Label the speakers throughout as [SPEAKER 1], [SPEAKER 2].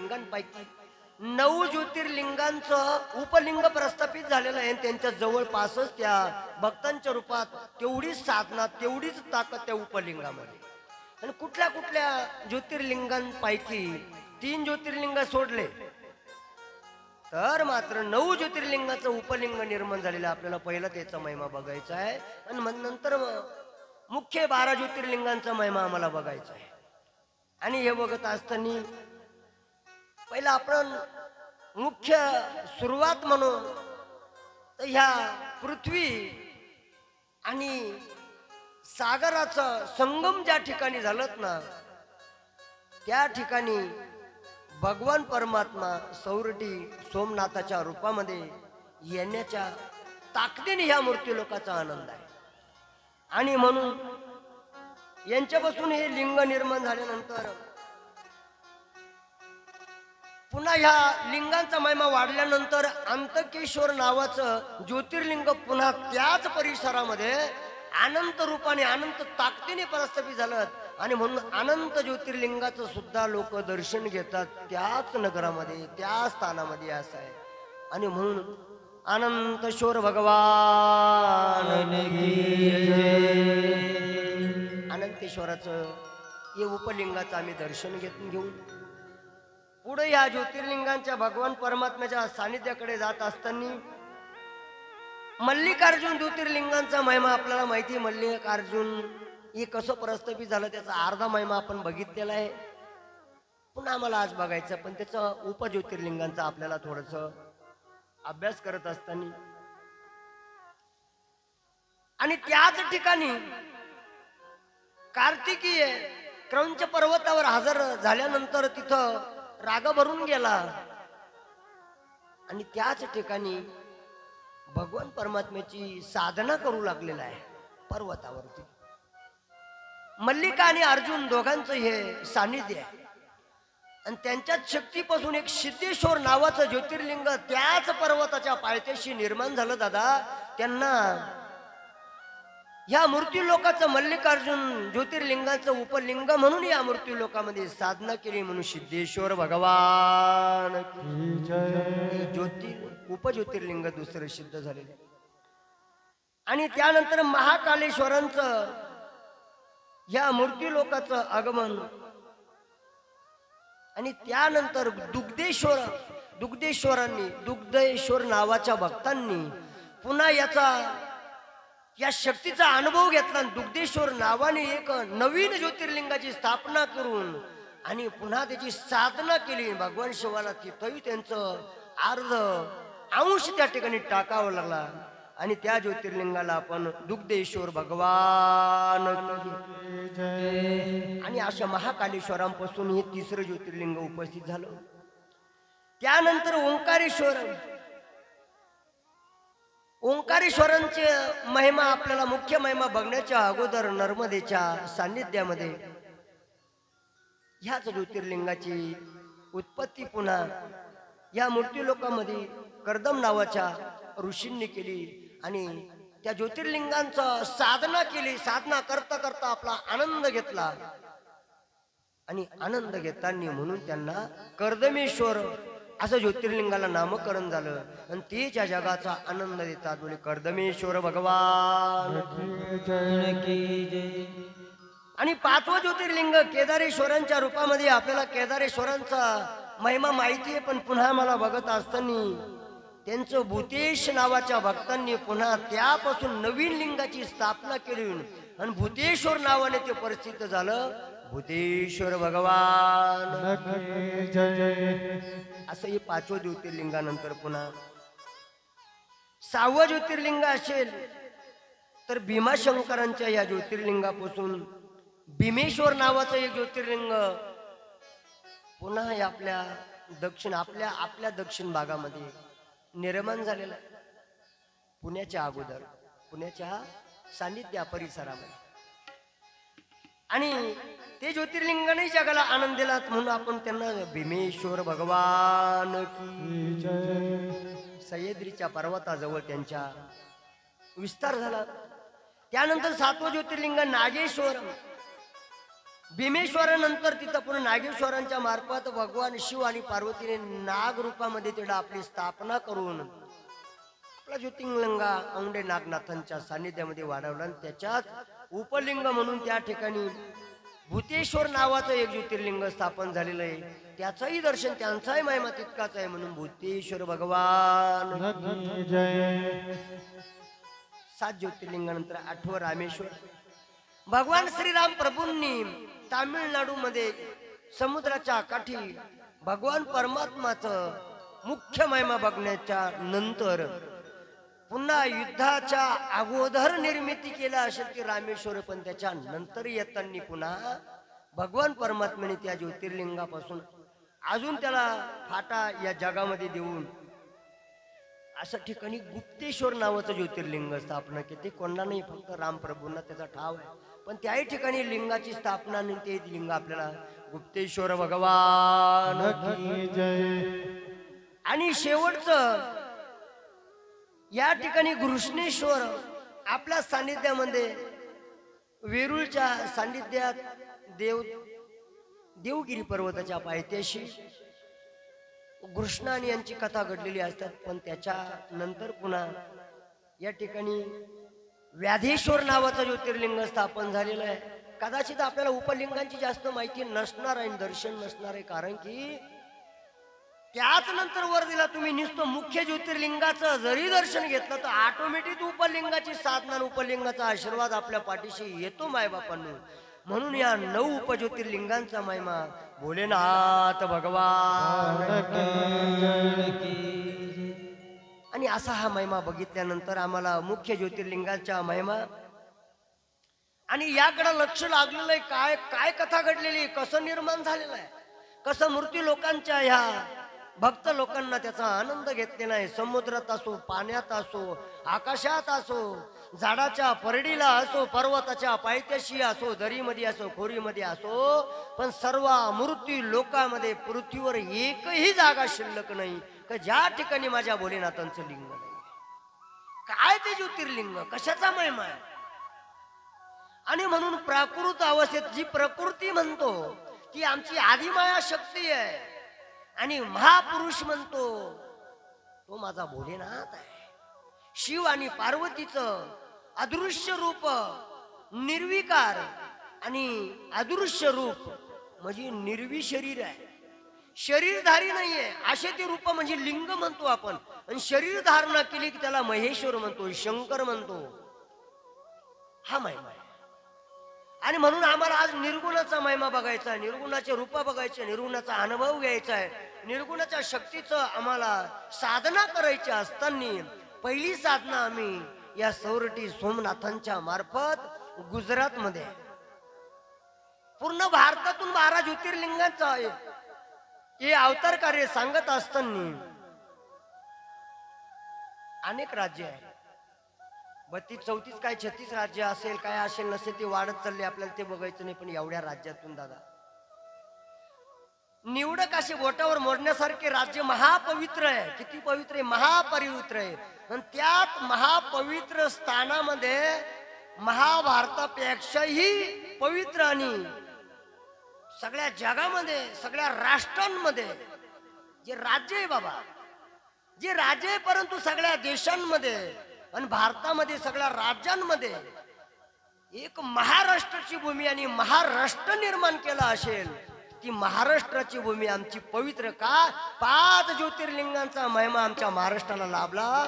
[SPEAKER 1] ज्योतिर्लिंगांपैकी 9 ज्योतिर्लिंगांचं उपलिंग प्रस्थापित झालेलं आहे. त्यांच्या जवळपासच त्या भक्तांच्या रूपात तेवढीच साधना, तेवढीच ताकद त्या उपलिंगामध्ये. आणि कुठल्या कुठल्या ज्योतिर्लिंगांपैकी 3 ज्योतिर्लिंग सोडले तर मात्र 9 ज्योतिर्लिंगाचं उपलिंग निर्माण झालेलं. आपल्याला पहिला त्याचा महिमा बघायचा आहे आणि मग नंतर मुख्य 12 ज्योतिर्लिंगांचा महिमा आम्हाला बघायचा आहे. आणि हे बघत असताना पहिला आपण मुख्य सुरुवात म्हणून तर ह्या पृथ्वी आणि सागराचा संगम ज्या ठिकाणी झालत ना त्या ठिकाणी भगवान परमात्मा सौरटी सोमनाथाच्या रूपामध्ये येण्याच्या ताकदीने ह्या मूर्ती लोकांचा आनंद आहे. आणि म्हणून यांच्यापासून हे लिंग निर्माण झाल्यानंतर पुन्हा ह्या लिंगांचा महिमा वाढल्यानंतर अंतकेश्वर नावाचं ज्योतिर्लिंग पुन्हा त्याच परिसरामध्ये अनंत रूपाने अनंत ताकदीने प्रस्थापित झालं. आणि म्हणून अनंत ज्योतिर्लिंगाचं सुद्धा लोक दर्शन घेतात त्याच नगरामध्ये, त्या स्थानामध्ये असं आहे. आणि म्हणून अनंतेश्वर भगवान अनंतेश्वराचं हे उपलिंगाचं आम्ही दर्शन घेऊन पुढे या ज्योतिर्लिंगांच्या भगवान परमात्म्याच्या सानिध्याकडे जात असताना मल्लिकार्जुन ज्योतिर्लिंगांचा महिमा आपल्याला माहिती. मल्लिकार्जुन हे कसं प्रस्थापित झालं त्याचा अर्धा महिमा आपण बघितलेला आहे. पुन्हा आम्हाला आज बघायचं, पण त्याचं उपज्योतिर्लिंगांचा आपल्याला थोडस अभ्यास करत असताना आणि त्याच ठिकाणी कार्तिकीय क्रौंच पर्वतावर हजर झाल्यानंतर तिथं राग भरून गेला आणि त्याच ठिकाणी भगवान परमात्म्याची साधना करू लागलेला आहे पर्वतावरती. मल्लिका आणि अर्जुन दोघांचं हे सानिध्य आहे आणि त्यांच्याच शक्तीपासून एक सिद्धेश्वर नावाचं ज्योतिर्लिंग त्याच पर्वताच्या पायथ्याशी निर्माण झालं. दादा त्यांना या मूर्ती लोकांचं मल्लिकार्जुन ज्योतिर्लिंगाचं उपलिंग म्हणून या मूर्ती लोकांमध्ये साधना केली. म्हणून सिद्धेश्वर भगवान उपज्योतिर्लिंग दुसरं सिद्ध झालेलं. आणि त्यानंतर महाकालेश्वरांचं या मूर्ती लोकांचं आगमन आणि त्यानंतर दुग्धेश्वर नावाच्या भक्तांनी पुन्हा या शक्तीचा अनुभव घेतला. दुग्धेश्वर नावाने एक नवीन ज्योतिर्लिंगाची स्थापना करून आणि पुन्हा त्याची साधना केली. भगवान शिवाला तिथंही त्यांचं अर्ध अंश त्या ठिकाणी टाकावं लागला आणि त्या ज्योतिर्लिंगाला आपण दुग्धेश्वर भगवान. आणि अशा महाकालेश्वरांपासून हे तिसरं ज्योतिर्लिंग उपस्थित झालं. त्यानंतर ओंकारेश्वरांचे महिमा आपल्याला मुख्य महिमा बघण्याच्या अगोदर नर्मदेच्या सान्निध्यामध्ये ह्याच ज्योतिर्लिंगाची उत्पत्ती पुन्हा या मूर्ती लोकांमध्ये कर्दम नावाच्या ऋषींनी केली आणि त्या ज्योतिर्लिंगांचं साधना केली. साधना करता करता आपला आनंद घेतला आणि आनंद घेताना म्हणून त्यांना कर्दमेश्वर असं ज्योतिर्लिंगाला नामकरण झालं आणि तेच या जगाचा आनंद देतात. म्हणजे कर्दमेश्वर भगवान. आणि 5वं ज्योतिर्लिंग केदारेश्वरांच्या रूपामध्ये आपल्याला केदारेश्वरांचा महिमा माहिती आहे, पण पुन्हा मला बघत असताना त्यांचं भूतेश नावाच्या भक्तांनी पुन्हा त्यापासून नवीन लिंगाची स्थापना केली आणि भूतेश्वर नावाने ते प्रसिद्ध झालं. भूतेश्वर भगवान असं हे 5वं ज्योतिर्लिंगानंतर पुन्हा 6वं ज्योतिर्लिंग असेल तर भीमाशंकरांच्या या ज्योतिर्लिंगापासून भीमेश्वर नावाचं एक ज्योतिर्लिंग पुन्हा आपल्या दक्षिण भागामध्ये निर्माण झालेला आहे. पुण्याच्या सान्निध्या परिसरामध्ये. आणि ते ज्योतिर्लिंगाने जगाला आनंद दिला म्हणून आपण त्यांना भीमेश्वर भगवान की जय. सह्याद्रीच्या पर्वताजवळ त्यांचा विस्तार झाला. त्यानंतर 7वं ज्योतिर्लिंग नागेश्वर भीमेश्वरानंतर तिथं पुन्हा नागेश्वरांच्या मार्फत भगवान शिव आणि पार्वतीने नाग रूपामध्ये तिथं आपली स्थापना करून आपला ज्योतिर्लिंगा औंढे नागनाथांच्या सानिध्यामध्ये वाढवला आणि त्याच्यात उपलिंग म्हणून त्या ठिकाणी भूतेश्वर नावाचं एक ज्योतिर्लिंग स्थापन झालेलं आहे. त्याचंही दर्शन त्यांचाही महिमा तितकाच आहे म्हणून भूतेश्वर भगवान
[SPEAKER 2] जय.
[SPEAKER 1] 7 ज्योतिर्लिंगानंतर 8वं रामेश्वर. भगवान श्रीराम प्रभूंनी तामिळनाडू मध्ये समुद्राच्या काठी भगवान परमात्माचं मुख्य महिमा बघण्याच्या नंतर पुन्हा युद्धाच्या अगोदर निर्मिती केला असेल ती रामेश्वर, पण त्याच्या नंतर येताना पुन्हा भगवान परमात्म्याने त्या ज्योतिर्लिंगापासून अजून त्याला फाटा या जगामध्ये देऊन अशा ठिकाणी गुप्तेश्वर नावाचं ज्योतिर्लिंग स्थापना केली. कोणा नाही, फक्त रामप्रभूंना त्याचा ठाव आहे, पण त्याही ठिकाणी लिंगाची स्थापना आणि ते लिंग आपल्याला गुप्तेश्वर भगवान
[SPEAKER 2] जय.
[SPEAKER 1] आणि शेवटचं या ठिकाणी घृष्णेश्वर आपल्या सानिध्यामध्ये वेरूळच्या सानिध्यात देवगिरी पर्वताच्या पायथ्याशी घृष्णानी यांची कथा घडलेली असतात. पण त्याच्या नंतर पुन्हा या ठिकाणी व्याधेश्वर नावाचं ज्योतिर्लिंग स्थापन झालेलं आहे. कदाचित आपल्याला उपलिंगांची जास्त माहिती नसणार आहे, दर्शन नसणार आहे, कारण की त्याच नंतर वर दिला तुम्ही नुसतं मुख्य ज्योतिर्लिंगाचं जरी दर्शन घेतलं तर ऑटोमॅटिक उपलिंगाची साधना, उपलिंगाचा आशीर्वाद आपल्या पाठीशी येतो मायबापांनी. म्हणून या 9 उपज्योतिर्लिंगांचा महिमा भोलेनाथ भगवान. आणि असा हा महिमा बघितल्यानंतर आम्हाला मुख्य ज्योतिर्लिंगाच्या महिमा आणि याकडे लक्ष लागलेलं आहे. काय काय कथा घडलेली, कसं निर्माण झालेलं आहे, कसं मूर्ती लोकांच्या ह्या भक्त लोकांना त्याचा आनंद घेतलेला आहे. समुद्रात असो, पाण्यात असो, आकाशात असो, झाडाच्या परडीला असो, पर्वताच्या पायथ्याशी असो, दरीमध्ये असो, खोरीमध्ये असो, पण सर्व मूर्ती लोकांमध्ये पृथ्वीवर एकही जागा शिल्लक नाही का ज्या ठिकाणी माझ्या भोलेनाथांचं लिंग नाही. काय ते ज्योतिर्लिंग, कशाचा महिमा आहे. आणि म्हणून प्राकृत अवस्थेत जी प्रकृती म्हणतो ती आमची आदिमाया शक्ती आहे, आणि महापुरुष म्हणतो तो माझा भोलेनाथ आहे. शिव आणि पार्वतीचं अदृश्य रूप निर्विकार आणि अदृश्य रूप म्हणजे निर्वी शरीर आहे, शरीरधारी नाहीये. असे ते रूप म्हणजे लिंग म्हणतो आपण, आणि शरीर धारणा केली की त्याला महेश्वर म्हणतो, शंकर म्हणतो. हा महिमा आहे. आणि म्हणून आम्हाला आज निर्गुणाचा महिमा बघायचा आहे, निर्गुणाचे रूप बघायचे, निर्गुणाचा अनुभव घ्यायचा आहे, निर्गुणाच्या शक्तीचं आम्हाला साधना करायची असताना पहिली साधना आम्ही या सौरटी सोमनाथांच्या मार्फत गुजरात मध्ये पूर्ण भारतातून 12 ज्योतिर्लिंगांचा हे अवतार कार्य सांगत असताना अनेक राज्य आहे, 32, 34 काय 36 राज्य असेल, काय असेल नसेल, ते वाढत चालले, आपल्याला ते बघायचं नाही. पण एवढ्या राज्यातून दादा निवडक असे बोटावर मोडण्यासारखे राज्य महापवित्र आहे. किती पवित्र आहे, महापवित्र आहे. आणि त्यात महापवित्र स्थानामध्ये महाभारतापेक्षाही पवित्र आणि सगळ्या जगामध्ये सगळ्या राष्ट्रांमध्ये जे राज्य आहे बाबा, जे राज्य आहे, परंतु सगळ्या देशांमध्ये आणि भारतामध्ये सगळ्या राज्यांमध्ये एक महाराष्ट्राची भूमी आणि महाराष्ट्र निर्माण केला असेल, ती महाराष्ट्राची भूमी आमची पवित्र का 5 ज्योतिर्लिंगांचा महिमा आमच्या महाराष्ट्राला लाभला.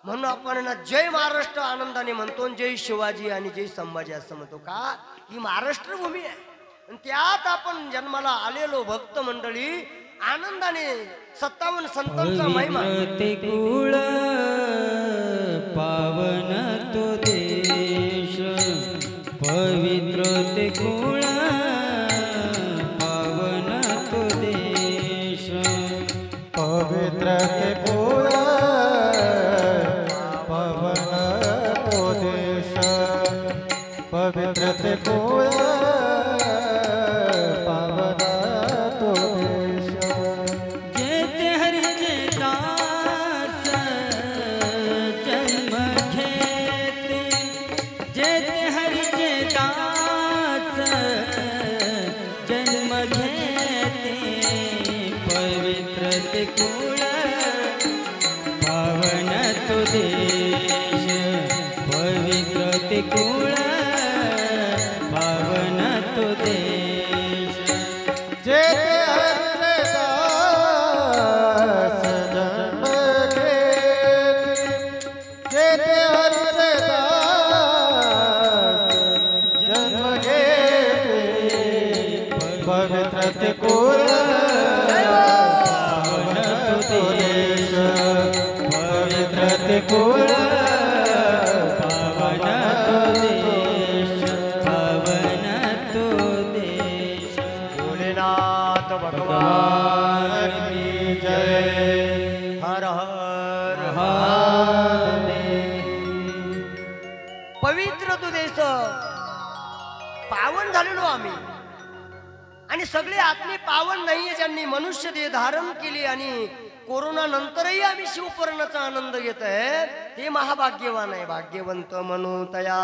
[SPEAKER 1] म्हणून आपण ना जय महाराष्ट्र आनंदाने म्हणतो, जय शिवाजी आणि जय संभाजी असं म्हणतो. का ही महाराष्ट्र भूमी आहे, आणि त्यात आपण जन्माला आलेलो भक्त मंडळी आनंदाने 57 संतांचा महिमा.
[SPEAKER 3] पावन तो देश पवित्र ते कुळ, पावन तो देश
[SPEAKER 2] पवित्र ते कुळ, पावन तो देश, पवित्र ते कुळ, पावन तो देश.
[SPEAKER 3] जेते हरिचे दास जन्म घेते, जेते हरिचे दास पवित्र ते कुळ पावन तो देश पवित्र ते कुळ पावन तो देश
[SPEAKER 2] जेते हरचे दास जन्म घेती जेते हरचे दास जन्म घेती पवित्र ते कुळ पावन तो देश पवित्र ते कुळ
[SPEAKER 3] पावन तो देश पावन तो देश
[SPEAKER 1] भोलेनाथ
[SPEAKER 2] भगवान
[SPEAKER 1] भगवान
[SPEAKER 2] की जय
[SPEAKER 1] हर हर
[SPEAKER 2] महादेव
[SPEAKER 1] पवित्र तो देश पावन झालेलो आम्ही आणि सगळे आत्मे पावन नाहीये ज्यांनी मनुष्य देह धारण केले आणि कोरोना नंतरही आम्ही शिवपुराणाचा आनंद घेत आहे ते महाभाग्यवान आहे भाग्यवंत म्हणू तया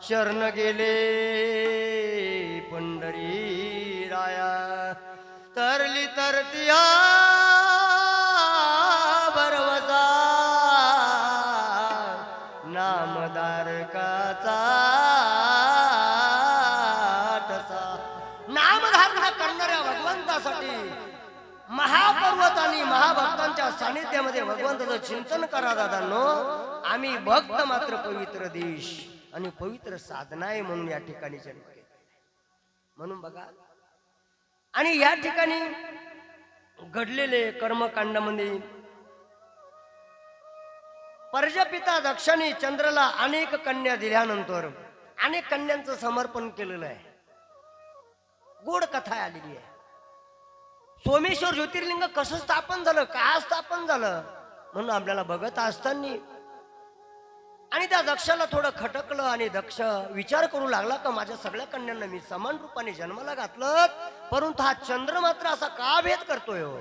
[SPEAKER 1] शरण गेले पंढरी राया तरली तरतिया बरवजा नामधारकाचा ठसा नामधारणा करणाऱ्या भगवंतासाठी महापर्वत आणि महाभक्तांच्या सानिध्यामध्ये भगवंताचं चिंतन करा दादांनो आम्ही भक्त मात्र पवित्र देश आणि पवित्र साधना आहे म्हणून या ठिकाणी जन्म घेतला म्हणून बघा आणि या ठिकाणी घडलेले कर्मकांडामध्ये प्रजापिता दक्षाने चंद्राला अनेक कन्या दिल्यानंतर अनेक कन्यांचं समर्पण केलेलं आहे गोड कथा आलेली आहे सोमेश्वर ज्योतिर्लिंग कसं स्थापन झालं का स्थापन झालं म्हणून आपल्याला बघत असताना आणि त्या दक्षाला थोडं खटकलं आणि दक्ष विचार करू लागला का माझ्या सगळ्या कन्यांना मी समान रूपाने जन्माला घातलं परंतु हा चंद्र मात्र असा का भेद करतोय हो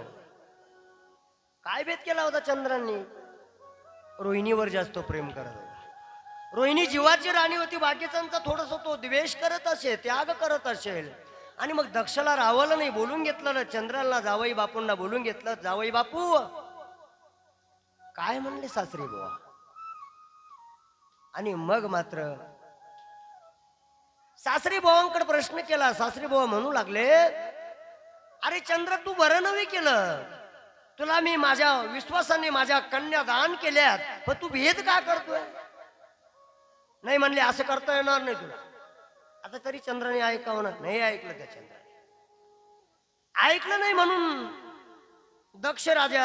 [SPEAKER 1] काय भेद केला होता चंद्रांनी रोहिणीवर जास्त प्रेम करत होता रोहिणी जीवाची राणी होती बाकीच्यांचा थोडस तो द्वेष करत असेल त्याग करत असेल आणि मग दक्षाला रावलं नाही बोलून घेतलं ना चंद्राला जावई बापूंना बोलून घेतलं जावई बापू काय म्हणले सासरी बुवा आणि मग मात्र सासरी बुवांकडे प्रश्न केला सासरी बुवा म्हणू लागले अरे चंद्र तू बरं नव्हे केलं तुला मी माझ्या विश्वासाने माझ्या कन्या दान केल्यात पण तू भेद का करतोय नाही म्हणले असं करता येणार नाही तुला आता तरी चंद्राने ऐकावं ना नाही ऐकलं त्या चंद्राने ऐकलं नाही म्हणून दक्ष राजा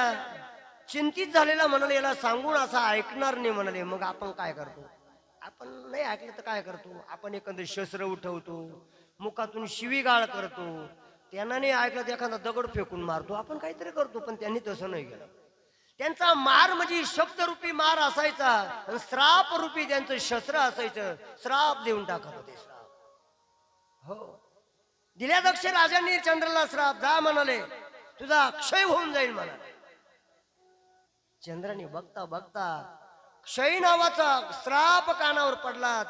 [SPEAKER 1] चिंतित झालेला म्हणाले याला सांगून असा ऐकणार नाही म्हणाले मग आपण काय करतो आपण नाही ऐकलं तर काय करतो आपण एखादं शस्त्र उठवतो मुखातून शिवीगाळ करतो त्यांना नाही ऐकलं तर एखादा दगड फेकून मारतो आपण काहीतरी करतो पण त्यांनी तसं नाही केलं त्यांचा मार म्हणजे शब्दरूपी मार असायचा आणि श्राप रूपी त्यांचं शस्त्र असायचं श्राप देऊन टाकत होते श्राप हो दिल्या दक्ष राजांनी चंद्राला श्राप जा म्हणाले तुझा क्षय होऊन जाईल म्हणाले चंद्राने बघता बघता क्षय नावाचा श्राप कानावर पडला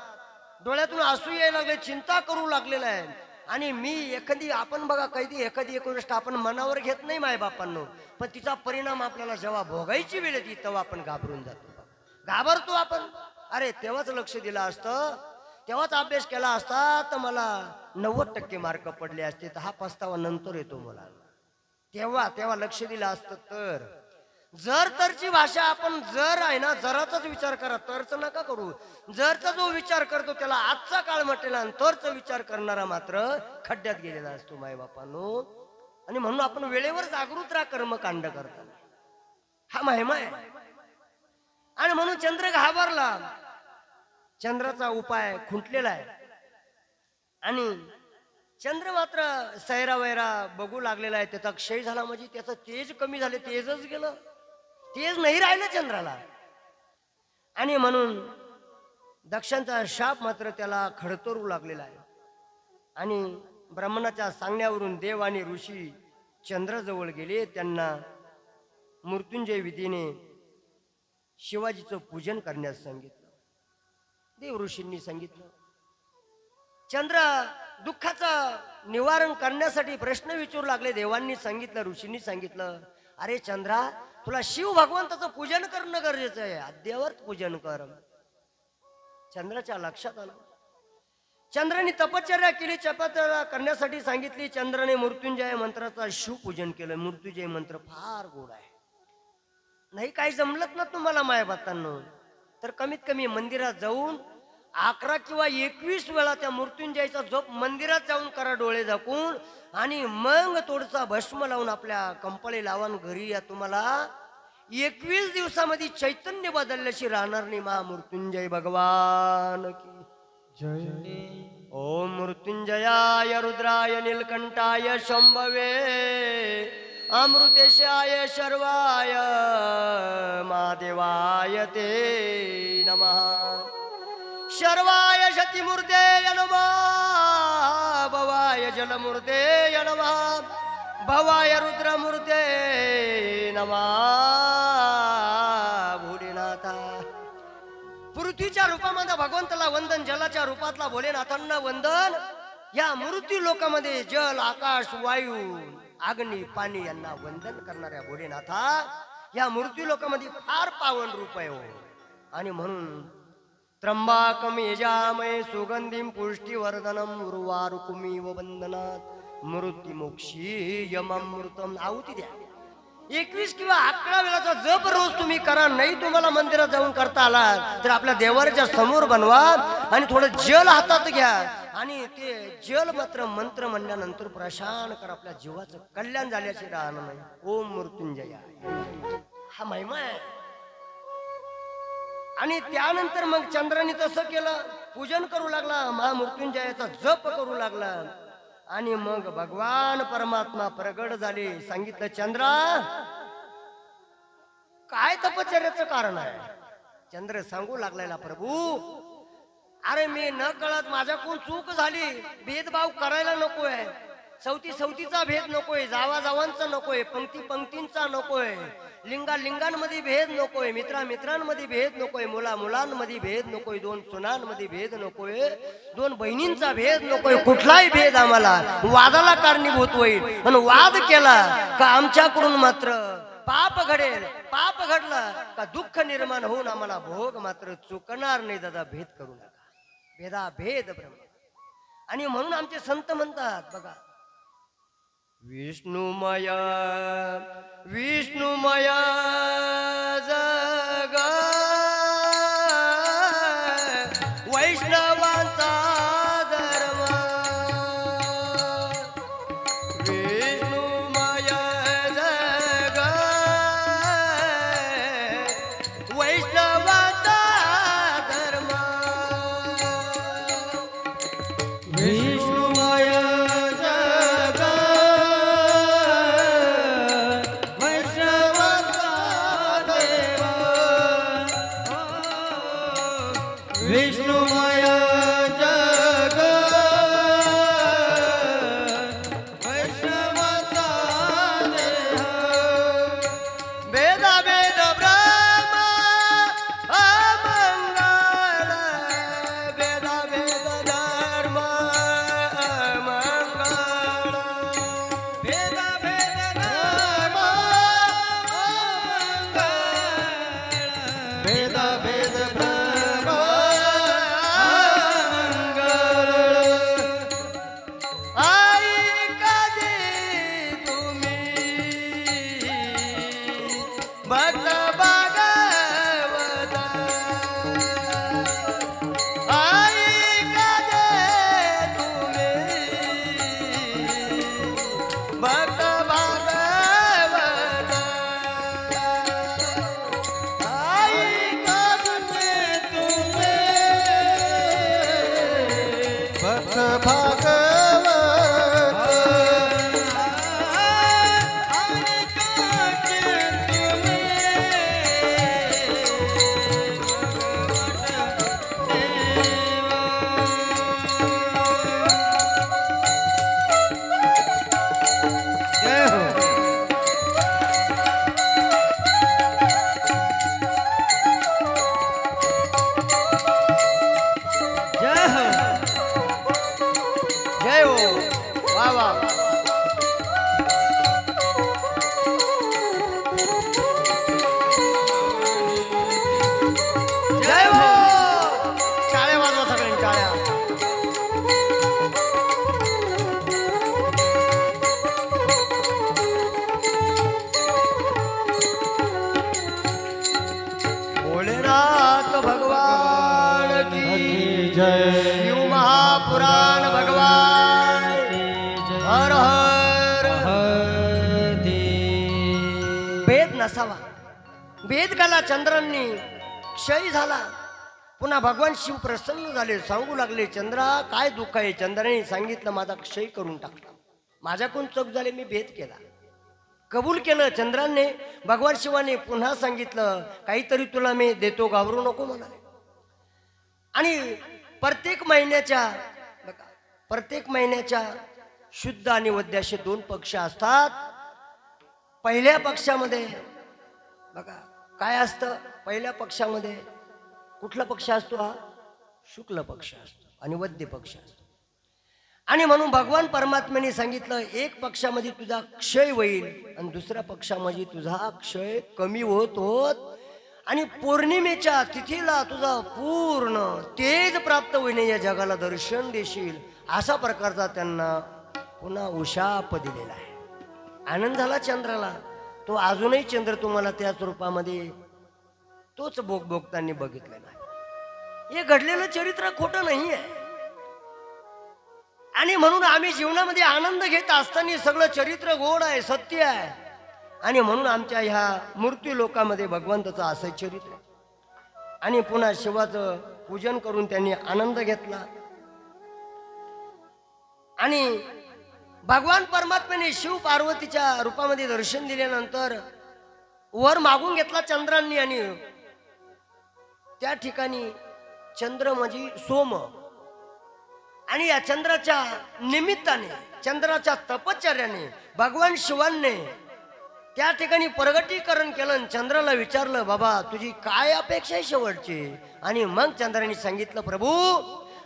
[SPEAKER 1] डोळ्यातून आसू यायला लागले चिंता करू लागलेला आहे आणि मी एखादी आपण बघा एखादी गोष्ट आपण मनावर घेत नाही माय बापांनो पण तिचा परिणाम आपल्याला जेव्हा भोगायची वेळ येते तेव्हा आपण घाबरून जातो घाबरतो आपण अरे तेव्हाच लक्ष दिलं असतं तेव्हाच अभ्यास केला असता तर मला 90% मार्क पडले असते तर हा पस्तावा नंतर येतो मला तेव्हा लक्ष दिलं असतं तर जर तरची भाषा आपण जर आहे ना जराचाच विचार करा तरच नका करू जरचा जो विचार करतो त्याला आजचा काळ म्हटलेला आणि तरचा विचार करणारा मात्र खड्ड्यात गेलेला असतो मायबापांनो आणि म्हणून आपण वेळेवर जागृत राहा कर्मकांड करताना हा महिमा आहे आणि म्हणून चंद्र घाबरला चंद्राचा उपाय खुंटलेला आहे आणि चंद्र मात्र सैरा वैरा बघू लागलेला आहे त्याचा क्षय झाला म्हणजे त्याचं तेज कमी झाले तेजच गेलं तेज नाही राहिलं चंद्राला आणि म्हणून दक्षांचा शाप मात्र त्याला खडतरू लागलेला आहे आणि ब्राह्मणाच्या सांगण्यावरून देव आणि ऋषी चंद्राजवळ गेले त्यांना मृत्युंजय विधीने शिवाजीचं पूजन करण्यास सांगितलं देव ऋषींनी सांगितलं चंद्र दुःखाचा निवारण करण्यासाठी प्रश्न विचारू लागले. देवांनी सांगितलं, ऋषींनी सांगितलं, अरे चंद्रा, तुला शिव भगवंताचं पूजन करणं गरजेचं आहे, अद्ययावत पूजन कर. चंद्राच्या लक्षात आलं. चंद्राने तपश्चर्या केली, तपश्चर्या करण्यासाठी सांगितली. चंद्राने मृत्युंजय मंत्राचा शिवपूजन केलं. मृत्युंजय मंत्र फार गोड आहे. नाही काही जमलत ना तुम्हाला मायबातांनो, तर कमीत कमी मंदिरात जाऊन 11 किंवा 21 वेळा त्या मृत्युंजयचा जप मंदिरात जाऊन करा, डोळे झाकून, आणि मग थोडसा भस्म लावून आपल्या कंपळे लावून घरी या. तुम्हाला 21 दिवसामध्ये चैतन्य बदलल्याशी राहणार नाही. महामृत्युंजय भगवान की
[SPEAKER 2] जय.
[SPEAKER 1] ओम मृत्युंजयाय रुद्राय नीलकंठाय शंभवे अमृतेशाय शर्वाय महादेवाय ते नमः. शर्वाय शतिमूर्ते नमः, भवाय जलमूर्ते नमः, भवाय रुद्रमूर्ते नमः. भोलेनाथा पृथ्वीच्या रूपामध्ये भगवंताला वंदन, जलाच्या रूपातला भोलेनाथांना वंदन. या मृत्यू लोकामध्ये जल, आकाश, वायू, अग्नी, पाणी यांना वंदन करणाऱ्या भोलेनाथा या मृत्यू लोकामध्ये फार पावन रूप आहे हो. आणि म्हणून त्र्यंबकम यजामहे सुगंधिम पुष्टिवर्धनम उर्वारुकमिव वंदनात् मृत्युमोक्षी यममृतम. आहुती द्या. 21 किंवा 11 वेळाचा जप रोज तुम्ही करा. नाही तुम्हाला मंदिरात जाऊन करता आला तर आपल्या देवाच्या समोर बनवा आणि थोडं जल हातात घ्या आणि ते जल मात्र मंत्र म्हणल्यानंतर प्रशान कर. आपल्या जीवाचं कल्याण झाल्याचे राहणं नाही. ओम मृत्युंजय हा महिमा आहे. आणि त्यानंतर मग चंद्राने तसं केलं, पूजन करू लागला, महामृत्युंजयाचा जप करू लागला. आणि मग भगवान परमात्मा प्रगट झाले. सांगितलं, चंद्रा काय तपश्चर्याचं कारण आहे? चंद्र सांगू लागलेला, प्रभू अरे मी न कळत माझ्याकडून चूक झाली. भेदभाव करायला नकोय, सवतीचा भेद नकोय, जावांचा नकोय, पंक्तींचा नकोय, लिंगांमध्ये भेद नकोय, मित्रांमध्ये भेद नकोय, मुलांमध्ये भेद नकोय, 2 सुनांमध्ये भेद नकोय, 2 बहिणींचा भेद नकोय. कुठलाही भेद आम्हाला वादाला कारणीभूत होईल. पण वाद केला का आमच्याकडून मात्र पाप घडेल. पाप घडलं का दुःख निर्माण होऊन आम्हाला भोग मात्र चुकणार नाही. दादा भेद करू नका, भेद ब्रह्म. आणि म्हणून आमचे संत म्हणतात बघा, विष्णुमय जग वैष्णवांचा धर्म. विष्णुमय जग वैष्णवांचा धर्म.
[SPEAKER 2] विष्णुमय विष्णुमय जग वैष्णवांचा देह.
[SPEAKER 1] भेद ब्रह्म अमंगळ, भेद धर्म अमंगळ.
[SPEAKER 2] भेद धर्म अमंगळ. भेद ब्रह्म
[SPEAKER 1] भक्त भागवत ऐका दे तुम्ही, भक्त भागवत ऐका दे तुम्ही,
[SPEAKER 2] भक्त भागवत
[SPEAKER 1] ऐका दे तुम्ही. नसावा. भेद काला चंद्रांनी क्षय झाला. पुन्हा भगवान शिव प्रसन्न झाले, सांगू लागले, चंद्रा काय दुःख आहे? चंद्राने सांगितलं, माझा क्षय करून टाकला, माझ्याकडून चूक झाले, मी भेद केला. कबूल केलं चंद्राने. भगवान शिवाने पुन्हा सांगितलं, काहीतरी तुला मी देतो, घाबरू नको म्हणाले. आणि प्रत्येक महिन्याच्या शुद्ध आणि वद्य असे 2 पक्ष असतात. पहिल्या पक्षामध्ये बघा काय असतं, पहिल्या पक्षामध्ये कुठला पक्ष असतो? हा शुक्ल पक्ष असतो आणि वद्य पक्ष असतो. आणि म्हणून भगवान परमात्म्याने सांगितलं, एक पक्षामध्ये तुझा क्षय होईल आणि दुसऱ्या पक्षामध्ये तुझा क्षय कमी होत होत आणि पौर्णिमेच्या तिथीला तुझा पूर्ण तेज प्राप्त होईने या जगाला दर्शन देशील, अशा प्रकारचा त्यांना पुन्हा उशाप दिलेला आहे. आनंद झाला चंद्राला. तो अजूनही चंद्र तुम्हाला त्याच रूपामध्ये तोच भोगताना बघितलेला आहे. हे घडलेलं चरित्र खोटं नाही आहे. आणि म्हणून आम्ही जीवनामध्ये आनंद घेत असताना सगळं चरित्र गोड आहे, सत्य आहे. आणि म्हणून आमच्या ह्या मृत्यू लोकामध्ये भगवंताचं असं चरित्र. आणि पुन्हा शिवाचं पूजन करून त्यांनी आनंद घेतला. आणि भगवान परमात्म्याने शिव पार्वतीच्या रूपामध्ये दर्शन दिल्यानंतर वर मागून घेतला चंद्रांनी. आणि त्या ठिकाणी चंद्र म्हणजे सोम. आणि या चंद्राच्या निमित्ताने, चंद्राच्या तपश्चर्याने भगवान शिवांनी त्या ठिकाणी प्रगटीकरण केलं. चंद्राला विचारलं, बाबा तुझी काय अपेक्षा आहे शेवटची? आणि मग चंद्राने सांगितलं, प्रभू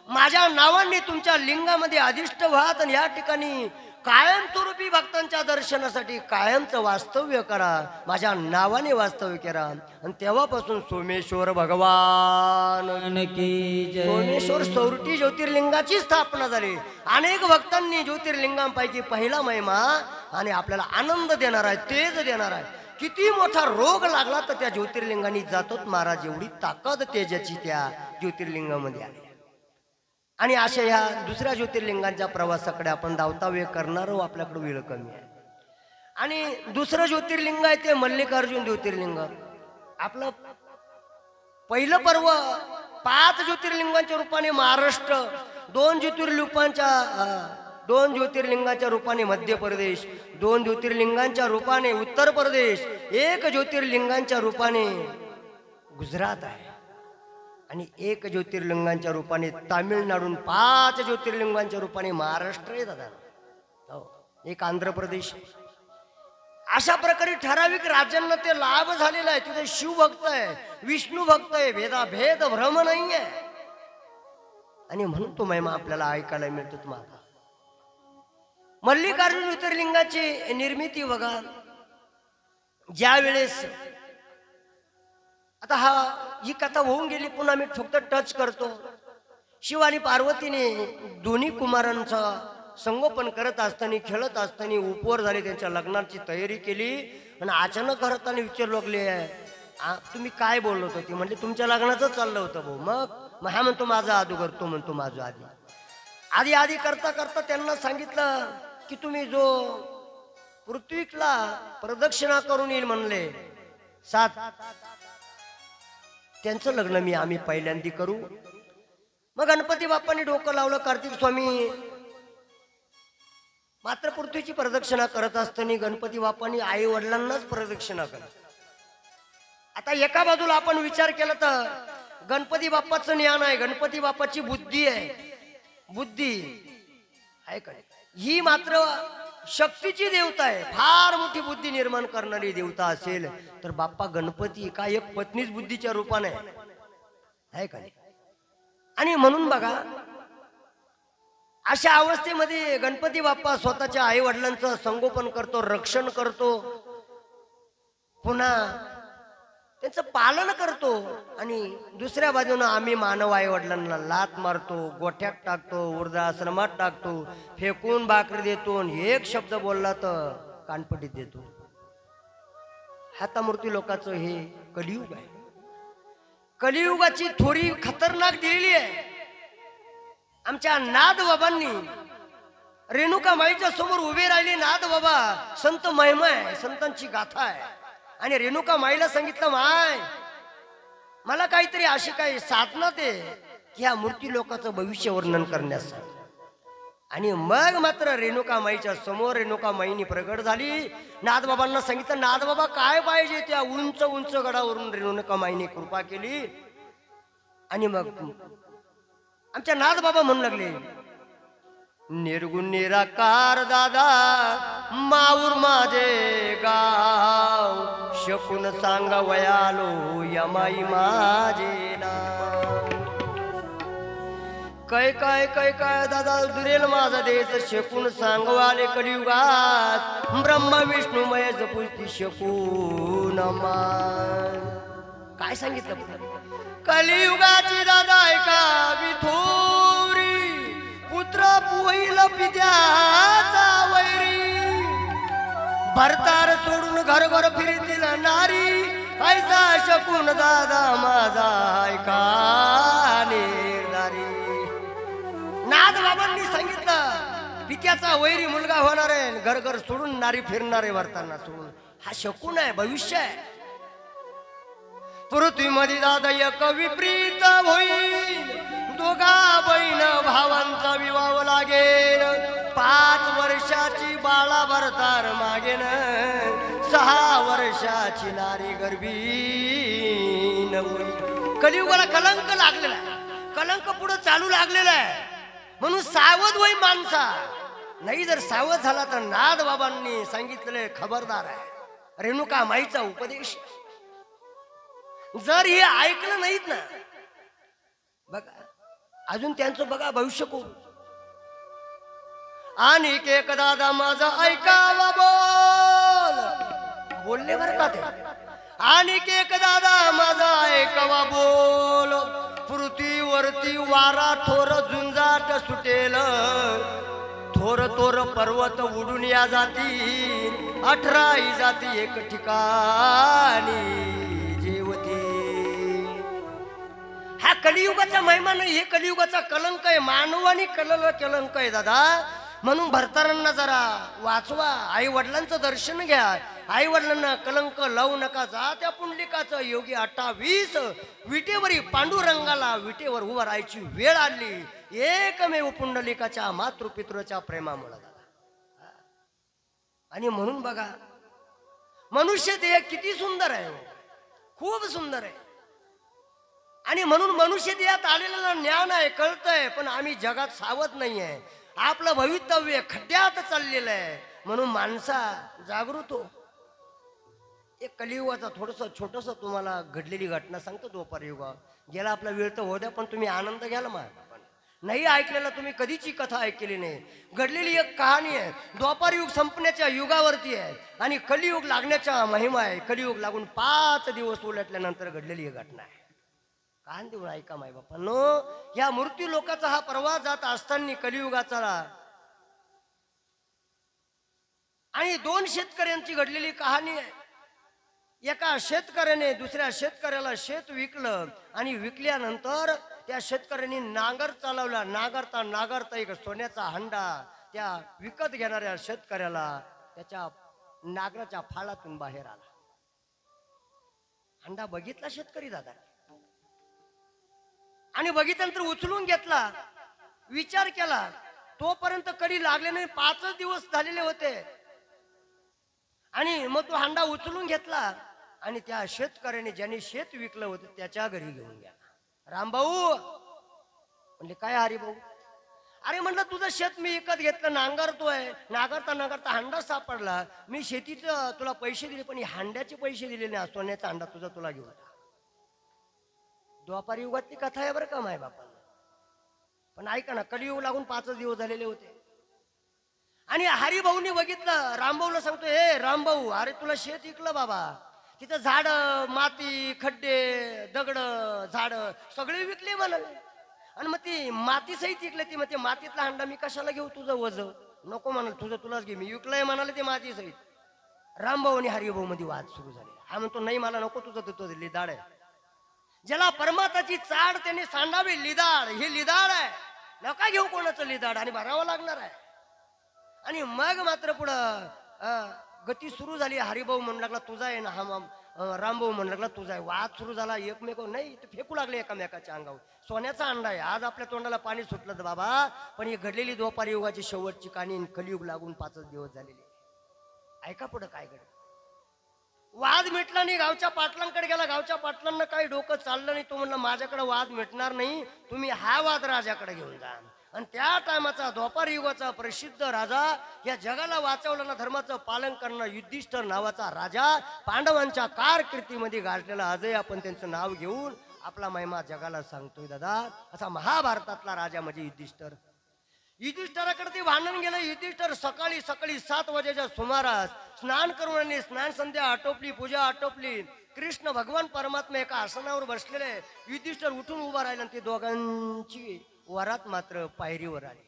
[SPEAKER 1] माझ्या नावाने तुमच्या लिंगामध्ये अधिष्ठ व्हात आणि या ठिकाणी कायमस्वरूपी भक्तांच्या दर्शनासाठी कायमचं वास्तव्य करा, माझ्या नावाने वास्तव्य करा. आणि तेव्हापासून सोमेश्वर भगवान
[SPEAKER 3] की जय.
[SPEAKER 1] सोमेश्वर सौरटी ज्योतिर्लिंगाची स्थापना झाली. अनेक भक्तांनी ज्योतिर्लिंगांपैकी पहिला महिमा आणि आपल्याला आनंद देणार आहे, तेज देणार आहे. किती मोठा रोग लागला तर त्या ज्योतिर्लिंगांनी जातोच महाराज, एवढी ताकद तेजाची त्या ज्योतिर्लिंगामध्ये आली. आणि अशा ह्या दुसऱ्या ज्योतिर्लिंगांच्या प्रवासाकडे आपण धावतावे करणार, आपल्याकडे वेळ कमी आहे. आणि दुसरं ज्योतिर्लिंग आहे ते मल्लिकार्जुन ज्योतिर्लिंग. आपलं पहिलं पर्व 5 ज्योतिर्लिंगांच्या रूपाने महाराष्ट्र, 2 ज्योतिर्लिंगाच्या रूपाने मध्य प्रदेश, 2 ज्योतिर्लिंगांच्या रूपाने उत्तर प्रदेश, 1 ज्योतिर्लिंगांच्या रूपाने गुजरात आहे. आणि 1 ज्योतिर्लिंगांच्या रूपाने तामिळनाडून, 5 ज्योतिर्लिंगांच्या रूपाने महाराष्ट्र आहे दादा. हो, 1 आंध्र प्रदेश. अशा प्रकारे ठराविक राज्यांना ते लाभ झालेला आहे. तिथे शिवभक्त आहे, विष्णू भक्त आहे, भेद भ्रम नाही आहे. आणि म्हणून तो महिमा आपल्याला ऐकायला मिळतो. तुम्हाला मल्लिकार्जुन ज्योतिर्लिंगाची निर्मिती बघा. ज्या वेळेस आता ही कथा होऊन गेली, पुन्हा मी फक्त टच करतो. शिव आणि पार्वतीने दोन्ही कुमारांचा संगोपन करत असताना, खेळत असताना उपवर झाले, त्यांच्या लग्नाची तयारी केली. आणि अचानक घराताना विचारू लागले, तुम्ही काय बोलत होते? म्हणजे तुमच्या लग्नाचं चाललं होतं भाऊ. मग हा म्हणतो माझा अगोदर, तो म्हणतो माझं आधी. आधी करता करता त्यांना सांगितलं की तुम्ही जो पृथ्वीला प्रदक्षिणा करून येईल म्हणले 7, त्यांचं लग्न आम्ही पहिल्यांदा करू. मग गणपती बाप्पांनी डोकं लावलं. कार्तिक स्वामी मात्र पृथ्वीची प्रदक्षिणा करत असताना गणपती बाप्पांनी आई वडिलांनाच प्रदक्षिणा करत. आता एका बाजूला आपण विचार केला तर गणपती बाप्पाचं ज्ञान आहे, गणपती बाप्पाची बुद्धी आहे का? ही मात्र शक्तीची देवता आहे. फार मोठी बुद्धी निर्माण करणारी देवता असेल तर बाप्पा गणपती का एक पत्नीच बुद्धीच्या रूपाने आहे का? आणि म्हणून बघा, अशा अवस्थेमध्ये गणपती बाप्पा स्वतःच्या आई वडिलांचं संगोपन करतो, रक्षण करतो, पुन्हा त्यांचं पालन करतो. आणि दुसऱ्या बाजूनं आम्ही मानव आई वडिलांना लात मारतो, गोठ्यात टाकतो, वृद्धाश्रमात टाकतो, फेकून भाकरी देतो. एक शब्द बोलला तर कानपटीत देतो. हातामूर्ती लोकांचं हे कलियुग आहे. कलियुगाची थोडी खतरनाक दिलेली आहे. आमच्या नाद बाबांनी रेणुका माईच्या समोर उभे राहिले. नाद बाबा संत महिमा आहे, संतांची गाथा आहे. आणि रेणुका माईला सांगितलं, माय मला काहीतरी अशी काही साधना दे की ह्या मूर्ती लोकांचं भविष्य वर्णन करण्यासाठी. आणि मग मात्र रेणुका माईच्या समोर रेणुका माईनी प्रगट झाली. नाथबाबांना सांगितलं, नाथबाबा काय पाहिजे. त्या उंच उंच गडावरून रेणुका माईने कृपा केली. आणि मग आमच्या नाथबाबा म्हणू लागले, निर्गुण निराकार दादा माऊर माझे गाव, शकून सांगा वयालो यमाई माझे नाव. काय काय काय काय दादा दुरेल माझा देश, शकून सांगवाले कलियुगात ब्रह्मा विष्णुमय जपुती शकून मान. काय सांगितलं कलियुगाची दादा ऐका विथोरी, पुत्र पुईल पित्याचा वैरी, भरतार सोडून घर घर फिरतील नारी, ऐसा शकून दादा माझा ऐका निर्धारी. नाथबाबांनी सांगितलं पित्याचा वैरी मुलगा होणार आहे, घर घर सोडून नारी फिरणार आहे, भरताना सोडून. हा शकून आहे, भविष्य आहे. पृथ्वीमध्ये दादा एक विपरीत होईल, दोघा बहीण भावांचा विवाह लागेल. 5 वर्षाची बाळा भरतार मागेन, 6 वर्षाची नारी गर्भीन होईल. कलियुगाला कलंक लागलेला आहे, कलंक पुढे चालू लागलेला आहे. म्हणून सावध होई माणसा. नाही जर सावध झाला तर नाथ बाबांनी सांगितलेले खबरदार आहे. रेणुका माईचा उपदेश जर हे ऐकलं नाहीत ना, बघा अजून त्यांचं बघा भविष्य कोण. आणि एक दादा माझा ऐकावा बोल, बोलले बरं का ते. आणि एक दादा माझा ऐकावा बोल, पृथ्वीवरती वारा थोर झुंजाट सुटेल, थोर थोर पर्वत उडून या जाती, 18 जाती एक ठिकाणी जेवती. हा कलियुगाचा महिमा नाही, हे कलियुगाचा कलंक आहे, मानवानी कलंक आहे दादा. म्हणून भरतारांना जरा वाचवा, आई वडिलांचं दर्शन घ्या, आई वडिलांना कलंक लावू नका. जा त्या पुंडलिकाचं योगी 28 विटेवरी पांडुरंगाला विटेवर उभं राहायची वेळ आली, एकमेव पुंडलिकाच्या मातृपितृच्या प्रेमामुळे. आणि म्हणून बघा मनुष्य देह किती सुंदर आहे, खूप सुंदर आहे. आणि म्हणून मनुष्य देहात आलेलं ज्ञान आहे, कळतंय, पण आम्ही जगात सावध नाही आहे. आपलं भवितव्य खड्ड्यात चाललेलं आहे. म्हणून माणसा जागृत हो. एक कलियुगाचा थोडस छोटस तुम्हाला घडलेली घटना सांगतो. द्वापार युगा गेला, आपला वेळ तर होत्या, पण तुम्ही आनंद घ्याल. नाही ऐकलेला तुम्ही कधीची कथा ऐकलेली नाही. घडलेली एक कहाणी आहे, द्वापार युग संपण्याच्या युगावरती आहे आणि कलियुग लागण्याच्या महिमा आहे. कलियुग लागून 5 दिवस उलटल्यानंतर घडलेली एक घटना आहे. कान देऊन ऐका माय बापांनो, या मूर्ती लोकांचा हा प्रवास जात असताना कलियुगाचा आणि 2 शेतकऱ्यांची घडलेली कहाणी आहे. एका शेतकऱ्याने दुसऱ्या शेतकऱ्याला शेत विकलं आणि विकल्यानंतर त्या शेतकऱ्यांनी नांगर चालवला. नांगरता नांगरता एक सोन्याचा हंडा त्या विकत घेणाऱ्या शेतकऱ्याला त्याच्या नांगराच्या फाळातून बाहेर आला. हंडा बघितला शेतकरी दादा आणि बघितल्यानंतर उचलून घेतला. विचार केला, तोपर्यंत कधी लागले नाही, 5 दिवस झालेले होते. आणि मग तो हंडा उचलून घेतला आणि त्या शेतकऱ्याने ज्यांनी शेत विकलं होतं त्याच्या घरी घेऊन गेला. रामभाऊ म्हणले, काय हरिभाऊ? अरे म्हटलं, तुझं शेत मी विकत घेतलं, नांगरतोय, नांगरता नांगरता हंडा सापडला. मी शेतीचं तुला पैसे दिले, पण हंड्याचे पैसे दिले नाही. सोन्याचा हंडा तुझा तुला घेऊन. द्वापार युगातली कथा आहे बरं का माय बापाला. पण ऐका ना, कलियुग लागून 5 दिवस झालेले होते. आणि हरिभाऊनी बघितलं, रामभाऊला सांगतो, हे रामभाऊ, अरे तुला शेत विकलं बाबा, तिथं झाड, माती, खड्डे, दगड, झाड सगळे विकले म्हणाले. आणि मग ती माती सहित विकले. ती मग ते मातीतला हंडा मी कशाला घेऊ, तुझं वज नको म्हणाल, तुझं तुलाच घे, मी विकलंय म्हणाले ते माती सहित. रामभाऊ आणि हरिभाऊ मध्ये वाद सुरू झाले. हा म्हणतो, नाही मला नको, तुझं तुझं लिदाड आहे. ज्याला परमात्माची चाड त्याने सांडावी लिदाड, हे लिदाड आहे, नका घेऊ कोणाचं लिदाड, आणि भरावं लागणार आहे. आणि मग मात्र पुढं गती सुरू झाली. हरिभाऊ म्हणू लागला तुझा आहे ना, हा रामभाऊ म्हणू लागला तुझा आहे. वाद सुरू झाला. एकमेक नाही ते फेकू लागले एकामेकाच्या अंगावर. सोन्याचा अंडा आहे. आज आपल्या तोंडाला पाणी सुटलं बाबा, पण ही घडलेली द्वापार युगाची शेवटची कहाणी. कलियुग लागून 5च दिवस झालेले. ऐका पुढं काय घडलं. वाद मिटला नाही. गावच्या पाटलांकडे गेला. गावच्या पाटलांना काही डोकं चाललं नाही. तो म्हणला माझ्याकडे वाद मिटणार नाही, तुम्ही हा वाद राजाकडे घेऊन जा. आणि त्या टायमाचा द्वापार युगाचा प्रसिद्ध राजा, या जगाला वाचवलं ना, धर्माचं पालन करणारा युधिष्ठिर नावाचा राजा, पांडवांच्या कारकिर्दीमध्ये गाजलेला आजही आपण त्यांचं नाव घेऊन आपला महिमा जगाला सांगतोय दादा. असा महाभारतातला राजा म्हणजे युधिष्ठिर. युधिष्ठिराकडे ते भांडण गेलं. युधिष्ठिर सकाळी 7 वाजेच्या सुमारास स्नान करून आणि स्नान संध्या आटोपली, पूजा आटोपली. कृष्ण भगवान परमात्मा एका आसनावर बसलेले. युधिष्ठिर उठून उभा राहिला आणि ते दोघांची वरात मात्र पायरीवर आली.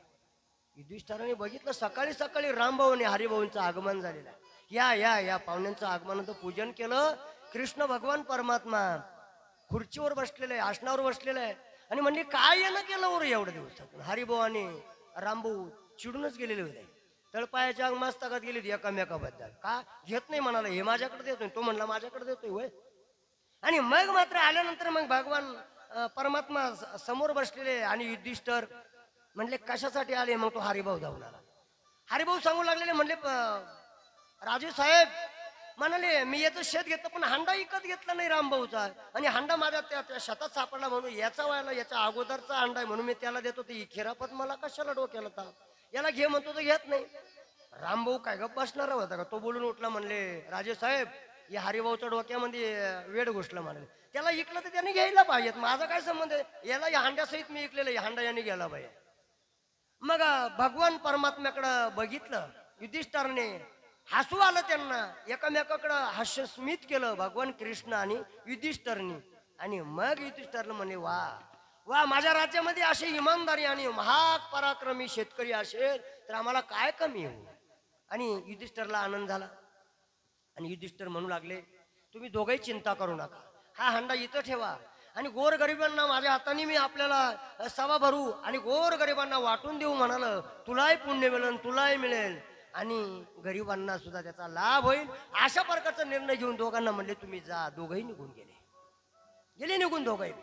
[SPEAKER 1] युधिष्ठिराने बघितलं सकाळी रामभाऊ आणि हरिभाऊंचं आगमन झालेलं आहे. या पाहुण्यांचं आगमनाचं पूजन केलं. कृष्ण भगवान परमात्मा खुर्चीवर बसलेले आहे, आसनावर बसलेले आहे. आणि म्हणजे काय यानं केलं वर एवढ्या दिवसातून. हरिभाऊ आणि रामभाऊ चिडूनच गेलेले होते. तळपायाच्या मस्तकात गेली एकामेकाबद्दल. का घेत नाही म्हणाला, हे माझ्याकडे देतोय, तो म्हणला माझ्याकडे देतोय वय. आणि मग मात्र आल्यानंतर मग भगवान परमात्मा समोर बसलेले. आणि युधिष्ठिर म्हणले कशासाठी आले. मग तो हरिभाऊ जाऊन आला. हरिभाऊ सांगू लागलेले, म्हणले राजू साहेब म्हणाले मी याचं शेत घेतलं, पण हांडा विकत घेतला नाही रामभाऊचा. आणि हांडा माझ्या त्या शेतात सापडला, म्हणून याचा व्हायला याच्या अगोदरचा हांडा आहे म्हणून मी त्याला देतो. ते खिरापत मला कशाला डोक्याला ताप. याला घे म्हणतो तर घेत नाही. रामभाऊ काय गप्प बसणार होता का. तो बोलून उठला. म्हणले राजे साहेब या हरिभाऊच्या डोक्यामध्ये वेड घुसलं. म्हणाले त्याला इकलं तर त्याने घ्यायला पाहिजेत, माझा काय संबंध आहे. याला या हांड्यासहित मी इकलेलं, या हांडा याने गेला पाहिजे. मग भगवान परमात्म्याकडं बघितलं. युधिष्ठिराने हसू आलं त्यांना. एकामेकाकडं हास्य स्मित केलं भगवान कृष्ण आणि युधिष्ठिरने. आणि मग युधिष्ठिरला म्हणे वा माझ्या राज्यामध्ये असे इमानदारी आणि महाग पराक्रमी शेतकरी असेल तर आम्हाला काय कमी हो. आणि युधिष्ठिरला आनंद झाला. आणि युधिष्ठिर म्हणू लागले तुम्ही दोघंही चिंता करू नका, हा हांडा इथं ठेवा आणि गोरगरिबांना माझ्या हाताने मी आपल्याला सवा भरू आणि गोरगरिबांना वाटून देऊ म्हणाल. तुलाही पुण्य मिळेल, तुलाही मिळेल आणि गरिबांना सुद्धा त्याचा लाभ होईल. अशा प्रकारचा निर्णय घेऊन दोघांना म्हणले तुम्ही जा. दोघंही निघून गेले निघून दोघंही.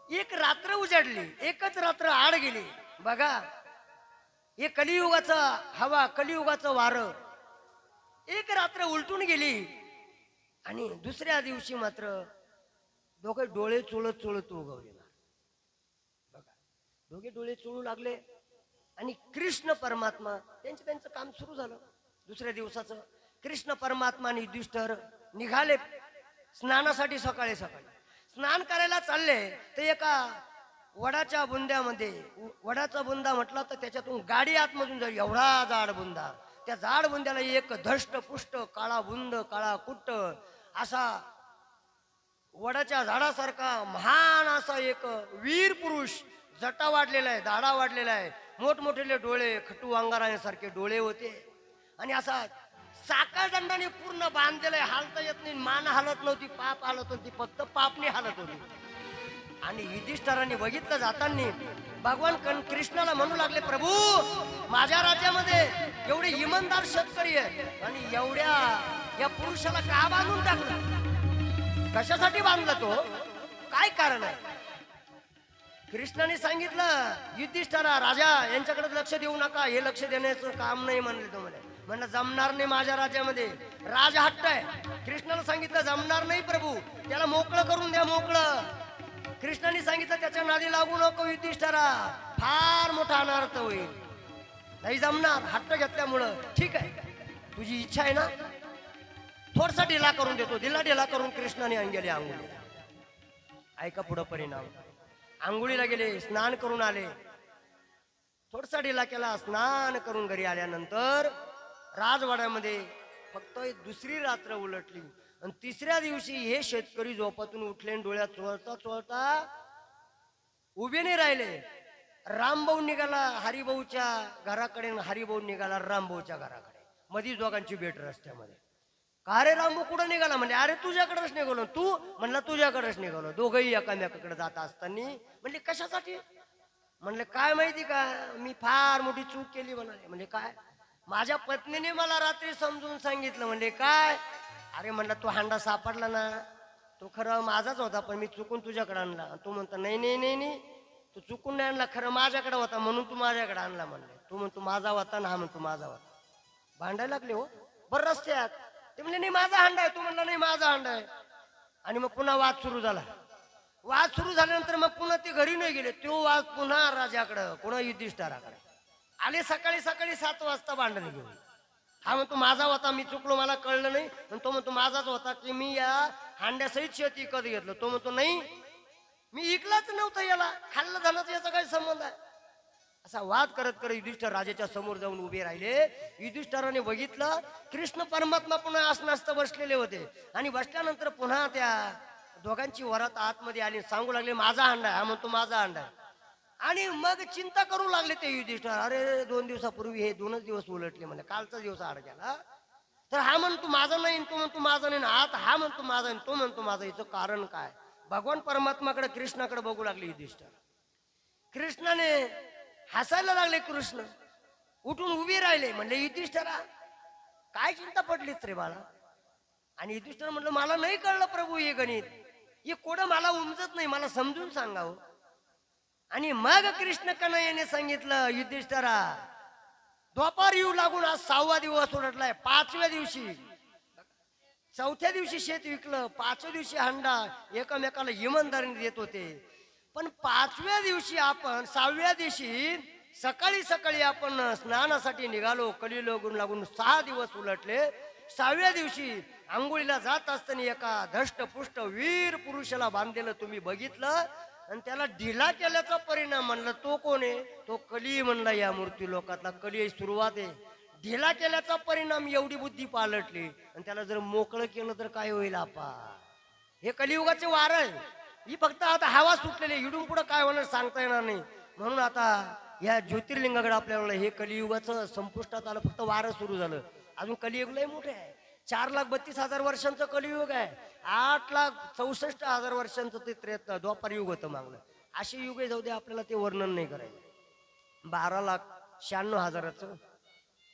[SPEAKER 1] एक रात्र उजाडली, एकच रात्र आड गेली. बघा हे कलियुगाचा हवा, कलियुगाचं वारं एक रात्र उलटून गेली. आणि दुसऱ्या दिवशी मात्र दोघे डोळे चोळत उगवले. बघा दोघे डोळे चोळू लागले आणि कृष्ण परमात्मा त्यांचं काम सुरू झालं. दुसऱ्या दिवसाचं कृष्ण परमात्मा आणि युधिष्ठिर निघाले स्नानासाठी. सकाळी स्नान करायला चालले तर एका वडाच्या बुंद्यामध्ये, वडाचा बुंदा म्हटला तर त्याच्यातून गाडी आतमधून जाईल एवढा जाड बुंदा. त्या जाड बुंद्याला एक धष्ट पुष्ट काळा बुंद, काळा कुट्ट असा वडाच्या झाडासारखा महान असा एक वीर पुरुष, जटा वाढलेला आहे, दाढा वाढलेला आहे, मोठमोठे डोळे, खटू अंगारासारखे डोळे होते. आणि असा साखर दंडाने पूर्ण बांधलेला आहे. हालता येत नाही, मान हालत नव्हती, पाप हालत होती, फक्त पापणी हालत होती. आणि युधिष्ठिराने बघितलं जाताना भगवान कृष्णाला म्हणू लागले प्रभू माझ्या राज्यामध्ये एवढे इमानदार शेतकरी आहे आणि एवढ्या या पुरुषाला का बांधून टाकलं, कशासाठी बांधला तो, काय कारण आहे. कृष्णाने सांगितलं युधिष्ठिरा राजा यांच्याकडे लक्ष देऊ नका, हे लक्ष देण्याचं काम नाही म्हणले. तो म्हणलं जमणार नाही माझ्या राज्यामध्ये, राजहट्ट आहे. कृष्णाला सांगितलं जमणार नाही प्रभू, त्याला मोकळं करून द्या, मोकळं. कृष्णाने सांगितलं त्याच्या नादी लागू नको युधिष्ठिरा, फार मोठा अनर्थ होईल, नाही जमणार हट्ट घेतल्यामुळं. ठीक आहे तुझी इच्छा आहे ना, थोडसा ढिला करून देतो. ढिला करून कृष्णाने अंगेले आंघोळी. ऐका पुढं परिणाम. आंघोळीला गेले, स्नान करून आले, थोडसा ढिला केला, स्नान करून घरी आल्यानंतर राजवाड्यामध्ये फक्त दुसरी रात्र उलटली. आणि तिसऱ्या दिवशी हे शेतकरी झोपातून उठले, डोळ्यात चोळता उभे नाही राहिले. रामभाऊ निघाला हरिभाऊच्या घराकडे, हरिभाऊ निघाला रामभाऊच्या घराकडे. मधी दोघांची भेट रस्त्यामध्ये. का रे रामभाऊ कुठं निघाला, म्हणजे अरे तुझ्याकडेच निघालो. तू म्हणला तुझ्याकडेच निघालो. दोघंही एकामेकाकडे जात असताना म्हणले कशासाठी, म्हणले काय माहिती का मी फार मोठी चूक केली म्हणाले. म्हणजे काय, माझ्या पत्नीने मला रात्री समजून सांगितलं, म्हणजे काय? अरे म्हणलं तो हांडा सापडला ना, तो खरं माझाच होता, पण मी चुकून तुझ्याकडे आणला. तू म्हणतो नाही नाही नाही नाही, तू चुकून नाही आणला, खरं माझ्याकडे होता म्हणून तू माझ्याकडे आणला म्हणले. तू म्हणतो माझा होता ना, हा म्हणतो माझा होता. भांडायला लागले हो बरं रस्त्यात. ते म्हणले नाही माझा हांडा आहे, तू म्हणला नाही माझा हांडा आहे. आणि मग पुन्हा वाद सुरू झाला. वाद सुरू झाल्यानंतर मग पुन्हा ते घरी नाही गेले. तो वाद पुन्हा राजाकडं, पुन्हा युधिष्ठिराकडे आले. सकाळी सकाळी 7 वाजता भांडण घेऊन. हा म्हणतो माझा होता, मी चुकलो, मला कळलं नाही. तो म्हणतो माझाच होता, की मी या हांड्यासहित शेत विकत घेतलं. तो म्हणतो नाही, मी इकलाच नव्हतं, याला खाल्लं झालं याचा काय संबंध आहे? असा वाद करत करत युधिष्ठिर राजाच्या समोर जाऊन उभे राहिले. युधिष्ठिराने बघितलं कृष्ण परमात्मा पुन्हा आसनास्त बसलेले होते. आणि बसल्यानंतर पुन्हा त्या दोघांची वरात आतमध्ये आली. सांगू लागले माझा हांडा आहे. हा म्हणतो माझा हांडा आहे. आणि मग चिंता करू लागले ते युधिष्ठिर. अरे 2 दिवसापूर्वी हे 2च दिवस उलटले, म्हणजे कालचा दिवस आड गेला. तर हा म्हणतो माझा नाही, तो म्हणतो माझा नाही. आता हा म्हणतो माझा नाही, तो म्हणतो माझा. याचं कारण काय? भगवान परमात्माकडे कृष्णाकडे बघू लागले युधिष्ठिर. कृष्णाने हसायला लागले. कृष्ण उठून उभी राहिले. म्हणले युधिष्ठिरा काय चिंता पडलीच रे बाळा? आणि युधिष्ठिर म्हणलं मला नाही कळलं प्रभू, हे गणित हे कोडं मला उमजत नाही, मला समजून सांगावं. आणि मग कृष्ण कन्हैयाने सांगितलं युधिष्ठिरा द्वापार येऊ लागून आज 6वा दिवस उलटलाय. 5व्या दिवशी, 4थ्या दिवशी शेत विकलं, 5व्या दिवशी हांडा एकमेकाला इमानदारीने देत होते. पण 5व्या दिवशी आपण 6व्या दिवशी सकाळी सकाळी आपण स्नानासाठी निघालो. कलियुग लागून 6 दिवस उलटले. 6व्या दिवशी आंघोळीला जात असताना एका धष्टपुष्ट वीर पुरुषाला बांधलेलं तुम्ही बघितलं. आणि त्याला ढिला केल्याचा परिणाम म्हणलं तो कोण आहे? तो कली म्हणला. या मूर्ती लोकातला कली सुरुवात आहे. ढिला केल्याचा परिणाम एवढी बुद्धी पालटली. आणि त्याला जर मोकळं केलं तर काय होईल आपा? हे कलियुगाचे वार आहे. ही फक्त आता हवा सुटलेली, इडून पुढं काय होणार सांगता येणार नाही. म्हणून आता या ज्योतिर्लिंगाकडे आपल्याला हे कलियुगाचं संपुष्टात आलं. फक्त वारं सुरू झालं. अजून कलियुग लय मोठे आहे. 4,32,000 वर्षांचं कलियुग आहे. 8,64,000 वर्षांचं ते द्वापार युग होतं मागलं. असे युग जाऊ दे, आपल्याला ते वर्णन नाही करायचं. 12,96,000चं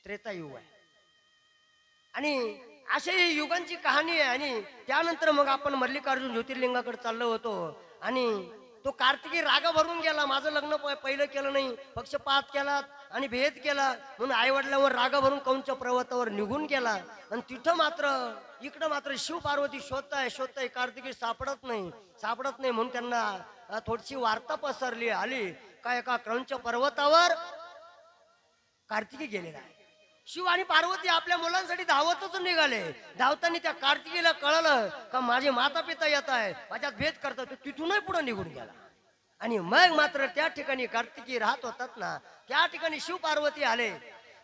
[SPEAKER 1] त्रेतायुग आहे. आणि अशा युगांची कहाणी आहे. आणि त्यानंतर मग आपण मल्लिकार्जुन ज्योतिर्लिंगाकडे चाललो होतो. आणि तो कार्तिकी राग भरून गेला. माझं लग्न पहिलं केलं नाही, पक्षपात केला आणि भेद केला म्हणून आई वडिलांवर राग भरून कंच पर्वतावर निघून गेला. आणि तिथं मात्र इकडं मात्र शिव पार्वती शोधताय कार्तिकी सापडत नाही म्हणून त्यांना थोडीशी वार्ता पसरली आली काय एका क्रंच पर्वतावर कार्तिकी गेलेला आहे. शिव आणि पार्वती आपल्या मुलांसाठी धावतच निघाले. धावताना त्या कार्तिकीला कळलं का माझे माता पिता येत आहे, माझ्यात भेद करतात. तिथूनही पुढे निघून गेला. आणि मग मात्र त्या ठिकाणी कार्तिकी राहत होतात ना, त्या ठिकाणी शिव पार्वती आले.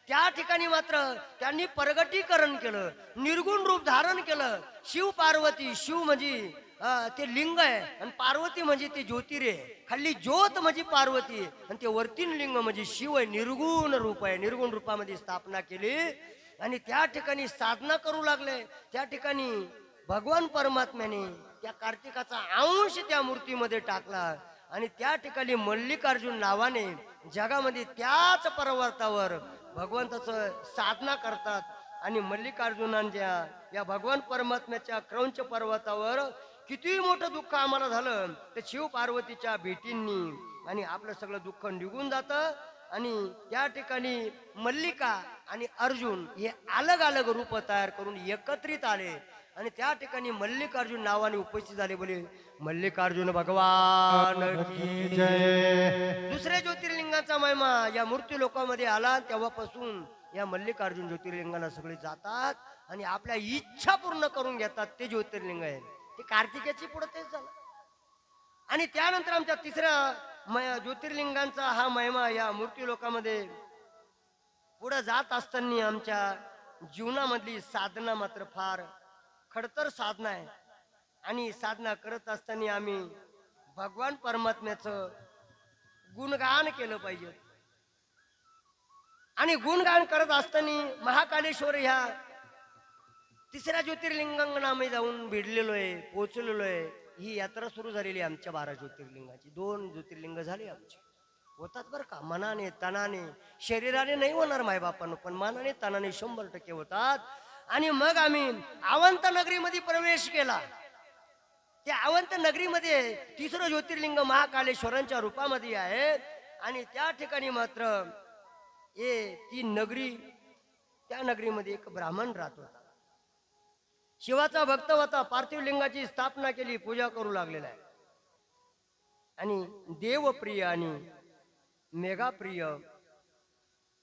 [SPEAKER 1] त्या ठिकाणी मात्र त्यांनी प्रगटीकरण केलं, निर्गुण रूप धारण केलं. शिव पार्वती, शिव म्हणजे ते लिंग आहे आणि पार्वती म्हणजे ते ज्योतिरे. खाली ज्योत म्हणजे पार्वती आणि ते वरतीन लिंग म्हणजे शिव आहे. निर्गुण रूप आहे. निर्गुण रूपामध्ये स्थापना केली आणि त्या ठिकाणी साधना करू लागले. त्या ठिकाणी भगवान परमात्म्याने त्या कार्तिकाचा अंश त्या मूर्तीमध्ये टाकला. आणि त्या ठिकाणी मल्लिकार्जुन नावाने जगामध्ये त्याच पर्वतावर भगवंताचं साधना करतात. आणि मल्लिकार्जुनांच्या या भगवान परमात्म्याच्या क्रौंच पर्वतावर किती मोठं दुःख आम्हाला झालं ते शिव पार्वतीच्या भेटींनी. आणि आपलं सगळं दुःख निघून जातं. आणि त्या ठिकाणी मल्लिका आणि अर्जुन हे अलग अलग रूप तयार करून एकत्रित आले. आणि त्या ठिकाणी मल्लिकार्जुन नावाने उपस्थित झाले. बोले मल्लिकार्जुन भगवान की
[SPEAKER 2] जय.
[SPEAKER 1] दुसऱ्या ज्योतिर्लिंगाचा महिमा या मूर्ती लोकांमध्ये आला. तेव्हापासून या मल्लिकार्जुन ज्योतिर्लिंगाला सगळे जातात आणि आपल्या इच्छा पूर्ण करून घेतात. ते ज्योतिर्लिंग आहे ते कार्तिकेची पुढे तेच झालं. आणि त्यानंतर आमच्या तिसऱ्या ज्योतिर्लिंगांचा हा महिमा या मूर्ती लोकांमध्ये पुढे जात असताना आमच्या जीवनामधली साधना मात्र फार खडतर साधना आहे. आणि साधना करत असताना आम्ही भगवान परमात्म्याचं गुणगान केलं पाहिजे. आणि गुणगान करत असताना महाकालेश्वर ह्या तिसऱ्या ज्योतिर्लिंगांना आम्ही जाऊन भिडलेलो आहे, पोहोचलेलो आहे. ही यात्रा सुरू झालेली आमच्या 12 ज्योतिर्लिंगाची. 2 ज्योतिर्लिंग झाली आमची. होतात बरं का, मनाने तनाने. शरीराने नाही होणार मायबापांना, पण मनाने तनाने 100% होतात. आणि मग आम्ही अवंत नगरीमध्ये प्रवेश केला. त्या अवंत नगरीमध्ये तिसरं ज्योतिर्लिंग महाकालेश्वरांच्या रूपामध्ये आहे. आणि त्या ठिकाणी मात्र ती नगरी, त्या नगरीमध्ये एक ब्राह्मण राहत होता. शिवाचा भक्त होता. पार्थिव लिंगाची स्थापना केली, पूजा करू लागलेला आहे. आणि देवप्रिय आणि मेघाप्रिय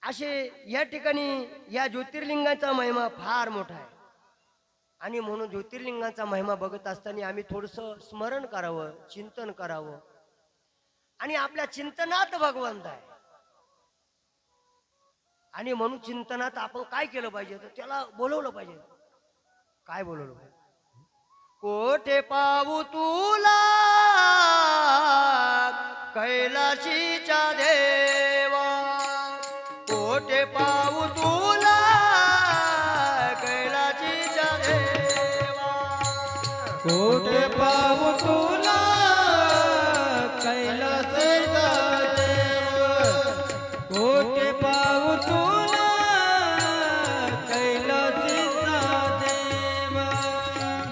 [SPEAKER 1] असे या ठिकाणी या ज्योतिर्लिंगाचा महिमा फार मोठा आहे. आणि म्हणून ज्योतिर्लिंगाचा महिमा बघत असताना आम्ही थोडंसं स्मरण करावं, चिंतन करावं. आणि आपल्या चिंतनात भगवंत आहे. आणि म्हणून चिंतनात आपण काय केलं पाहिजे, तर त्याला बोलवलं पाहिजे. काय बोलवलं पाहिजे? कोठे पावू तुला कैलाशीच्या देवा, कोठे पावू तुला कैलाशीच्या देवा,
[SPEAKER 3] कोठे पावू तुला कैलासचा देव, कोठे पावू तुला कैलासचा देव,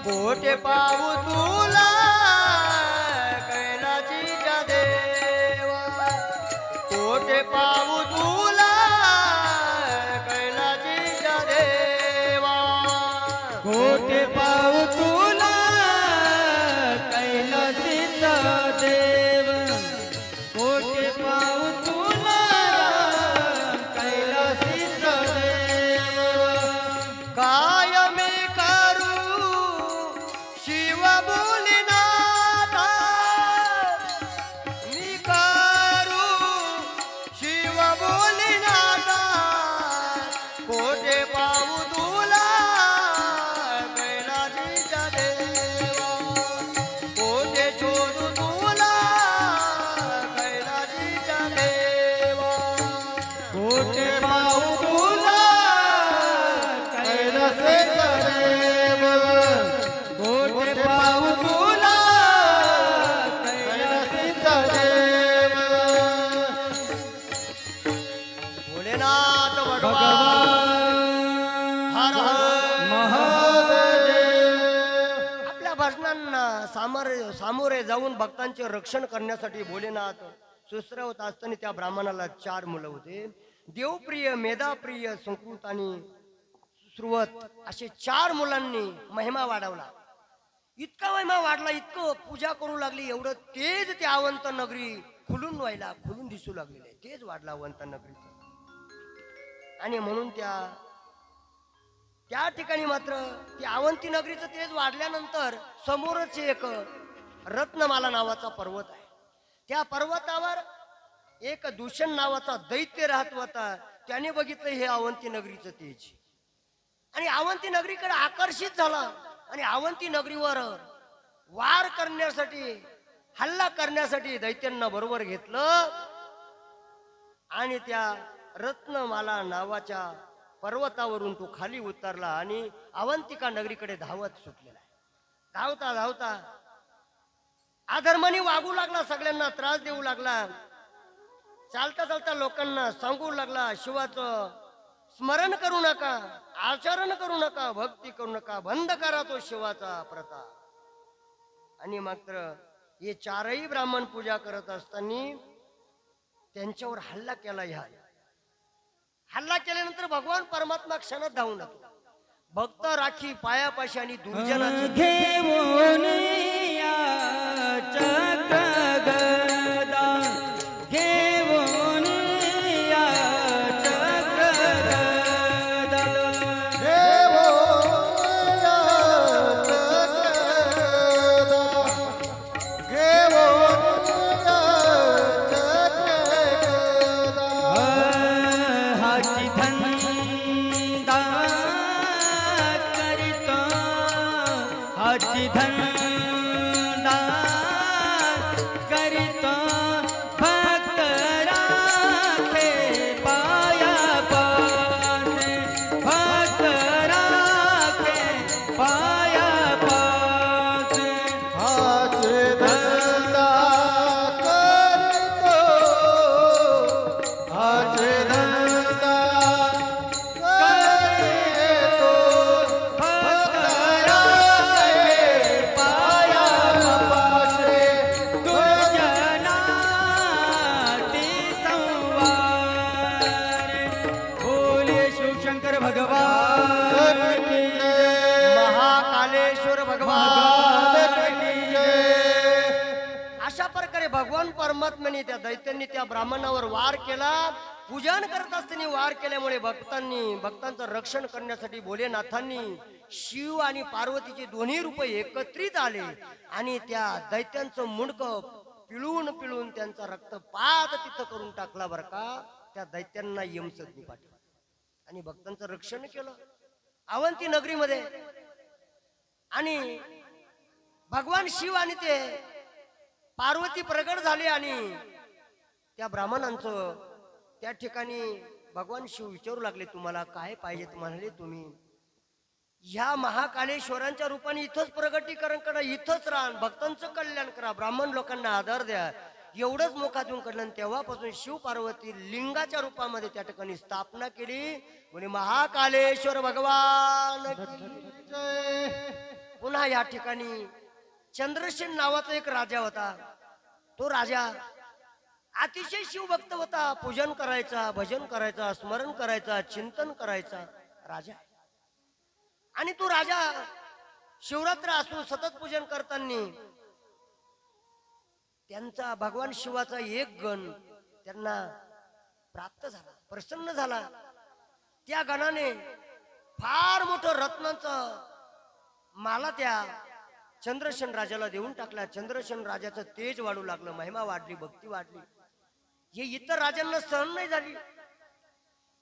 [SPEAKER 1] कोठे पावू तुला कैलाशीच्या देवा, कोठे पावू तुला कैलाशीच्या देवा,
[SPEAKER 3] कोठे पावू तुला कैलासचा देव, कोठे पावू तुला कैलासचा देव.
[SPEAKER 1] काय मी करू शिव बोलिनाथा, मी करू शिव बोलिनाथा, कोठे पावू तुला कैलाशीच्या देवा, कोठे शोधू तुला कैलाशीच्या देवा,
[SPEAKER 3] कोठे पावू तुला कैलासचा देव, कोठे पावू तुला कैलासचा देव.
[SPEAKER 1] भोलेनाथ भगवान
[SPEAKER 3] भगवान
[SPEAKER 1] हर हर
[SPEAKER 3] महादेव.
[SPEAKER 1] आपल्या भजनांना सामोरे जाऊन भक्तांचे रक्षण करण्यासाठी भोलेनाथ सुश्रवत असताना त्या ब्राह्मणाला 4 मुलं होते. देवप्रिय, मेधाप्रिय, संस्कृत आणि सुश्रुवत असे 4 मुलांनी महिमा वाढवला. इतका महिमा वाढला, इतकं पूजा करू लागली, एवढं तेज त्या अवंत नगरी खुलून व्हायला, खुलून दिसू लागलेले, तेज वाढला अवंत नगरीचं. आणि म्हणून त्या ठिकाणी मात्र त्या अवंती नगरीचं तेज वाढल्यानंतर समोरच एक रत्नमाला नावाचा पर्वत आहे. त्या पर्वतावर एक दूषण नावाचा दैत्य राहत होता. त्याने बघितलं हे अवंती नगरीचं तेज आणि अवंती नगरीकडे आकर्षित झाला. आणि अवंती नगरीवर वार करण्यासाठी, हल्ला करण्यासाठी दैत्यांना बरोबर घेतलं. आणि त्या रत्नमाला नावाच्या पर्वतावरून तो खाली उतरला आणि अवंतिका नगरीकडे धावत सुटलेला आहे. धावता धावता अधर्माने वागू लागला, सगळ्यांना त्रास देऊ लागला. चालता चालता लोकांना सांगू लागला, शिवाचं स्मरण करू नका, आचरण करू नका, भक्ती करू नका, बंद करा तो शिवाचा प्रथा. आणि मात्र हे 4ही ब्राह्मण पूजा करत असताना त्यांच्यावर हल्ला केला. हल्ला केल्यानंतर भगवान परमात्मा क्षणात धावून आला. भक्त राखी पायापाशी आणि दुर्जनाची
[SPEAKER 3] घेऊन या चक्र गदा, घेऊन या चक्र गदा, हाची धंदा करितो, हाची धंदा करितो, भक्त राखे पाया पासे, भक्त राखे पाया पासे.
[SPEAKER 2] हाचे धंदा करतो,
[SPEAKER 1] भगवान
[SPEAKER 2] की जय.
[SPEAKER 1] अशा प्रकारे भगवान परमात्म्याने त्या दैत्यांनी त्या ब्राह्मणावर वार केला. पूजन करत असताना वार केल्यामुळे भक्तांचं रक्षण करण्यासाठी भोलेनाथांनी शिव आणि पार्वतीचे दोन्ही रूप एकत्रित आले आणि त्या दैत्यांचं मुंडकं पिळून पिळून त्यांचा रक्तपात तिथं करून टाकला बर का. त्या दैत्यांना यमसदनी पाठवलं आणि भक्तांचं रक्षण केलं अवंती नगरीमध्ये. आणि भगवान शिव आणि ते पार्वती प्रगट झाले आणि त्या ब्राह्मणांचं त्या ठिकाणी भगवान शिव विचारू लागले, तुम्हाला काय पाहिजे? म्हणाले, तुम्ही ह्या महाकालेश्वरांच्या रूपाने इथंच प्रगटीकरण करा, इथंच राहा, भक्तांचं कल्याण करा, ब्राह्मण लोकांना आदर द्या. एवढंच मुखातून कडलं. तेव्हापासून शिव पार्वती लिंगाच्या रूपामध्ये त्या ठिकाणी स्थापना केली. म्हणजे महाकालेश्वर भगवान की
[SPEAKER 2] जय.
[SPEAKER 1] पुन्हा या ठिकाणी चंद्रसेन नावाचा एक राजा होता. तो राजा अतिशय शिवभक्त होता. पूजन करायचा, भजन करायचा, स्मरण करायचा, चिंतन करायचा राजा. आणि तो राजा शिवरात्र असून सतत पूजन करताना त्यांचा भगवान शिवाचा एक गण त्यांना प्राप्त झाला, प्रसन्न झाला. त्या गणाने फार मोठं रत्नांचं माला त्या चंद्रसेन राजाला देऊन टाकला. चंद्रसेन राजाचं तेज वाढू लागलं, महिमा वाढली, भक्ती वाढली. हे इतर राजांना सहन नाही झाली.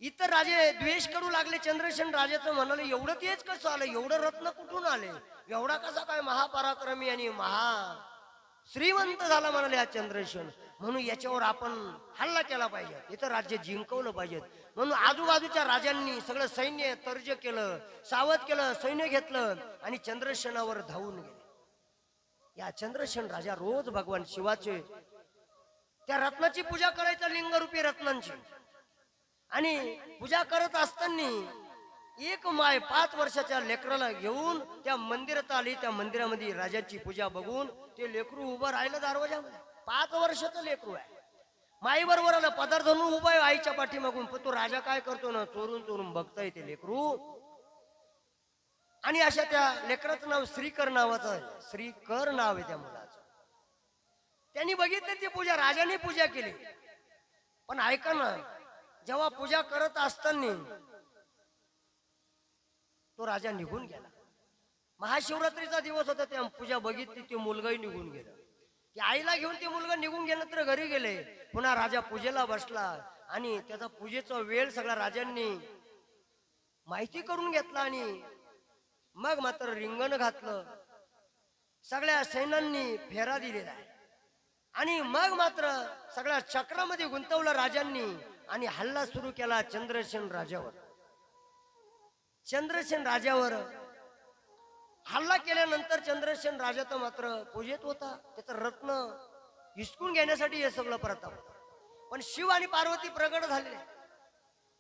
[SPEAKER 1] इतर राजे द्वेष करू लागले. चंद्रसेन राजाचं म्हणाले, एवढं तेज कसं आलं? एवढं रत्न कुठून आले? एवढा कसा काय महापराक्रमी आणि श्रीमंत झाला म्हणाले हा चंद्रसेन. म्हणून याच्यावर आपण हल्ला केला पाहिजे, इथं राज्य जिंकवलं पाहिजे. म्हणून आजूबाजूच्या राजांनी सगळं सैन्य तर्ज केलं, सावध केलं, सैन्य घेतलं आणि चंद्रसेनावर धावून गेले. या चंद्रसेन राजा रोज भगवान शिवाचे त्या रत्नाची पूजा करायचा, लिंगरूपी रत्नांची. आणि पूजा करत असताना एक माय 5 वर्षाच्या लेकराला घेऊन त्या मंदिरात आली. त्या मंदिरामध्ये राजाची पूजा बघून ते लेकरू उभं राहिलं दरवाजामध्ये. 5 वर्षाचं लेकरू आहे. माई बरोबर आलं, पदर धरून उभा आहे आईच्या पाठीमागून. पण तो राजा काय करतो ना, चोरून चोरून बघताय ते लेकरू. आणि अशा त्या लेकराचं नाव श्रीकर नावाचं आहे. श्रीकर नाव आहे त्या मुलाचं. त्यांनी बघितलं ती पूजा, राजाने पूजा केली. पण ऐका ना, जेव्हा पूजा करत असताना तो राजा निघून गेला. महाशिवरात्रीचा दिवस होता. त्या पूजा बघितली, ते मुलगाही निघून गेलं. की आईला घेऊन ते मुलगा निघून गेलं तर घरी गेले. पुन्हा राजा पूजेला बसला आणि त्याचा पूजेचा वेळ सगळा राजांनी माहिती करून घेतला. आणि मग मात्र रिंगण घातलं. सगळ्या सैन्यांनी फेरा दिलेला आहे. आणि मग मात्र सगळ्या चक्रामध्ये गुंतवलं राजांनी आणि हल्ला सुरू केला चंद्रसेन राजावर. चंद्रसेन राजावर हल्ला केल्यानंतर चंद्रसेन राजा तर मात्र पूजेत होता. त्याचं रत्न हिसकून घेण्यासाठी हे सगळं प्रताप. पण शिव आणि पार्वती प्रगट झाले.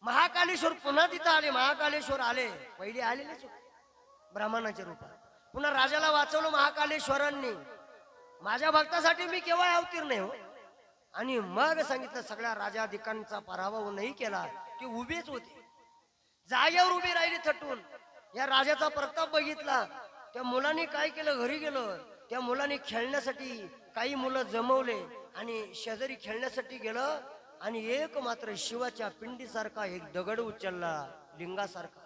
[SPEAKER 1] महाकालेश्वर पुन्हा तिथं आले. महाकालेश्वर आले, पहिले आलेलेच होते ब्राह्मणाच्या रूपात. पुन्हा राजाला वाचवलं महाकालेश्वरांनी. माझ्या भक्तासाठी मी केव्हा अवतीर्ण नाही हो. आणि मग सांगितलं, सगळ्या राजाधिकांचा पराभव नाही केला. ते उभेच होते, जागेवर उभे राहिले थटून. या राजाचा प्रताप बघितला. त्या मुलांनी काय केलं, घरी गेलं. त्या मुलांनी खेळण्यासाठी काही मुलं जमवले आणि शेजारी खेळण्यासाठी गेलं. आणि एक मात्र शिवाच्या पिंडीसारखा एक दगड उचलला, लिंगासारखा.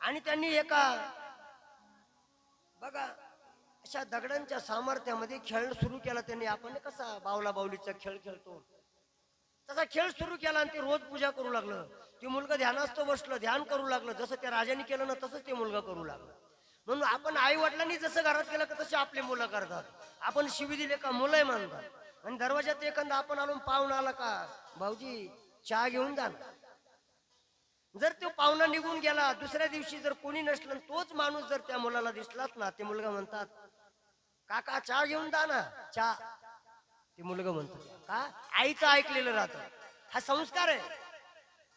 [SPEAKER 1] आणि त्यांनी एका बघा अशा दगडांच्या सामर्थ्यामध्ये खेळ सुरू केला त्यांनी. आपण कसा बावला बावलीचा खेळ खेळतो तसा खेळ सुरू केला. आणि ते रोज पूजा करू लागलं. ते मुलगा ध्यानास्त बसलं, ध्यान करू लागलं. जसं त्या राजाने केलं ना तसंच ते मुलगा करू लागलं. म्हणून आपण आई वडिलांनी जसं घरात केलं का तसे आपले मुलं करतात. आपण शिवी दिले का मुलं मानतात. आणि दरवाजात एखादा आपण आलो, पाहुणा आला का, भाऊजी चहा घेऊन जा. जर तो पाहुणा निघून गेला, दुसऱ्या दिवशी जर कोणी नसलं, तोच माणूस जर त्या मुलाला दिसलाच ना, ते मुलगा म्हणतात, काका चहा घेऊन जा ना, चहा. ते मुलगा म्हणतो का, आईचं ऐकलेलं राहतं. हा संस्कार आहे.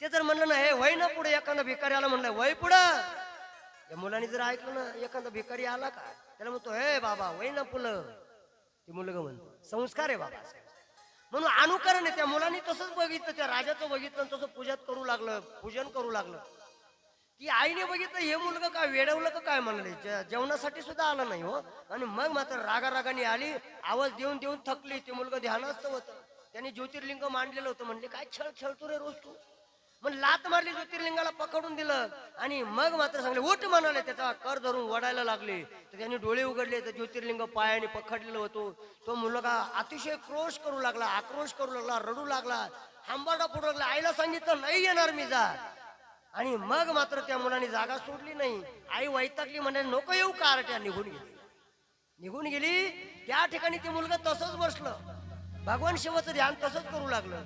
[SPEAKER 1] ते जर म्हणलं ना, हे वय ना पुढे, एखादा भिकारी आला म्हणलं वय पुढं, या मुलांनी जर ऐकलं ना, एखादा भिकारी आला का, त्याला म्हणतो हे बाबा वय ना पुढं. ते मुलगा म्हणतो संस्कार आहे बाबा. म्हणून अनुकरण आहे. त्या मुलांनी तसंच बघितलं, त्या राजाचं बघितलं, तसं पूजन करू लागलं. ती आईने बघितलं हे मुलगा काय वेडवलं का काय म्हणले, जेवणासाठी सुद्धा आलं नाही हो. आणि मग मात्र रागारागाने आली, आवाज देऊन देऊन थकली. ते मुलगा ध्यानस्थ होतं, त्याने ज्योतिर्लिंग मांडलेलं होतं. म्हणले काय खेळ खेळतो रे रोज तू. मग लात मारली, ज्योतिर्लिंगाला पकडून दिलं आणि मग मात्र सांगले उठ म्हणाले. त्याचा कर धरून वडायला लागले. तर त्यांनी डोळे उघडले तर ज्योतिर्लिंग पायाने पकडलेलं होतो. तो मुलगा अतिशय क्रोश करू लागला, आक्रोश करू लागला, रडू लागला, हांबाडा फोडू लागला. आईला सांगितलं नाही येणार मी, जा. आणि मग मात्र त्या मुलाने जागा सोडली नाही. आई वैतागली, म्हणे नको येऊ कारट्या. निघून गेली. त्या ठिकाणी ते मुलगा तसंच बसलं, भगवान शिवाचं ध्यान तसंच करू लागलं.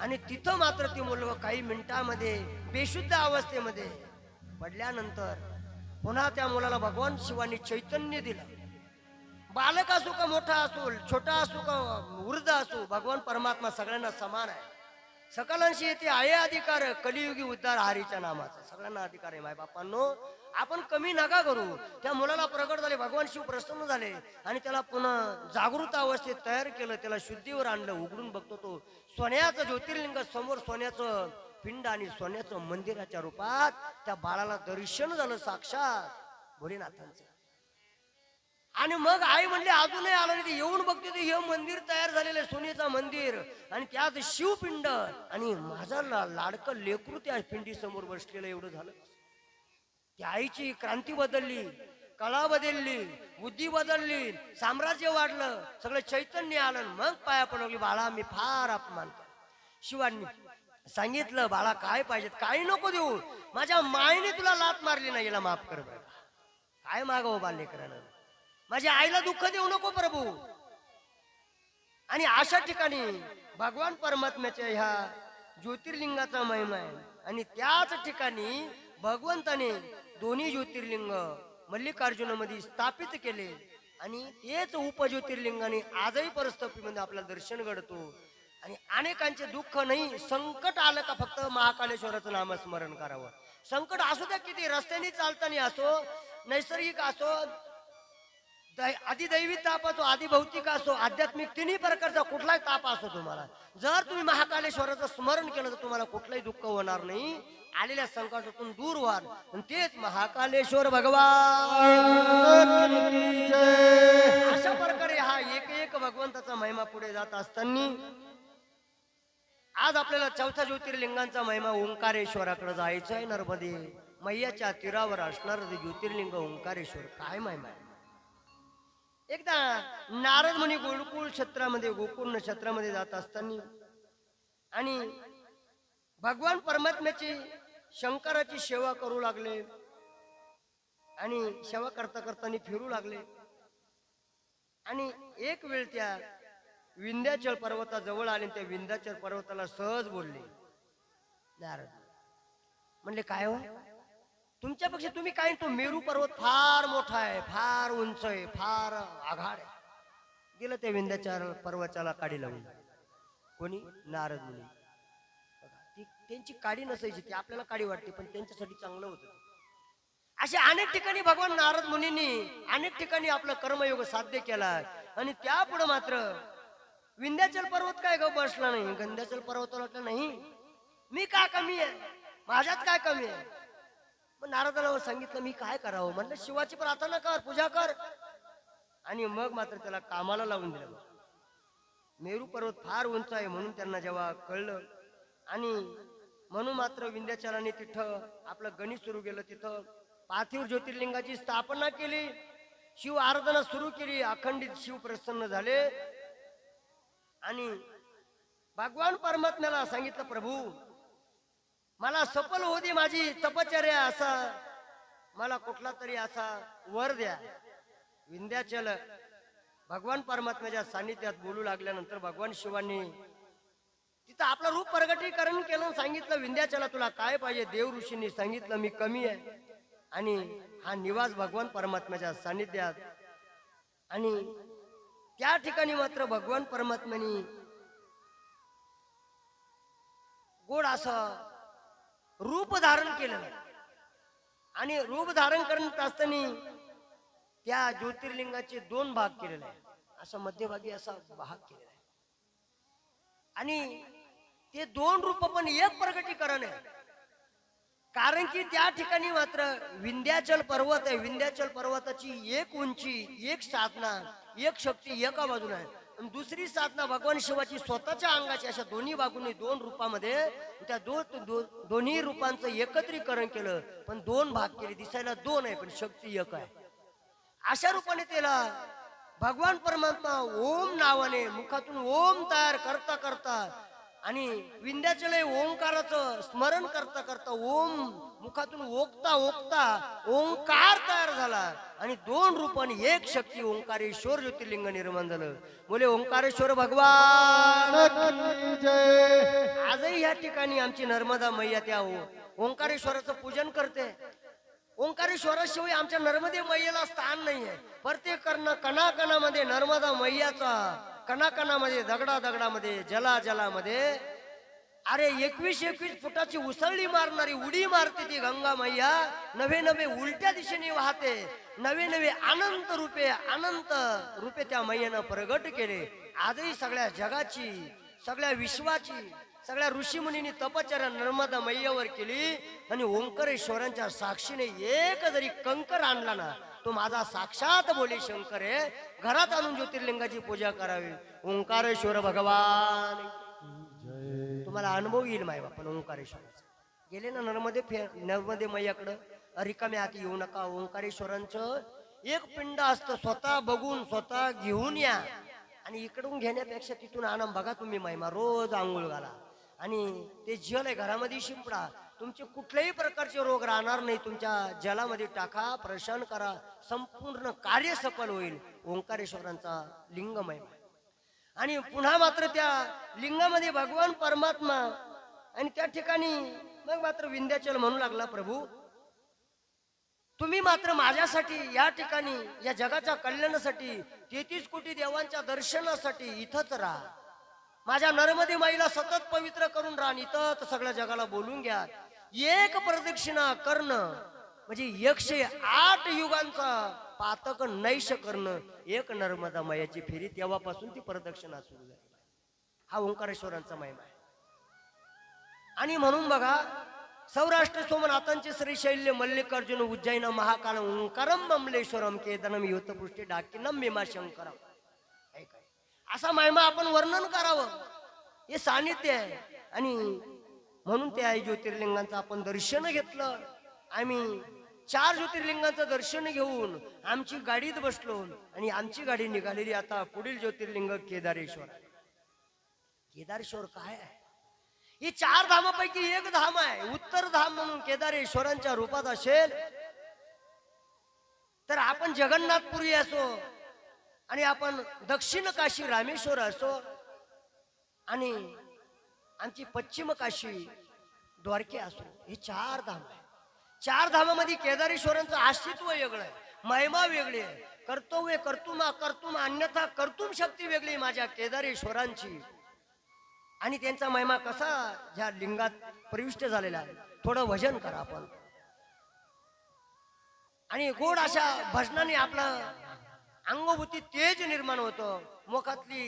[SPEAKER 1] आणि तिथं मात्र ते मुलगा काही मिनिटांमध्ये बेशुद्ध अवस्थेमध्ये पडल्यानंतर पुन्हा त्या मुलाला भगवान शिवानी चैतन्य दिलं. बालक असो का मोठा असो, छोटा असो का वृद्ध असो, भगवान परमात्मा सगळ्यांना समान आहे. सकलांशी येते आहे अधिकार, कलियुगी उद्धार हरीच्या नामाचा. सगळ्यांना अधिकार आहे. माय बापांनो, आपण कमी नका करू. त्या मुलाला प्रगट झाले, भगवान शिव प्रसन्न झाले आणि त्याला पुन्हा जागृत अवस्थेत तयार केलं. त्याला शुद्धीवर आणलं. उघडून बघतो तो सोन्याचं ज्योतिर्लिंग समोर, सोन्याचं पिंड आणि सोन्याचं मंदिराच्या रूपात त्या बाळाला दर्शन झालं साक्षात भोलेनाथांचं. आणि मग आई म्हणले अजूनही आलं नाही. येऊन बघते ते हे मंदिर तयार झालेलं आहे, सोन्याचं मंदिर, आणि त्यात शिवपिंड आणि माझा लाडकं लेकरू त्या पिंडी समोर बसलेलं. एवढं झालं. त्या आईची क्रांती बदलली, कला बदलली, बुद्धी बदलली, साम्राज्य वाढलं, सगळं चैतन्य आलं. मग पाया पडली, बाळा मी फार अपमान केला. शिवांनी सांगितलं बाळा काय पाहिजे, काही नको देऊ, माझ्या मायने तुला लात मारली नाही, याला माफ कर बरं. काय मागावं बाल्यकरानं, माझ्या आईला दुःख देऊ नको प्रभू. आणि अशा ठिकाणी भगवान परमात्म्याच्या ह्या ज्योतिर्लिंगाचा महिमा आहे. आणि त्याच ठिकाणी भगवंताने दोन्ही ज्योतिर्लिंग मल्लिकार्जुनामध्ये स्थापित केले. आणि तेच उपज्योतिर्लिंगाने आजही परिस्थितीमध्ये आपल्याला दर्शन घडतो. आणि अनेकांचे दुःख नाही, संकट आलं का फक्त महाकालेश्वराचं नामस्मरण करावं. संकट असू द्या किती, रस्त्याने चालताना असो, नैसर्गिक असो, अधिदैवी ताप असो, अधिभौतिक असो, आध्यात्मिक, तिन्ही प्रकारचा कुठलाही ताप असो, तुम्हाला जर तुम्ही महाकालेश्वराचं स्मरण केलं तर तुम्हाला कुठलंही दुःख होणार नाही. आलेल्या संकटातून दूर व्हाल. तेच महाकालेश्वर भगवान. अशा प्रकारे हा एक एक भगवंताचा महिमा पुढे जात असताना आज आपल्याला चौथ्या ज्योतिर्लिंगांचा महिमा ओंकारेश्वराकडे जायचं आहे. नर्मदे मैयाच्या तीरावर असणार ज्योतिर्लिंग ओंकारेश्वर. काय महिमा आहे. एकदा नारद मुनी गोकुळ क्षेत्रामध्ये, गोकुळ नक्षत्रामध्ये जात असताना आणि भगवान परमात्म्याची, शंकराची सेवा करू लागले. आणि सेवा करता करताना फिरू लागले. आणि एक वेळ त्या विंध्याचल पर्वताजवळ आले. त्या विंध्याचल पर्वताला सहज बोलले नारद. म्हणले काय हो, तुमच्यापेक्षा तुम्ही काय, तो मेरू पर्वत फार मोठा आहे, फार उंच आहे, फार आघाड आहे. दिलं त्या विंध्याचल पर्वताला काडी लावून. कोणी? नारद मुनी. ती त्यांची काडी नसायची, ती आपल्याला काडी वाटते, पण त्यांच्यासाठी चांगलं होतं. अशा अनेक ठिकाणी भगवान नारद मुनींनी अनेक ठिकाणी आपला कर्मयोग साध्य केला. आणि त्यापुढे मात्र विंध्याचल पर्वत काय ग बसला नाही. विंध्याचल पर्वताला वाटलं नाही मी काय कमी आहे, माझ्यात काय कमी आहे. मग नारदाला सांगितलं मी काय करावं. म्हणलं शिवाची प्रार्थना कर, पूजा कर. आणि मग मात्र त्याला कामाला लावून दिलं. मेरू पर्वत फार उंच आहे म्हणून त्यांना जेव्हा कळलं, आणि म्हणून मात्र विंध्याचलाने तिथं आपलं गणित सुरू केलं. तिथं पार्थिव ज्योतिर्लिंगाची स्थापना केली, शिव आराधना सुरू केली. अखंडित शिव प्रसन्न झाले. आणि भगवान परमात्म्याला सांगितलं प्रभू मला सफल होऊ दे माझी तपश्चर्या, असा मला कुठला तरी असा वर द्या. विंध्याचल भगवान परमात्म्याच्या सानिध्यात बोलू लागल्यानंतर भगवान शिवांनी तिथं आपलं रूप प्रगटीकरण केलं. सांगितलं विंध्याचला तुला काय पाहिजे. देव ऋषींनी सांगितलं मी कमी आहे. आणि हा निवास भगवान परमात्म्याच्या सानिध्यात. आणि त्या ठिकाणी मात्र भगवान परमात्म्याने गोड असं रूप धारण केलं. आणि रूप धारण करत असताना त्या ज्योतिर्लिंगाचे दोन भाग केलेले आहे. असं मध्यभागी असा भाग केलेला आहे. आणि ते दोन रूप पण एक प्रगटीकरण आहे. कारण की त्या ठिकाणी मात्र विंध्याचल पर्वत आहे. विंध्याचल पर्वताची एक उंची, एक साधना, एक शक्ती एका बाजूला आहे आणि दुसरी साधना भगवान शिवाची स्वतःच्या अंगाची. अशा दोन्ही बाजूंनी दोन रूपामध्ये त्या दोन्ही रूपांचं एकत्रीकरण केलं, पण दोन भाग केले. दिसायला दोन आहे पण शक्ती एक आहे. अशा रूपाने त्याला भगवान परमात्मा ओम नावाने मुखातून ओम तयार करता करता आणि विंध्याचल ओंकाराचं स्मरण करता करता ओम मुखातून ओकता ओकता ओंकार तयार झाला आणि दोन रूपाने एक शक्ती ओंकारेश्वर ज्योतिर्लिंग निर्माण झालं. बोले ओंकारेश्वर भगवान
[SPEAKER 2] की जय.
[SPEAKER 1] आजही या ठिकाणी आमची नर्मदा मैया त्या ओंकारेश्वराचं पूजन करते. ओंकारेश्वराशिवाय आमच्या नर्मदे मैयाला स्थान नाहीये. प्रत्येक कणाकणामध्ये नर्मदा मैयाचा, कणाकणामध्ये दगडामध्ये जलामध्ये अरे 21 फुटाची उसळली मारणारी उडी मारते ती गंगा मैया. नवे उलट्या दिशेने वाहते. नवे अनंत रूपे त्या मैयानं प्रगट केले. आजही सगळ्या जगाची, सगळ्या विश्वाची, सगळ्या ऋषीमुनींनी तपश्चर्या नर्मदा मैयावर केली आणि ओंकारेश्वरांच्या साक्षीने एक जरी कंकर आणला ना, तो माझा साक्षात बोले शंकर आहे. घरात आणून ज्योतिर्लिंगाची पूजा करावी. ओंकारेश्वर भगवान तुम्हाला अनुभव येईल माय बापन ओंकारेश्वराचा. गेले ना नर्मदे मैयाकडं, रिकाम्या हाती येऊ नका. ओंकारेश्वरांचं एक पिंड असतं, स्वतः बघून स्वतः घेऊन या आणि इकडून घेण्यापेक्षा तिथून आणा. बघा तुम्ही महिमा, रोज आंघोळ घाला आणि ते जल आहे घरामध्ये शिंपडा. तुमचे कुठल्याही प्रकारचे रोग राहणार नाही. तुमच्या जलामध्ये टाका, प्रशान करा, संपूर्ण कार्य सफल होईल. ओंकारेश्वरांचा लिंग महिमा. आणि पुन्हा मात्र त्या लिंगामध्ये भगवान परमात्मा आणि त्या ठिकाणी मग मात्र विंध्याचल म्हणू लागला, प्रभू तुम्ही मात्र माझ्यासाठी या ठिकाणी या जगाच्या कल्याणासाठी 33 कोटी देवांच्या दर्शनासाठी इथंच राहा. माझ्या नर्मदे माईला सतत पवित्र करून राहा. इथं सगळ्या जगाला बोलून घ्या. एक प्रदक्षिणा करणं म्हणजे 108 युगांचा पातक नैश करणं. एक नर्मदा मायाची फेरी, तेव्हापासून ती प्रदक्षिणा सुरू झाली. हा ओंकारेश्वरांचा महिमा आहे. आणि म्हणून बघा, सौराष्ट्र सोमनाथांचे श्रीशैल्य मल्लिकार्जुन उज्जैन महाकाल ओंकारम ममलेश्वरम केदनम युतपुष्टी डाकिनम भीमाशंकरम. असा महिमा आपण वर्णन करावं, हे सानिध्य आहे. आणि म्हणून त्या ज्योतिर्लिंगांचं आपण दर्शन घेतलं. आम्ही 4 ज्योतिर्लिंगांचं दर्शन घेऊन आमची गाडीत बसलो आणि आमची गाडी निघालेली आता पुढील ज्योतिर्लिंग केदारेश्वर. केदारेश्वर काय आहे? ही 4 धामापैकी एक धाम आहे. उत्तर धाम म्हणून केदारेश्वरांच्या रूपात असेल तर आपण जगन्नाथपुरी असो आणि आपण दक्षिण काशी रामेश्वर असो आणि आमची पश्चिम काशी द्वारके असो, हे 4 धाम आहे. 4 धामामध्ये केदारेश्वरांचं अस्तित्व वेगळं आहे, महिमा वेगळी आहे. कर्तव्य कर्तुम अन्यथा कर्तुम शक्ती वेगळी माझ्या केदारेश्वरांची. आणि त्यांचा महिमा कसा ज्या लिंगात प्रविष्ट झालेला आहे. थोडं भजन करा आपण आणि गोड अशा भजनाने आपलं अंगभूती तेज निर्माण होतं. मुखातली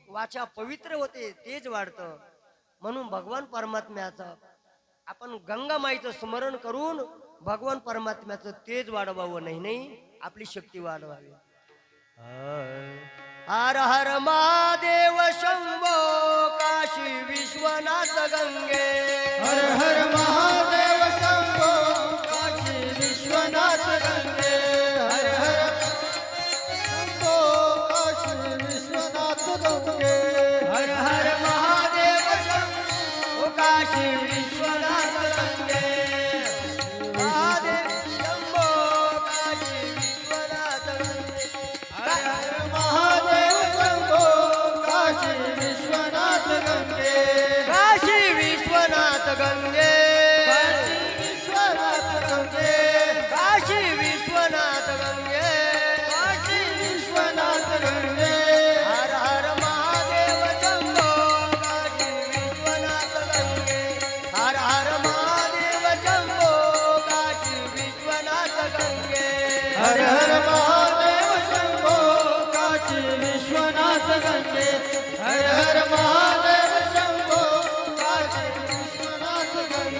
[SPEAKER 1] वाचा पवित्र होते, तेज वाढतं. म्हणून भगवान परमात्म्याचं आपण गंगा माईचं स्मरण करून भगवान परमात्म्याचं तेज वाढवावं, नाही आपली शक्ती वाढवावी. हर हर महादेव शंभो काशी विश्वनाथ गंगे.
[SPEAKER 2] हर हर महादेव शंभो काशी विश्वनाथ गंगे. हर हर शंभो काशी विश्वनाथ गंगे.
[SPEAKER 1] हर हर महादेव शंभो काशी विश्वनाथ गंगे. महादेव शंभो काशी विश्वनाथ गंगे.
[SPEAKER 2] हर हर महादेव शंभो काशी विश्वनाथ गंगे.
[SPEAKER 1] काशी विश्वनाथ गंगे.
[SPEAKER 2] काशी विश्वनाथ गंगे.
[SPEAKER 1] काशी विश्वनाथ गंगे.
[SPEAKER 2] काशी विश्वनाथ गंगे.
[SPEAKER 1] हर हर महादेव शंभो काशी विश्वनाथ गंगे. हर हर महादेव शंभो काशी विश्वनाथ गंगे.
[SPEAKER 2] हर हर महादेव शंभो काशी विश्वनाथ गंगे. हर हर महादेव शंभो काशी विश्वनाथ गंगे.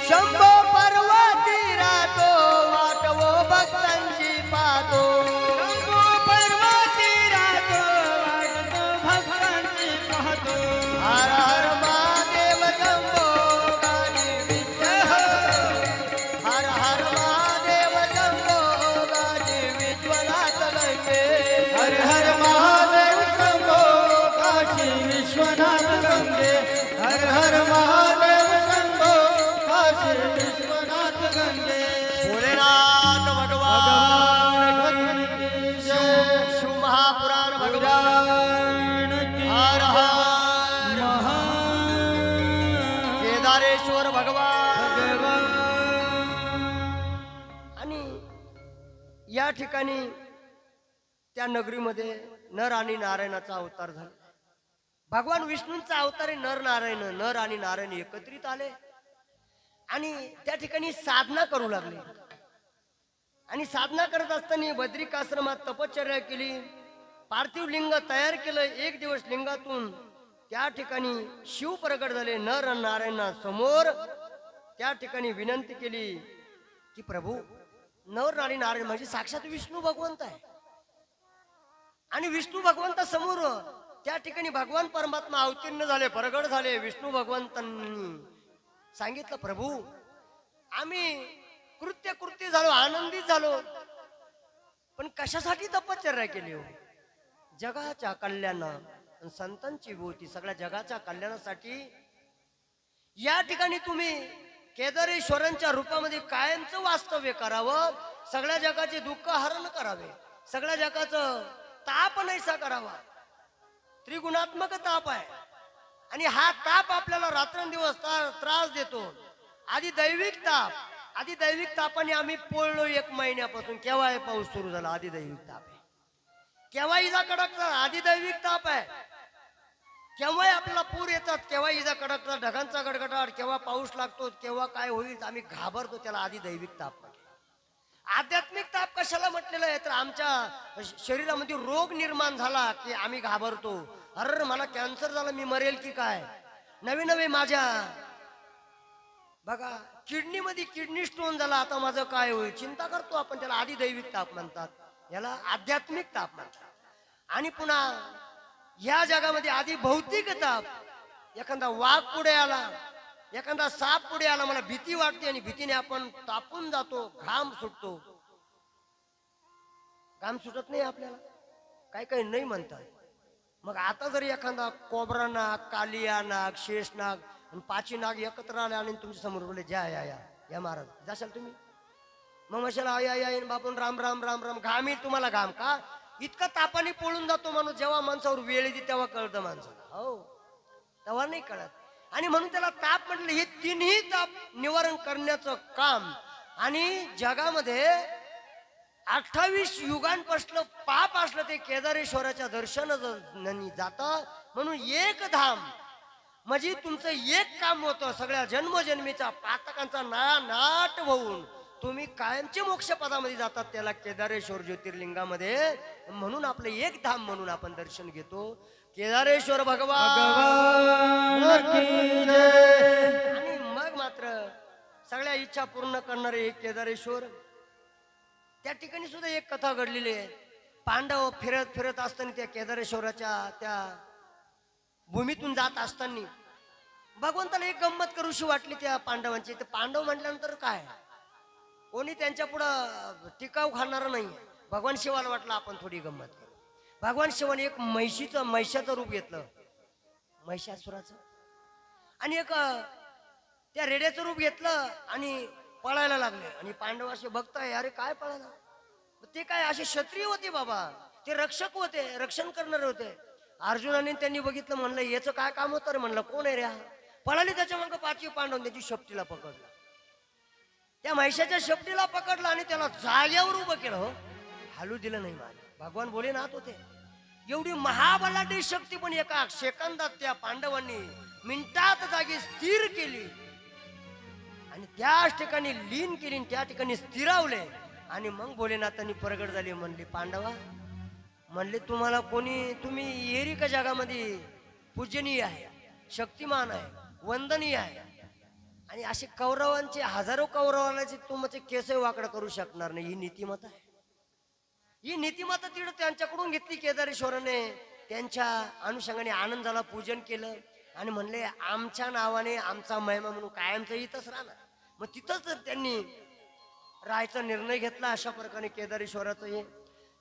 [SPEAKER 1] शंभो पर्वती राहतो वाटवो भक्तांची पाहतो
[SPEAKER 3] शंभू पर्वती राहतो वाटतो भक्तांची पाहतो
[SPEAKER 1] हर हर महादेव शंभो गाणी विश्वनाथ हर हर महादेव शंभो गाणी विश्वनाथ गंगे
[SPEAKER 2] हर हर महादेव शंभो काशी विश्वनाथ गंगे हर हर महादेव शंभो काशी विश्वनाथ गंगे
[SPEAKER 1] भोलेनाथ भगवान
[SPEAKER 2] की जय
[SPEAKER 1] शिव महापुराण भगवान हर हर केदारेश्वर भगवान. आणि या ठिकाणी त्या नगरीमध्ये नर आणि नारायणाचा अवतार झाला. भगवान विष्णूंचा अवतार आहे नर नारायण. नर आणि नारायण एकत्रित आले आणि त्या ठिकाणी साधना करू लागले. आणि साधना करत असताना बद्रिकाश्रमात तपश्चर्या केली. पार्थिव लिंग तयार केलं. एक दिवस लिंगातून त्या ठिकाणी शिव प्रगट झाले. नर आणि नारायणा समोर त्या ठिकाणी विनंती केली की प्रभू नर आणि नारायण म्हणजे साक्षात विष्णू भगवंत आहे. आणि विष्णू भगवंता समोर त्या ठिकाणी भगवान परमात्मा अवतीर्ण झाले, प्रगट झाले. विष्णू भगवंतांनी सांगितलं प्रभू आम्ही कृत्य झालो, आनंदित झालो, पण कशासाठी तपश्चर्या केली हो? जगाच्या कल्याण संतांची भोवती सगळ्या जगाच्या कल्याणासाठी या ठिकाणी तुम्ही केदारेश्वरांच्या रूपामध्ये कायमचं वास्तव्य करावं. सगळ्या जगाचे दुःख हरण करावे. सगळ्या जगाचं ताप नाहीसा करावा. त्रिगुणात्मक ताप आहे आणि हा ताप आपल्याला रात्रंदिवस त्रास देतो. आधी दैविक ताप. आधी दैविक तापाने आम्ही पोळलो 1 महिन्यापासून. केव्हा आहे पाऊस सुरू झाला? आधी दैविक ताप आहे. केव्हा इजा कडकचा? आधी दैविक ताप आहे. केव्हा आपल्याला पूर येतात, केव्हा इजा कडकचा, ढगांचा गडगडाट, केव्हा पाऊस लागतो, केव्हा काय होईल आम्ही घाबरतो. त्याला आधी दैविक ताप म्हटलं. आध्यात्मिक ताप कशाला म्हटलेलं आहे? तर आमच्या शरीरामध्ये रोग निर्माण झाला की आम्ही घाबरतो. अरे मला कॅन्सर झाला, मी मरेल की काय? नवे माझ्या बघा किडनीमध्ये किडनी स्टोन झाला, आता माझं काय होईल? चिंता करतो आपण. त्याला आधी दैविक ताप म्हणतात, याला आध्यात्मिक ताप म्हणतात. आणि पुन्हा या जगामध्ये आधी भौतिक ताप. एखादा वाघ पुढे आला, एखादा साप पुढे आला, मला भीती वाटते आणि भीतीने आपण तापून जातो, घाम सुटतो. घाम सुटत नाही आपल्याला, काही काही नाही म्हणतात. मग आता जर एखादा कोबरा नाग, कालिया नाग, शेष नाग आणि 5 नाग एकत्र आले आणि तुमच्या समोर बोलले ज्या या महाराज जाशाल तुम्ही? मग म्हशाल या बापून राम राम राम राम. घाम येईल तुम्हाला. घाम का? इतका तापाने पळून जातो माणूस. जेव्हा माणसावर वेळ येते तेव्हा कळतं माणसाला. हो, तेव्हा नाही कळत. आणि म्हणून त्याला ताप म्हटलं. हे 3ही ताप निवारण करण्याचं काम. आणि जगामध्ये 28 युगांपासलं पाप असलं ते केदारेश्वराच्या दर्शनाने जातं. म्हणून एक धाम म्हणजे तुमचं एक काम होतं. सगळ्या जन्मजन्मीचा पातकांचा नाट होऊन तुम्ही कायमचे मोक्ष पदामध्ये जातात, त्याला केदारेश्वर ज्योतिर्लिंगामध्ये. म्हणून आपलं एक धाम म्हणून आपण दर्शन घेतो. केदारेश्वर भगवान. आणि मग मात्र सगळ्या इच्छा पूर्ण करणारे एक केदारेश्वर. त्या ठिकाणी सुद्धा एक कथा घडलेली आहे. पांडव फिरत असताना त्या केदारेश्वराच्या त्या भूमीतून जात असताना भगवंताला एक गंमत करूशी वाटली त्या पांडवांची. ते पांडव म्हटल्यानंतर काय कोणी त्यांच्या पुढं टिकाव खाणार नाही. भगवान शिवाला वाटलं आपण थोडी गंमत करू. भगवान शिवाने एक महिषाचं रूप घेतलं, महिषासुराचं. आणि एक त्या रेड्याचं रूप घेतलं आणि पळायला लागले. आणि पांडव असे बघताय, अरे काय पळायला? ते काय असे क्षत्रिय होते बाबा, ते रक्षक होते, रक्षण करणारे होते. अर्जुनाने त्यांनी बघितलं, म्हणलं याचं काय काम होतं रे? म्हणलं कोण आहे रे? पळाली त्याच्या मग 5 पांडव त्याची शेपटीला पकडलं. त्या महिषाच्या शेपटीला पकडलं आणि त्याला जाग्यावर उभं केलं. हो, हालू दिलं नाही. माझ्या भगवान भोलेनाथ होते. एवढी महाबलाढ्य शक्ती पण एका सेकंदात त्या पांडवांनी मिनिटात जागी स्थिर केली आणि त्याच ठिकाणी लीन केली, त्या ठिकाणी स्थिरावले. आणि मग भोलेनाथांनी प्रगट झाले. म्हणले पांडवा, म्हणले तुम्हाला कोणी, तुम्ही एरिका जगामध्ये पूजनीय आहे, शक्तिमान आहे, वंदनीय आहे. आणि असे कौरवांचे हजारो कौरवांचे तुमचे केस वाकडं करू शकणार नाही. ही नीतिमत्ता आहे. ही नीतिमत्ता तिकडे त्यांच्याकडून घेतली. केदारेश्वराने त्यांच्या अनुषंगाने आनंदाला पूजन केलं आणि म्हणले आमच्या नावाने आमचा महिमा म्हणून कायमचं इथंच राहणार. मग तिथंच त्यांनी राहायचा निर्णय घेतला. अशा प्रकारे केदारेश्वराचं हे.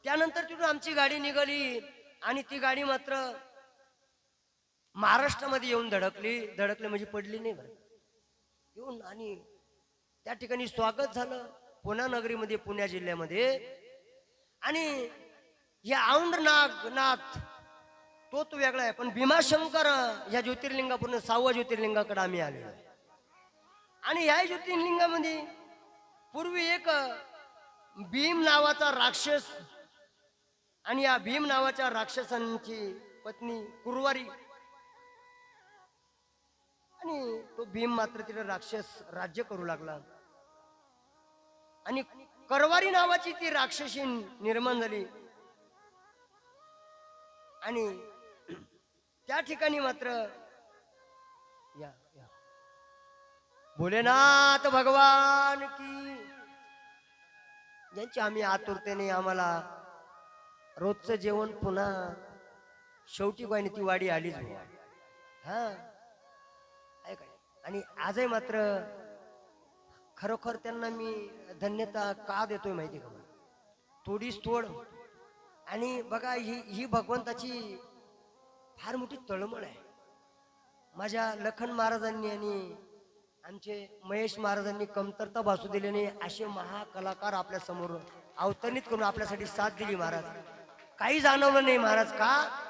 [SPEAKER 1] त्यानंतर तिथून आमची गाडी निघाली आणि ती गाडी मात्र महाराष्ट्रामध्ये येऊन धडकली म्हणजे पडली नाही बरं. येऊन आणि त्या ठिकाणी स्वागत झालं पुणा नगरीमध्ये, पुण्या जिल्ह्यामध्ये. आणि या औंढनाथ तो वेगळा आहे. पण भीमाशंकर या ज्योतिर्लिंगापूर्ण 6व्या ज्योतिर्लिंगाकडे आम्ही आलेलो आहे. आणि या ज्योतिर्लिंगामध्ये पूर्वी एक भीम नावाचा राक्षस आणि या भीम नावाच्या राक्षसांची पत्नी कुरवारी, आणि तो भीम मात्र तिला राक्षस राज्य करू लागला. आणि करवारी नावाची ती राक्षसी निर्माण झाली. आणि त्या ठिकाणी मात्र या भोलेनाथ भगवान की, ज्यांची आम्ही आतुरतेने आम्हाला रोजचं जेवण पुन्हा शेवटी काही ती वाडी आलीच बुवा. हा ऐकाय. आणि आजही मात्र खरोखर त्यांना मी धन्यता का देतोय माहिती का? थोडीच तोड. आणि बघा ही भगवंताची फार मोठी तळमळ आहे. माझ्या लखन महाराजांनी आणि आमचे महेश महाराजांनी कमतरता भासू दिली नाही. असे महाकलाकार आपल्या समोर अवतरणित करून आपल्यासाठी साथ दिली. महाराज काही जाणवलं नाही महाराज का?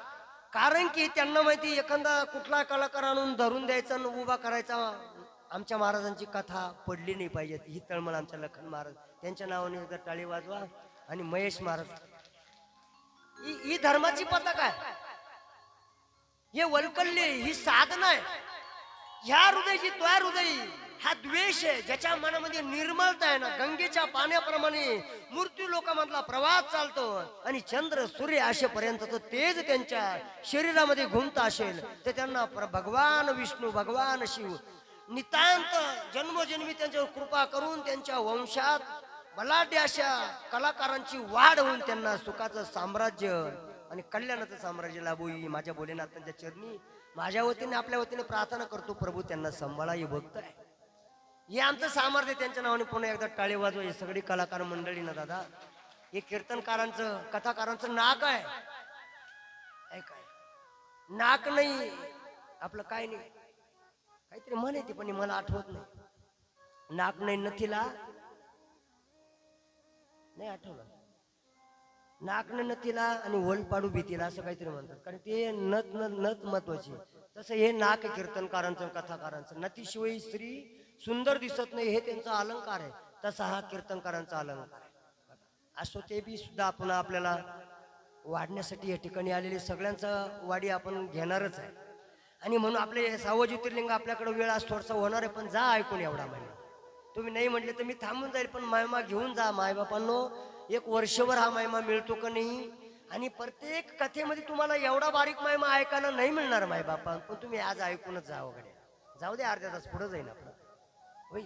[SPEAKER 1] कारण की त्यांना माहिती एखादा कुठला कलाकार आणून धरून द्यायचा आणि उभा करायचा. आमच्या महाराजांची कथा पडली नाही पाहिजे. ही तळमळ आमच्या लखन महाराज, त्यांच्या नावाने एकदा टाळी वाजवा. आणि महेश महाराज, ही धर्माची पताक आहे. हे वल्कल्य, ही साधना आहे. ह्या हृदयाची तो हृदय हा द्वेष आहे, ज्याच्या मनामध्ये निर्मलता आहे ना, गंगेच्या पाण्याप्रमाणे मृत्यू लोकांमधला प्रवाह चालतो. आणि चंद्र सूर्य असेपर्यंतचं तेज त्यांच्या शरीरामध्ये घुमत असेल तर त्यांना भगवान विष्णू, भगवान शिव नितांत जन्मोजन्मी त्यांच्यावर कृपा करून त्यांच्या वंशात बलाढ्य अशा कलाकारांची वाढ होऊन त्यांना सुखाचं साम्राज्य आणि कल्याणाचं साम्राज्य लाभू ही माझ्या भोलेनाथांच्या चरणी माझ्या वतीने आपल्या वतीने प्रार्थना करतो. प्रभू त्यांना सांभाळा. हे भक्त आहे, हे आमचं सामर्थ्य. त्यांच्या नावाने पुन्हा एकदा टाळे वाजवा. हे सगळी कलाकार मंडळी ना दादा, हे कीर्तनकारांचं, कथाकारांचं नाक आहे. ऐकाय नाक नाही आपलं, काय नाही, काहीतरी म्हण येते पण मला आठवत नाही. नाक नाही नथीला, नाही आठवलं. नाक न नथीला आणि वल पाडू भीतीला असं काहीतरी म्हणतात. कारण ते नथ महत्वाची. तसं हे नाक आहे कीर्तनकारांचं, कथाकारांचं. नथीशिवाय स्त्री सुंदर दिसत नाही, हे त्यांचा अलंकार आहे. तसा हा कीर्तनकारांचा अलंकार आहे. असो ते बी सुद्धा आपण आपल्याला वाढण्यासाठी या ठिकाणी आलेली सगळ्यांचा वाडी आपण घेणारच आहे. आणि म्हणून आपले 6वं ज्योतिर्लिंग आपल्याकडे वेळ आज थोडासा होणार आहे. पण जा ऐकून एवढा महिना. तुम्ही नाही म्हटले तर मी थांबून जाईल, पण महिमा घेऊन जा. मायबापांनो, एक वर्षभर हा महिमा मिळतो का नाही? आणि प्रत्येक कथेमध्ये तुम्हाला एवढा बारीक महिमा ऐकायला नाही मिळणार मायबापा, पण तुम्ही आज ऐकूनच जा. वगैरे जाऊ दे, अर्ध्या तास पुढे जाईन आपलं होई.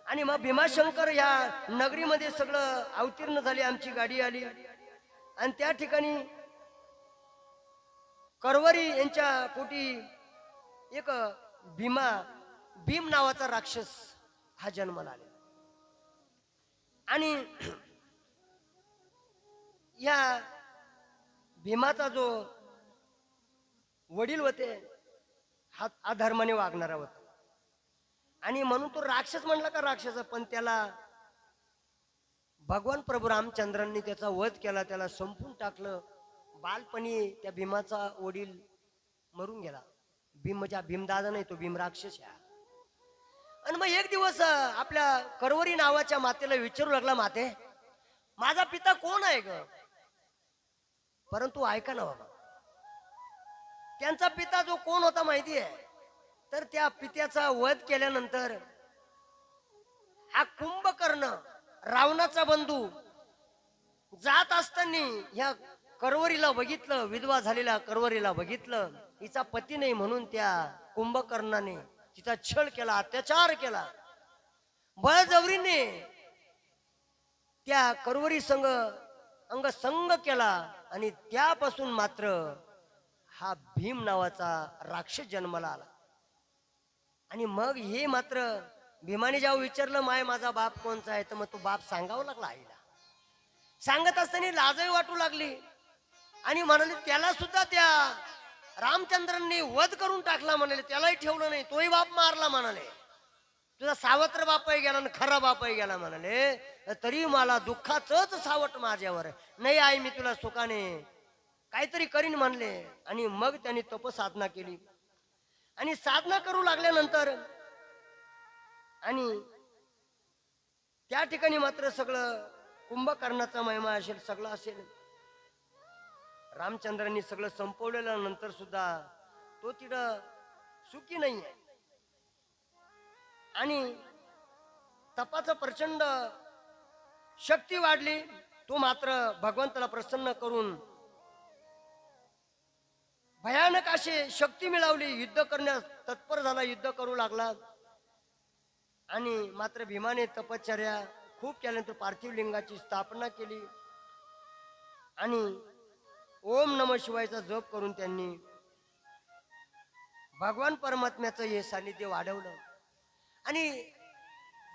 [SPEAKER 1] आणि मग भीमाशंकर या नगरीमध्ये सगळं अवतीर्ण झाली. आमची गाडी आली आणि त्या ठिकाणी करवरी यांच्या पोटी एक भीम नावाचा राक्षस हा जन्माला आला. आणि या भीमाचा जो वडील होते हा अधर्माने वागणारा होता. आणि म्हणून तो राक्षस म्हणला का राक्षस, पण त्याला भगवान प्रभू रामचंद्रांनी त्याचा वध केला, त्याला संपून टाकलं. बालपणी त्या भीमाचा वडील मरून गेला. भीम म्हणजे भीमदादा नाही, तो भीम राक्षस आहे. आणि मग एक दिवस आपल्या करवरी नावाच्या मातेला विचारू लागला, माते माझा पिता कोण आहे ग? परंतु ऐका ना बाबा, त्यांचा पिता जो कोण होता माहिती आहे? तर त्या पित्याचा वध केल्यानंतर हा कुंभकर्ण रावणाचा बंधू जात असताना ह्या करवरीला बघितलं, विधवा झालेल्या करवरीला बघितलं. हिचा पती नाही म्हणून त्या कुंभकर्णाने तिचा छळ केला, अत्याचार केला, बळजबरीने त्या करुवरी संघ अंगसंग केला. आणि त्यापासून मात्र हा भीम नावाचा राक्षस जन्माला आला. आणि मग हे मात्र भीमाने जेव्हा विचारलं माय माझा बाप कोणचा आहे, तर मग तो बाप सांगावा लागला आईला. सांगत असताना लाजही वाटू लागली आणि म्हणाले त्याला सुद्धा त्या रामचंद्रांनी वध करून टाकला म्हणाले, त्यालाही ठेवलं नाही, तोही बाप मारला म्हणाले, तुझा सावत्र बापही गेला आणि खरा बापही गेला म्हणाले, तरी मला दुःखाचंच सावट माझ्यावर नाही आई, मी तुला सुखाने काहीतरी करीन म्हणले. आणि मग त्यांनी तपसाधना केली आणि साधना करू लागल्यानंतर आणि त्या ठिकाणी मात्र सगळं कुंभकर्णाचा महिमा असेल, सगळं असेल, रामचंद्रांनी सगळं संपवलेल्या नंतर सुद्धा तो तिथं सुखी नाही आहे. आणि तपाचं प्रचंड शक्ती वाढली. तो मात्र भगवंताला प्रसन्न करून भयानक अशी शक्ती मिळवली, युद्ध करण्यास तत्पर झाला, युद्ध करू लागला. आणि मात्र भीमाने तपश्चर्या खूप केल्यानंतर पार्थिव लिंगाची स्थापना केली आणि ओम नमः शिवायचा जप करून त्यांनी भगवान परमात्म्याचं हे सानिध्य वाढवलं. आणि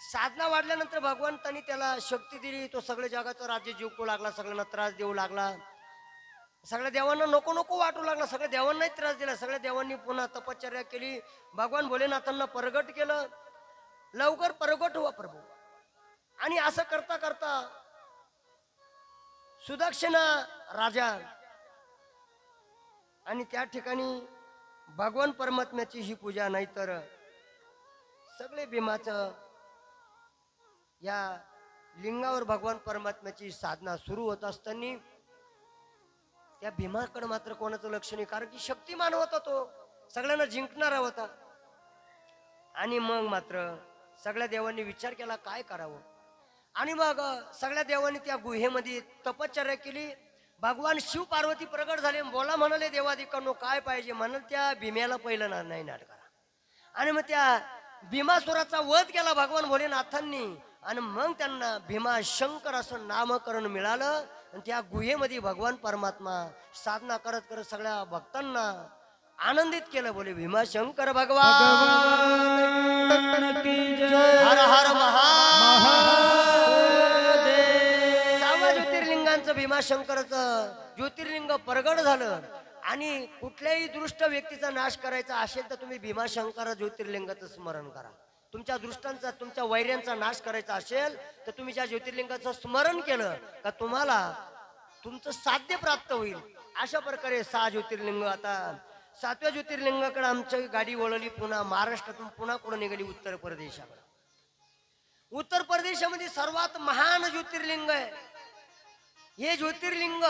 [SPEAKER 1] साधना वाढल्यानंतर भगवंतांनी त्याला शक्ती दिली. तो सगळ्या जगाचं राज्य जिंकू लागला, सगळ्यांना त्रास देऊ लागला, सगळ्या देवांना नको नको वाटू लागला, सगळ्या देवांनाही त्रास दिला. सगळ्या देवांनी पुन्हा तपश्चर्या केली, भगवान भोलेनाथांना प्रगट केलं, लवकर प्रगट व्हा प्रभू. आणि असं करता करता सुदक्षिणा राजा आणि त्या ठिकाणी भगवान परमात्म्याची ही पूजा नाही तर सगळे भीमाचं या लिंगावर भगवान परमात्म्याची साधना सुरू होत असताना त्या भीमाकडे मात्र कोणाचं लक्ष नाही, कारण की शक्तिमान होता, तो सगळ्यांना जिंकणारा होता. आणि मग मात्र सगळ्या देवांनी विचार केला काय करावं. आणि मग सगळ्या देवांनी त्या गुहेमध्ये तपश्चर्या केली. भगवान शिव पार्वती प्रगट झाले, बोला म्हणाले देवादिकांनो काय पाहिजे. म्हणाल त्या भीम्याला पहिलं नाही नाट करा. आणि मग त्या भीमासुराचा वध केला भगवान भोलेनाथांनी. आणि मग त्यांना भीमा शंकर असं नामकरण मिळालं. आणि त्या गुहेमध्ये भगवान परमात्मा साधना करत करत सगळ्या भक्तांना आनंदित केलं. बोले भीमाशंकर भगवान
[SPEAKER 3] की जय.
[SPEAKER 1] हर हर
[SPEAKER 3] महादेव.
[SPEAKER 1] 6 ज्योतिर्लिंगांचं भीमाशंकरचं ज्योतिर्लिंग प्रगट झालं. आणि कुठल्याही दृष्ट व्यक्तीचा नाश करायचा असेल तर तुम्ही भीमाशंकर ज्योतिर्लिंगाचं स्मरण करा. तुमच्या दृष्टांचा तुमच्या वैर्यांचा नाश करायचा असेल तर तुम्ही ज्या ज्योतिर्लिंगाचं स्मरण केलं का तुम्हाला तुमचं साध्य प्राप्त होईल. अशा प्रकारे 6 ज्योतिर्लिंग. आता 7व्या ज्योतिर्लिंगाकडे आमची गाडी वळवली. पुन्हा महाराष्ट्रातून पुन्हा कुठं निघाली उत्तर प्रदेशाकडे. उत्तर प्रदेशामध्ये सर्वात महान ज्योतिर्लिंग आहे. हे ज्योतिर्लिंग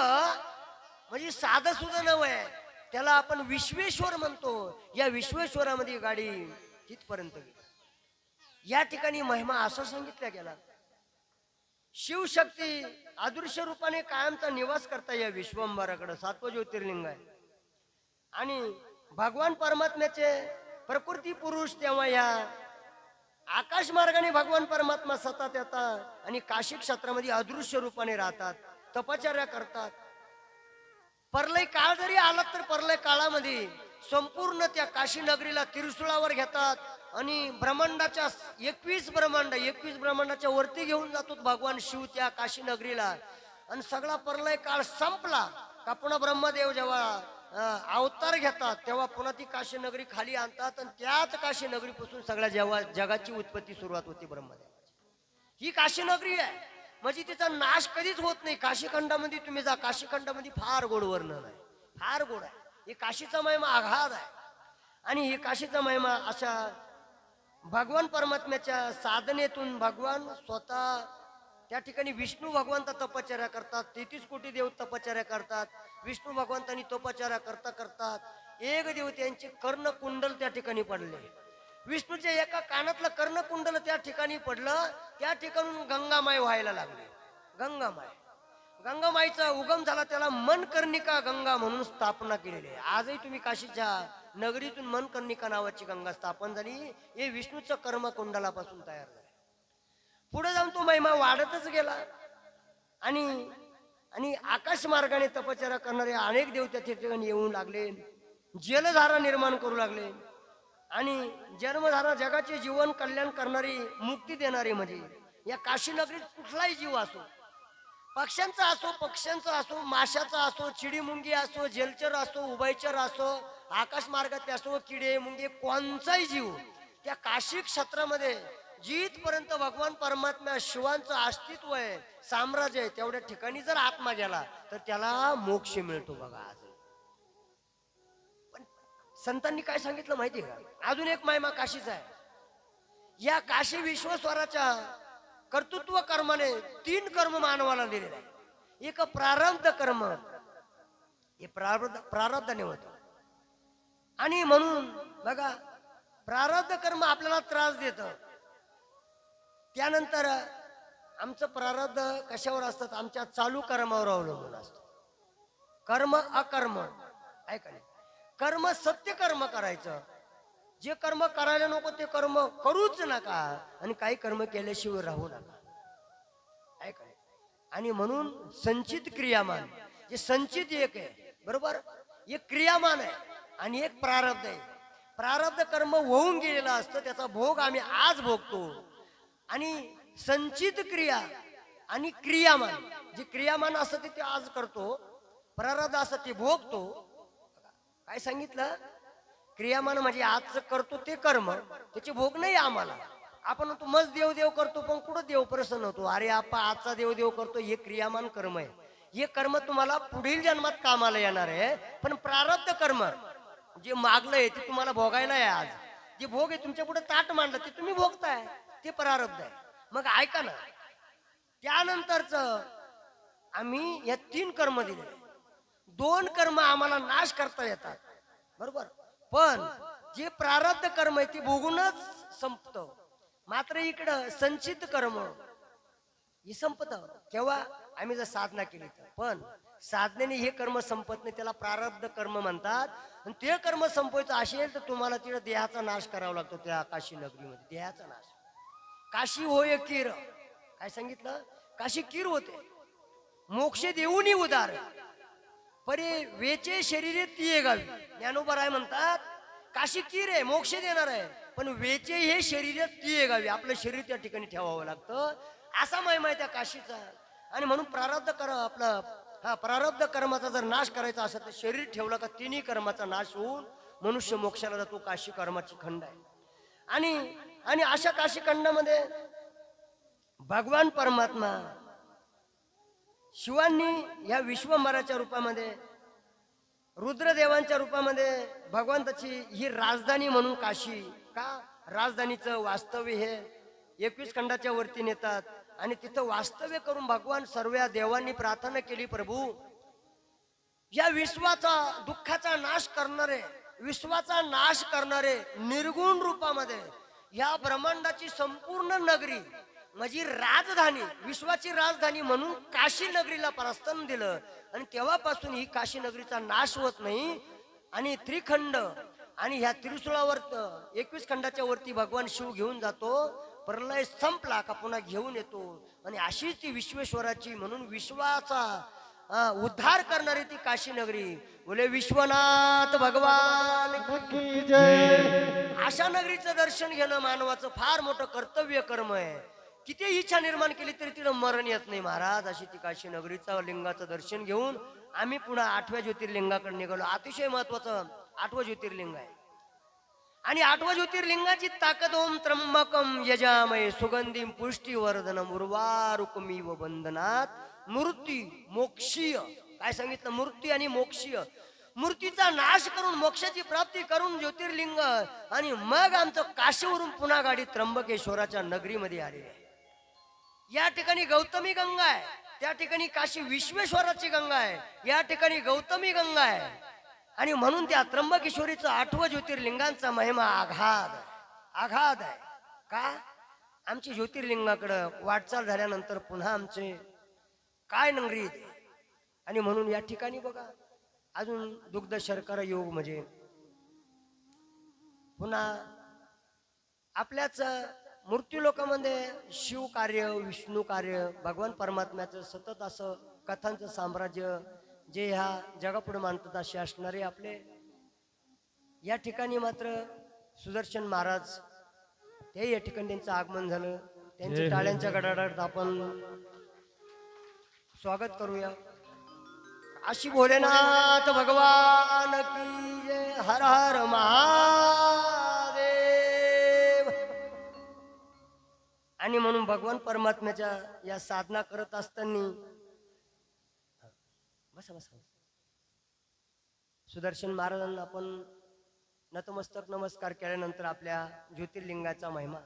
[SPEAKER 1] म्हणजे साधं सुद्धा नव्हे आहे, त्याला आपण विश्वेश्वर म्हणतो. या विश्वेश्वरामध्ये गाडी तिथपर्यंत गेली. या ठिकाणी महिमा असा सांगितला गेला, शिवशक्ती अदृश्य रूपाने कायमचा निवास करता या विश्वंभराकडे 7वं ज्योतिर्लिंग आहे. आणि भगवान परमात्म्याचे प्रकृती पुरुष तेव्हा या आकाश मार्गाने भगवान परमात्मा सतत येतात आणि काशी क्षेत्रामध्ये अदृश्य रूपाने राहतात, तपश्चर्या करतात. परलय काळ जरी आला तर परलय काळामध्ये संपूर्ण त्या काशी नगरीला त्रिशूळावर घेतात आणि ब्रह्मांडाच्या 21 ब्रह्मांडाच्या वरती घेऊन जातो भगवान शिव त्या काशी नगरीला. आणि सगळा परलय काळ संपला का पुन्हा ब्रह्मदेव जेव्हा अवतार घेतात तेव्हा पुन्हा ती काशी नगरी खाली आणतात. आणि त्याच काशी नगरीपासून सगळ्या जगाची उत्पत्ती सुरुवात होती ब्रह्मदेवाची. ही काशी नगरी आहे म्हणजे तिचा नाश कधीच होत नाही. काशीखंडामध्ये तुम्ही जा, काशीखंडामध्ये फार गोड वर्णन आहे, फार गोड आहे. हे काशीचा महिमा आघात आहे. आणि हे काशीचा महिमा अशा भगवान परमात्म्याच्या साधनेतून भगवान स्वतः त्या ठिकाणी विष्णू भगवंत तपश्चर्या करतात. 33 कोटी देव तपश्चर्या करतात. विष्णू भगवंतांनी तपश्चर्या करता करतात एक देव त्यांचे कर्णकुंडल त्या ठिकाणी पडले. विष्णूच्या एका कानातलं कर्णकुंडल त्या ठिकाणी पडलं. त्या ठिकाणून गंगामाई व्हायला लागली. गंगामाईचा उगम झाला. त्याला मनकर्णिका गंगा म्हणून स्थापना केलेली आहे. आजही तुम्ही काशीच्या नगरीतून मनकर्णिका नावाची गंगा स्थापन झाली. हे विष्णूचं कर्म कुंडलापासून तयार झालं. पुढे जाऊन तो महिमा वाढतच गेला आणि आणि आकाश मार्गाने तपश्चर्या करणारे अनेक देव त्या ठिकाणी येऊन लागले. जलधारा निर्माण करू लागले आणि जन्मधारा जगाचे जीवन कल्याण करणारी, मुक्ती देणारी म्हणजे या काशी नगरीत कुठलाही जीव असो, पक्ष्यांचा असो, पक्ष्यांचा असो, माशाचा असो, चिडीमुंगी असो, जलचर असो, उभयचर असो, आकाश मार्गात असो, किडे मुंगे, कोणताही जीव त्या काशी क्षेत्रामध्ये जिथपर्यंत भगवान परमात्मा शिवांचं अस्तित्व आहे, साम्राज्य आहे, तेवढ्या ठिकाणी जर आत्मा गेला तर त्याला मोक्ष मिळतो. बघा आज पण संतांनी काय सांगितलं माहिती का? अजून एक महिमा काशीचा आहे. या काशी विश्वेश्वराच्या कर्तृत्व कर्माने 3 कर्म मानवाला दिलेले आहे. एक प्रारब्ध कर्म, हे प्रारब्धाने होतं. आणि म्हणून बघा प्रारब्ध कर्म आपल्याला त्रास देतं. त्यानंतर आमचं प्रारब्ध कशावर असतात? आमच्या चालू कर्मावर अवलंबून असतं. कर्म अकर्म ऐका नाही, कर्म सत्य कर्म करायचं, जे कर्म करायला नको ते कर्म करूच नका आणि काही कर्म केल्याशिवाय राहू नका. ऐका नाही. आणि म्हणून संचित क्रियामान, जे संचित एक आहे बरोबर, एक क्रियामान आहे आणि एक प्रारब्ध आहे. प्रारब्ध कर्म होऊन गेलेलं असतं, त्याचा भोग आम्ही आज भोगतो. आणि संचित क्रिया आणि क्रियामान, जे क्रियामान असतं ते आज करतो, प्रारब्ध असतं ते भोगतो. काय सांगितलं? क्रियामान म्हणजे आज करतो ते कर्म, त्याचे भोग नाही आम्हाला. आपण तो मस्त देव देव करतो पण कुठं देव प्रसन्न होतो? अरे आपण आजचा देव देव करतो, हे क्रियामान कर्म आहे. हे कर्म तुम्हाला पुढील जन्मात कामाला येणार आहे. पण प्रारब्ध कर्म जे मागलंय ते तुम्हाला भोगायला आहे. आज जे भोग आहे तुमच्या पुढे ताट मांडलं ते तुम्ही भोगताय, ते प्रारब्ध आहे. मग ऐका ना, त्यानंतरच आम्ही या 3 कर्म दिले. 2 कर्म आम्हाला नाश करता येतात बरोबर, पण जे प्रारब्ध कर्म आहे ते भोगूनच संपत. मात्र इकडं संचित कर्म हे संपत केव्हा? आम्ही जर साधना केली तर. पण साधनेने हे कर्म संपत नाही, त्याला प्रारब्ध कर्म म्हणतात. आणि ते कर्म संपवायचं असेल तर तुम्हाला तिथं देहाचा नाश करावा लागतो. त्या काशी नगरीमध्ये देहाचा नाश. काशी होय कीर, काय सांगितलं? काशी कीर होते. मोक्ष देऊनी उदार परे वेचे शरीरे तिये गावी. ज्ञानोबा राय म्हणतात काशी कीर आहे, मोक्ष देणार आहे, पण वेचे हे शरीर तिये गावी, आपलं शरीर त्या ठिकाणी ठेवावं लागतं. असा महिमा आहे त्या काशीचा. आणि म्हणून प्रारब्ध कर आपलं प्रारब्ध कर्माचा जर नाश करायचा असेल तर शरीर ठेवलं का 3 कर्माचा नाश होऊन मनुष्य मोक्षाला जातो. काशी कर्माची खंड आहे. आणि अशा काशी खंडामध्ये भगवान परमात्मा शिवांनी या विश्वंभराच्या रूपामध्ये, रुद्रदेवांच्या रूपामध्ये भगवंताची ही राजधानी म्हणून काशी, का राजधानीचं वास्तव्य हे 21 खंडाच्या वरती नेतात. आणि तिथं वास्तव्य करून भगवान सर्व देवांनी प्रार्थना केली, प्रभू या विश्वाचा दुःखाचा नाश करणारे, विश्वाचा नाश करणारे निर्गुण रूपामध्ये या ब्रह्मांडाची संपूर्ण नगरी माझी राजधानी, विश्वाची राजधानी म्हणून काशी नगरीला प्रस्थान दिलं. आणि तेव्हापासून ही काशी नगरीचा नाश होत नाही. आणि त्रिखंड आणि ह्या त्रिशूळावर 21 खंडाच्या वरती भगवान शिव घेऊन जातो. प्रलय संपला का पुन्हा घेऊन येतो. आणि अशीच ती विश्वेश्वराची म्हणून विश्वाचा उद्धार करणारी ती काशी नगरी. बोले विश्वनाथ भगवान
[SPEAKER 3] की जय.
[SPEAKER 1] अशा नगरीचं दर्शन घेणं मानवाचं फार मोठं कर्तव्य कर्म आहे. किती इच्छा निर्माण केली तरी तिला मरण येत नाही महाराज. अशी ती काशी नगरीचं लिंगाचं दर्शन घेऊन आम्ही पुन्हा 8व्या ज्योतिर्लिंगाकडे निघालो. अतिशय महत्वाचं 8वं ज्योतिर्लिंग आहे. आणि 8व्या ज्योतिर्लिंगाची ताकद ओम त्र्यंबकम यजामहे सुगंधीम पुष्टिवर्धनम उर्वारुकमिव बंधनात मूर्ती मोक्षीय. काय सांगितलं? मूर्ती आणि मोक्षीय. मूर्तीचा नाश करून मोक्षाची प्राप्ती करून ज्योतिर्लिंग. आणि मग आमचं काशीवरून पुन्हा गाडी त्र्यंबकेश्वराच्या नगरीमध्ये आलेली आहे. या ठिकाणी गौतमी गंगा आहे, त्या ठिकाणी काशी विश्वेश्वराची गंगा आहे, या ठिकाणी गौतमी गंगा आहे. आणि म्हणून त्या त्र्यंबकेश्वरीचं 8वं ज्योतिर्लिंगांचा महिमा आघाद आहे. का? आमची ज्योतिर्लिंगाकडं वाटचाल झाल्यानंतर पुन्हा आमचे काय नगरी येते. आणि म्हणून या ठिकाणी बघा अजून दुग्ध शर्करा योग म्हणजे पुन्हा आपल्याच मृत्यू लोकांमध्ये शिव कार्य, विष्णू कार्य, भगवान परमात्म्याचं सतत असं कथांचं साम्राज्य जे ह्या जगापुढे मानतात असे असणारे आपले या ठिकाणी मात्र सुदर्शन महाराज ते या ठिकाणी त्यांचं आगमन झालं. त्यांच्या टाळ्यांच्या गडाडात आपण स्वागत करूया. काशी भोलेनाथ भगवान की जय. हर हर महादेव. आणि म्हणून भगवान परमात्म्याच्या या साधना करत असताना बसा बसा सुदर्शन महाराजांना आपण नतमस्तक नमस्कार केल्यानंतर आपल्या ज्योतिर्लिंगाचा महिमा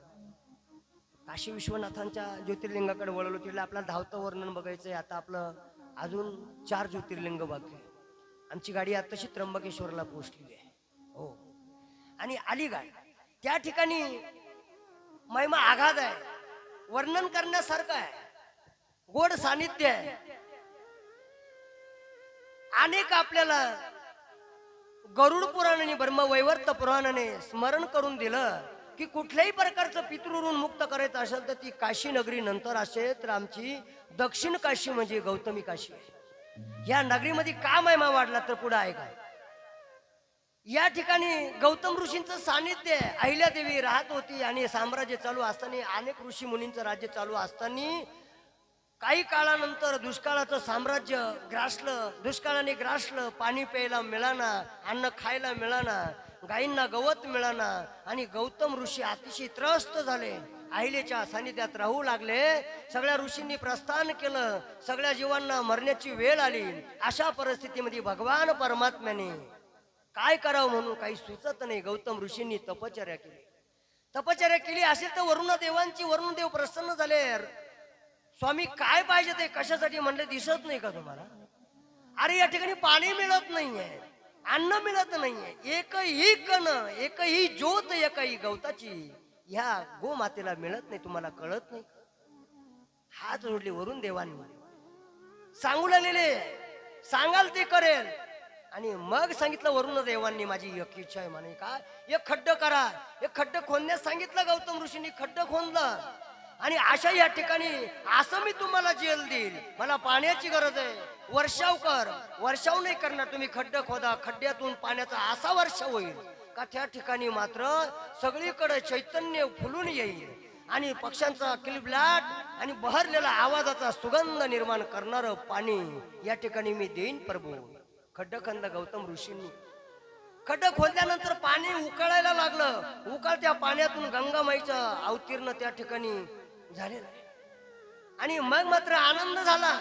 [SPEAKER 1] काशी विश्वनाथांच्या ज्योतिर्लिंगाकडे वळवलो. तिला आपल्याला धावतं वर्णन बघायचंय. आता आपलं अजून 4 ज्योतिर्लिंग बाकी आहे. आमची गाडी आताशी त्र्यंबकेश्वरला पोहोचलेली आहे. हो. आणि अलीगाड त्या ठिकाणी महिमा आघात आहे, वर्णन करण्यासारखं आहे, गोड सानिध्य आहे. अनेक आपल्याला गरुड पुराणाने ब्रह्मवैवर्त पुराणाने स्मरण करून दिलं की कुठल्याही प्रकारचं पितृऋण मुक्त करायचं असेल तर ती काशी नगरी नंतर असेल तर आमची दक्षिण काशी म्हणजे गौतमी काशी आहे. या नगरीमध्ये का महिमा वाढला तर पुढे आहे काय. या ठिकाणी गौतम ऋषींचं सानिध्य आहे. अहिल्यादेवी राहत होती आणि साम्राज्य चालू असताना अनेक ऋषी मुनींचं राज्य चालू असताना काही काळानंतर दुष्काळाचं साम्राज्य ग्रासलं. दुष्काळाने ग्रासलं. पाणी प्यायला मिळाना, अन्न खायला मिळाना, गायींना गवत मिळाना आणि गौतम ऋषी अतिशय त्रस्त झाले. अहिलेच्या सानिध्यात राहू लागले. सगळ्या ऋषींनी प्रस्थान केलं. सगळ्या जीवांना मरण्याची वेळ आली. अशा परिस्थितीमध्ये भगवान परमात्म्याने काय करावं म्हणून काही सुचत नाही. गौतम ऋषींनी तपश्चर्या केली. तपश्चर्या केली असेल तर वरुणदेवांची वरुणदेव प्रसन्न झाले. स्वामी काय पाहिजे ते कशासाठी म्हणले दिसत नाही का तुम्हाला. अरे या ठिकाणी पाणी मिळत नाहीये, अन्न मिळत नाहीये, एकही कण, एकही ज्योत, एकही गवताची ह्या गोमातेला मिळत नाही. तुम्हाला कळत नाही. हात जोडले वरून देवांनी. सांगू लागलेले सांगाल ते करेल. आणि मग सांगितलं वरुण देवांनी माझी एक इच्छा आहे म्हणे. काय एक खड्ड करा. एक खड्ड खोदण्यास सांगितलं. गौतम ऋषींनी खड्ड खोदलं. आणि अशा या ठिकाणी असं मी तुम्हाला जेल देईल. मला पाण्याची गरज आहे, वर्षाव कर. वर्षाव नाही करणार तुम्ही, खड्ड खोदा. खड्ड्यातून पाण्याचा असा वर्षाव होईल का त्या ठिकाणी मात्र सगळीकडे चैतन्य फुलून येईल आणि पक्ष्यांचा किलबिलाट आणि बहरलेला आवाजाचा सुगंध निर्माण करणारं पाणी या ठिकाणी मी देईन प्रभू. खड्ड खंद गौतम ऋषींनी. खड्ड खोदल्यानंतर पाणी उकळायला लागलं. उकळत्या पाण्यातून गंगामाईचं अवतीर्ण त्या ठिकाणी झालेलं आहे. आणि मग मात्र आनंद झाला.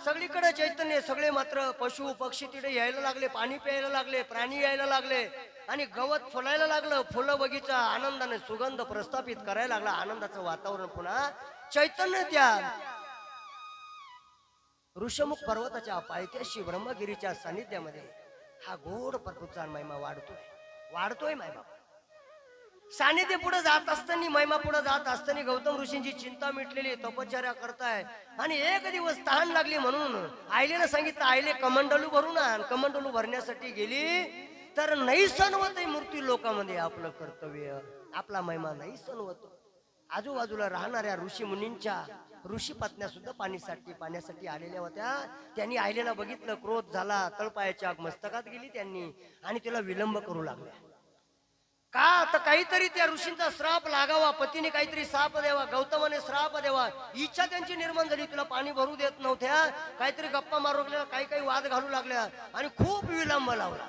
[SPEAKER 1] सगळीकडे चैतन्य. सगळे मात्र पशु पक्षी तिथे यायला लागले, पाणी प्यायला लागले, प्राणी यायला लागले आणि गवत फुलायला लागलं. फुलं बगीचा आनंदाने सुगंध प्रस्थापित करायला लागला. आनंदाचं वातावरण पुन्हा चैतन्य त्या ऋषमुख पर्वताच्या पायथ्याशी ब्रह्मगिरीच्या सानिध्यामध्ये हा गोड प्रकृतीचा महिमा वाढतोय महिमा. सानिध्य पुढे जात असताना, महिमा पुढे जात असताना गौतम ऋषींची चिंता मिटलेली, तपश्चर्या करताय. आणि एक दिवस तहान लागली म्हणून आईलेनं सांगितलं आईले कमंडलू भरून आण. कमंडलू भरण्यासाठी गेली तर नाही सणवत मृत्यू लोकांमध्ये आपलं कर्तव्य, आपला महिमा नाही सणवत. आजूबाजूला राहणाऱ्या ऋषी मुनींच्या ऋषी पत्न्या सुद्धा पाण्यासाठी आलेल्या होत्या. त्यांनी आईलेला बघितलं, क्रोध झाला, तळपायाच्या आग मस्तकात गेली त्यांनी आणि तिला विलंब करू लागल्या. का तर काहीतरी त्या ऋषींचा श्राप लागावा, पतीने काहीतरी श्राप द्यावा, गौतमाने श्राप द्यावा, इच्छा त्यांची निर्माण झाली. तुला पाणी भरू देत नव्हत्या, काहीतरी गप्पा मारू लागल्या, काही वाद घालू लागल्या आणि खूप विलंब लावला.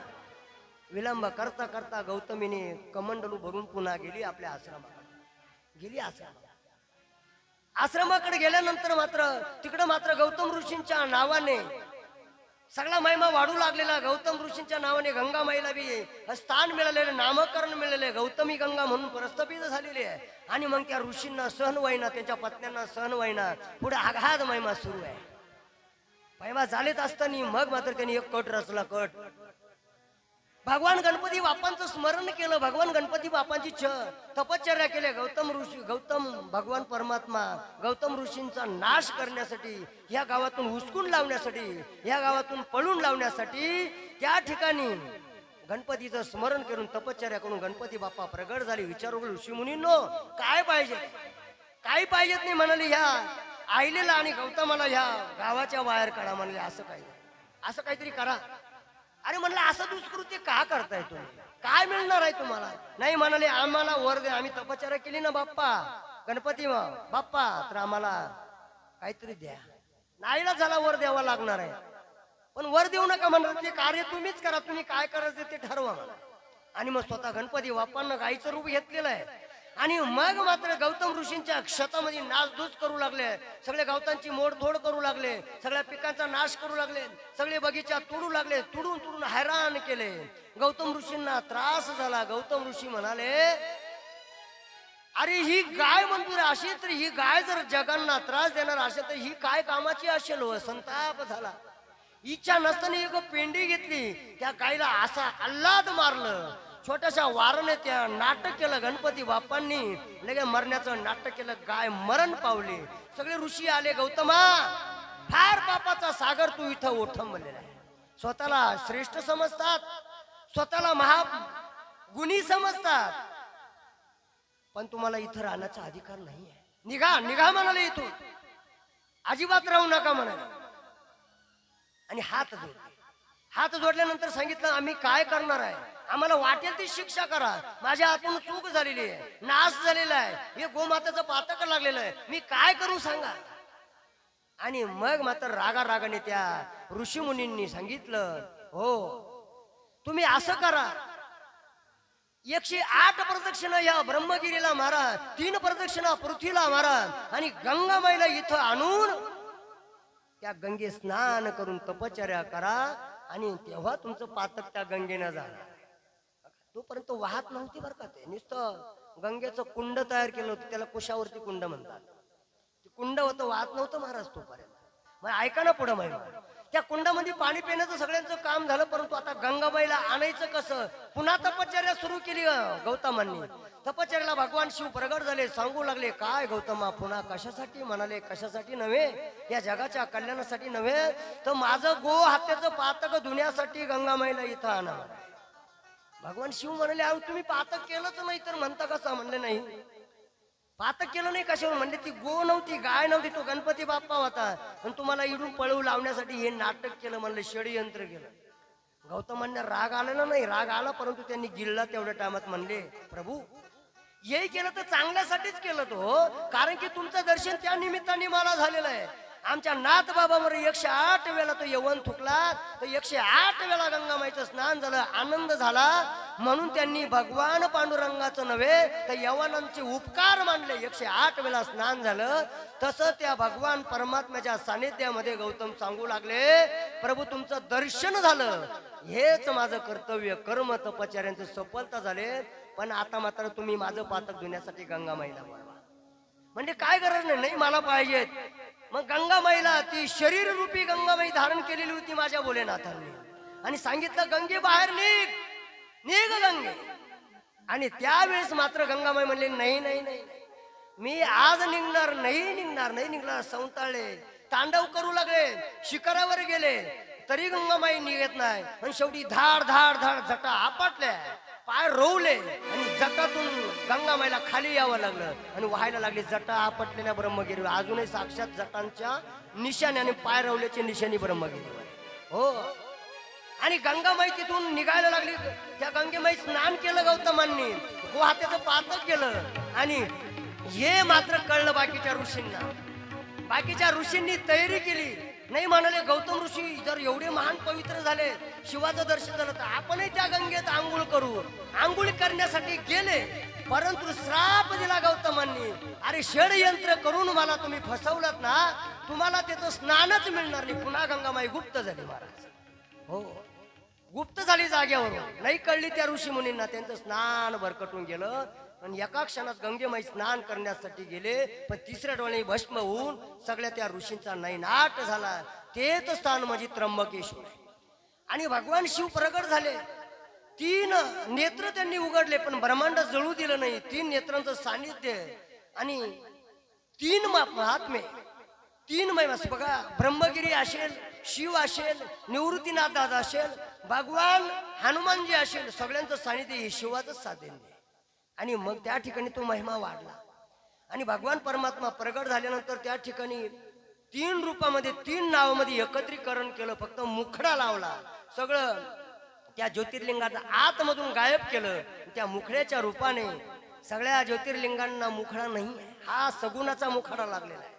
[SPEAKER 1] विलंब करता करता गौतमीने कमंडलू भरून पुन्हा गेली आपल्या आश्रमाकडे गेल्यानंतर मात्र तिकडे मात्र गौतम ऋषींच्या नावाने सगळा महिमा वाढू लागलेला. गौतम ऋषींच्या नावाने गंगा माईला बी स्थान मिळालेले, नामकरण मिळालेले, गौतमी गंगा म्हणून प्रस्थापित झालेली आहे. आणि मग त्या ऋषींना सहन व्हायना, त्यांच्या पत्न्यांना सहन व्हायना, पुढे आघात महिमा सुरू आहे. महिमा झालेत असताना मग मात्र त्यांनी एक कट रचला. भगवान गणपती बाप्पांचं स्मरण केलं. भगवान गणपती बाप्पांची तपश्चर्या केली. गौतम भगवान परमात्मा गौतम ऋषींचा नाश करण्यासाठी, या गावातून हुसकून लावण्यासाठी, या गावातून पळून लावण्यासाठी त्या ठिकाणी गणपतीचं स्मरण करून तपश्चर्या करून गणपती बाप्पा प्रगट झाले. विचारू ऋषी मुनींनो काय पाहिजे? काही पाहिजेत नाही म्हणाले. ह्या आईलेला आणि गौतमाला ह्या गावाच्या बाहेर काढा म्हणले. असं काही असं काहीतरी करा. अरे म्हणलं असं दुष्कृत्य का करताय तुम्ही? काय मिळणार आहे तुम्हाला? नाही म्हणाले आम्हाला वर दे. आम्ही तपश्चर्या केली ना बाप्पा गणपती बाप्पा, तर आम्हाला काहीतरी द्या. नाहीला झाला वर द्यावा लागणार आहे. पण वर देऊ नका म्हणलं. ते कार्य तुम्हीच करा. तुम्ही काय करायचं ते ठरवा. आणि मग स्वतः गणपती बाप्पांना गाईचं रूप घेतलेलं आहे. आणि मग मात्र गौतम ऋषींच्या क्षतामध्ये नासधूस करू लागले. सगळे गवतांची मोडतोड करू लागले. सगळ्या पिकांचा नाश करू लागले. सगळे बगीचा तोडू लागले. तुडून तुडून हैराण केले. गौतम ऋषींना त्रास झाला. गौतम ऋषी म्हणाले अरे ही गाय मंजूर अशी, तर ही गाय जर जगांना त्रास देणार असेल तर ही काय कामाची असेल? हो संताप झाला. इच्छा नसताना एक पेंडी घेतली. त्या गायला असा आल्हाद मारलं. छोट्याशा वाराने त्या नाटक केलं. गणपती बाप्पांनी लगे मरण्याचं नाटक केलं. गाय मरण पावली. सगळे ऋषी आले. गौतमा फार पापाचा सागर तू इथं ओठंबलेला आहे. स्वतःला श्रेष्ठ समजतात, स्वतःला महागुणी समजतात, पण तुम्हाला इथं राहण्याचा अधिकार नाही आहे. निघा निघा म्हणाले. इथून अजिबात राहू नका म्हणाले. आणि हात जोडल्यानंतर सांगितलं आम्ही काय करणार आहे? आम्हाला वाटेल ती शिक्षा करा. माझ्या हातून चूक झालेली आहे. नाश झालेला आहे. हे गोमातेचं पातक लागलेलं आहे. मी काय करू सांगा? आणि मग मात्र रागाने त्या ऋषी मुनींनी सांगितलं हो तुम्ही असं करा. 108 प्रदक्षिणा या ब्रह्मगिरीला मारा. 3 प्रदक्षिणा पृथ्वीला मारा. आणि गंगामाईला इथं आणून त्या गंगे स्नान करून तपश्चर्या करा. आणि तेव्हा तुमचं पातक त्या गंगेनं जाणार. तोपर्यंत वाहत नव्हती बरं का. ते नुसतं गंगेचं कुंड तयार केलं होतं. त्याला कुशावरती कुंड म्हणतात. ते कुंड होतं, वाहत नव्हतं महाराज तोपर्यंत. मग ऐका ना पुढं महिमा. त्या कुंडामध्ये पाणी पिण्याचं सगळ्यांचं काम झालं. परंतु आता गंगाबाईला आणायचं कसं? पुन्हा तपश्चर्या सुरू केली गौतमांनी. तपश्चर्याला भगवान शिव प्रगट झाले. सांगू लागले काय गौतमा पुन्हा कशासाठी? म्हणाले कशासाठी नव्हे, या जगाच्या कल्याणासाठी नव्हे, तर माझं गो हत्याचं पातक धुण्यासाठी गंगामाईला इथं आणा. भगवान शिव म्हणाले अहो तुम्ही पातक केलंच नाही तर म्हणता कसं? म्हणले नाही पातक केलं नाही कशावर? म्हणले ती गो नव्हती, गाय नव्हती, तो गणपती बाप्पा होता. पण तुम्हाला इडून पळवू लावण्यासाठी हे नाटक केलं. म्हणले षडयंत्र केलं. गौतमांना राग आलेला नाही, राग आला, परंतु त्यांनी गिळला तेवढ्या टाइमात. म्हणले प्रभू हे केलं तर चांगल्यासाठीच केलं तो, कारण की तुमचं दर्शन त्या निमित्ताने मला झालेलं आहे. आमच्या नाथ बाबावर 108 वेळा तो यवन थुकला, तर 108 वेळा गंगामाईचं स्नान झालं, आनंद झाला. म्हणून त्यांनी भगवान पांडुरंगाचं नव्हे तर यवनांचे उपकार मानले. 108 वेळा स्नान झालं. तसं त्या भगवान परमात्म्याच्या सानिध्यामध्ये गौतम सांगू लागले प्रभू तुमचं दर्शन झालं, हेच माझं कर्तव्य. कर्म तपश्चर्यांचं सफलता झाले. पण आता मात्र तुम्ही माझं पातक धुण्यासाठी गंगामाईला बोलवा. म्हणजे काय गरज नाही, नाही मला पाहिजेत. मग गंगामाईला ती शरीर रूपी गंगामाई धारण केलेली होती माझ्या भोलेनाथांनी. आणि सांगितलं गंगे बाहेर निघ, निघ गंगे. आणि त्यावेळेस मात्र गंगामाई म्हणले नाही नाही नाही, मी आज निघणार नाही, निघणार नाही, निघणार. संताळले, तांडव करू लागले, शिखरावर गेले, तरी गंगामाई निघत नाही. आणि शेवटी धाड धाड धाड जटा आपटल्या, पाय रोवले आणि जटातून गंगामाईला खाली यावं लागलं आणि व्हायला लागली. जटा आपटलेल्या ब्रह्मगिरी अजूनही साक्षात जटांच्या निशाण्याने पाय रोवल्याची निशाणी ब्रह्मगिरीवर हो. आणि गंगामाई तिथून निघायला लागली. त्या गंगेमाई स्नान केलं गौतमांनी, गोहात्याचं पातक केलं. आणि हे मात्र कळलं बाकीच्या ऋषींना. बाकीच्या ऋषींनी तयारी केली. नाही म्हणाले गौतम ऋषी जर एवढे महान पवित्र झाले, शिवाचं दर्शन झालं, तर आपणही त्या गंगेत आंघोळ करू. आंघोळ करण्यासाठी गेले, परंतु श्राप दिला गौतमांनी. अरे षडयंत्र करून मला तुम्ही फसवलात ना, तुम्हाला त्याचं स्नानच मिळणार नाही. पुन्हा गंगामाई गुप्त झाली महाराज हो, गुप्त झाली जाग्यावरून. नाही कळली त्या ऋषी मुनींना. त्यांचं स्नान भरकटून गेलं. पण एका क्षणात गंगेमाई स्नान करण्यासाठी गेले, पण तिसऱ्या डोळ्याने भस्म होऊन सगळ्या त्या ऋषींचा नैनाट झाला. तेच स्थान म्हणजे त्र्यंबकेश्वर. आणि भगवान शिव प्रगट झाले. 3 नेत्र त्यांनी उघडले, पण ब्रह्मांड जळू दिलं नाही. 3 नेत्रांचं सानिध्य आणि 3 महात्मे, 3 महिमा बघा. ब्रह्मगिरी असेल, शिव असेल, निवृत्तीनाथ दादा असेल, भगवान हनुमानजी असेल सगळ्यांचं सानिध्य हे शिवाचंच साधन दे. आणि मग त्या ठिकाणी तो महिमा वाढला आणि भगवान परमात्मा प्रगट झाल्यानंतर त्या ठिकाणी 3 रूपामध्ये 3 नावामध्ये एकत्रीकरण केलं. फक्त मुखडा लावला, सगळं त्या ज्योतिर्लिंगाचा आतमधून गायब केलं. त्या मुखड्याच्या रूपाने सगळ्या ज्योतिर्लिंगांना मुखडा नाही, हा सगुणाचा मुखडा लागलेला आहे.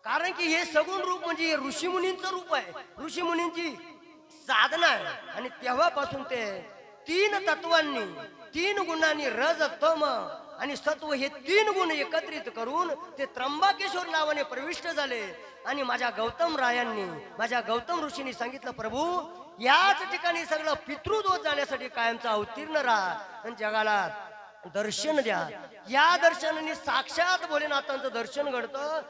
[SPEAKER 1] कारण की हे सगुण रूप म्हणजे ऋषीमुनींचं रूप आहे, ऋषीमुनींची साधना आहे. आणि तेव्हापासून ते 3 तत्वांनी 3 गुणांनी रज तम आणि सत्व हे 3 गुण एकत्रित करून ते त्र्यंबकेश्वर नावाने प्रविष्ट झाले. आणि माझ्या गौतम रायांनी, माझ्या गौतम ऋषींनी सांगितलं, प्रभू याच ठिकाणी सगळं पितृदोष जाण्यासाठी कायमचा अवतीर्ण राहा आणि जगाला दर्शन द्या. या दर्शनाने साक्षात भोलेनाथांचं दर्शन घडतं.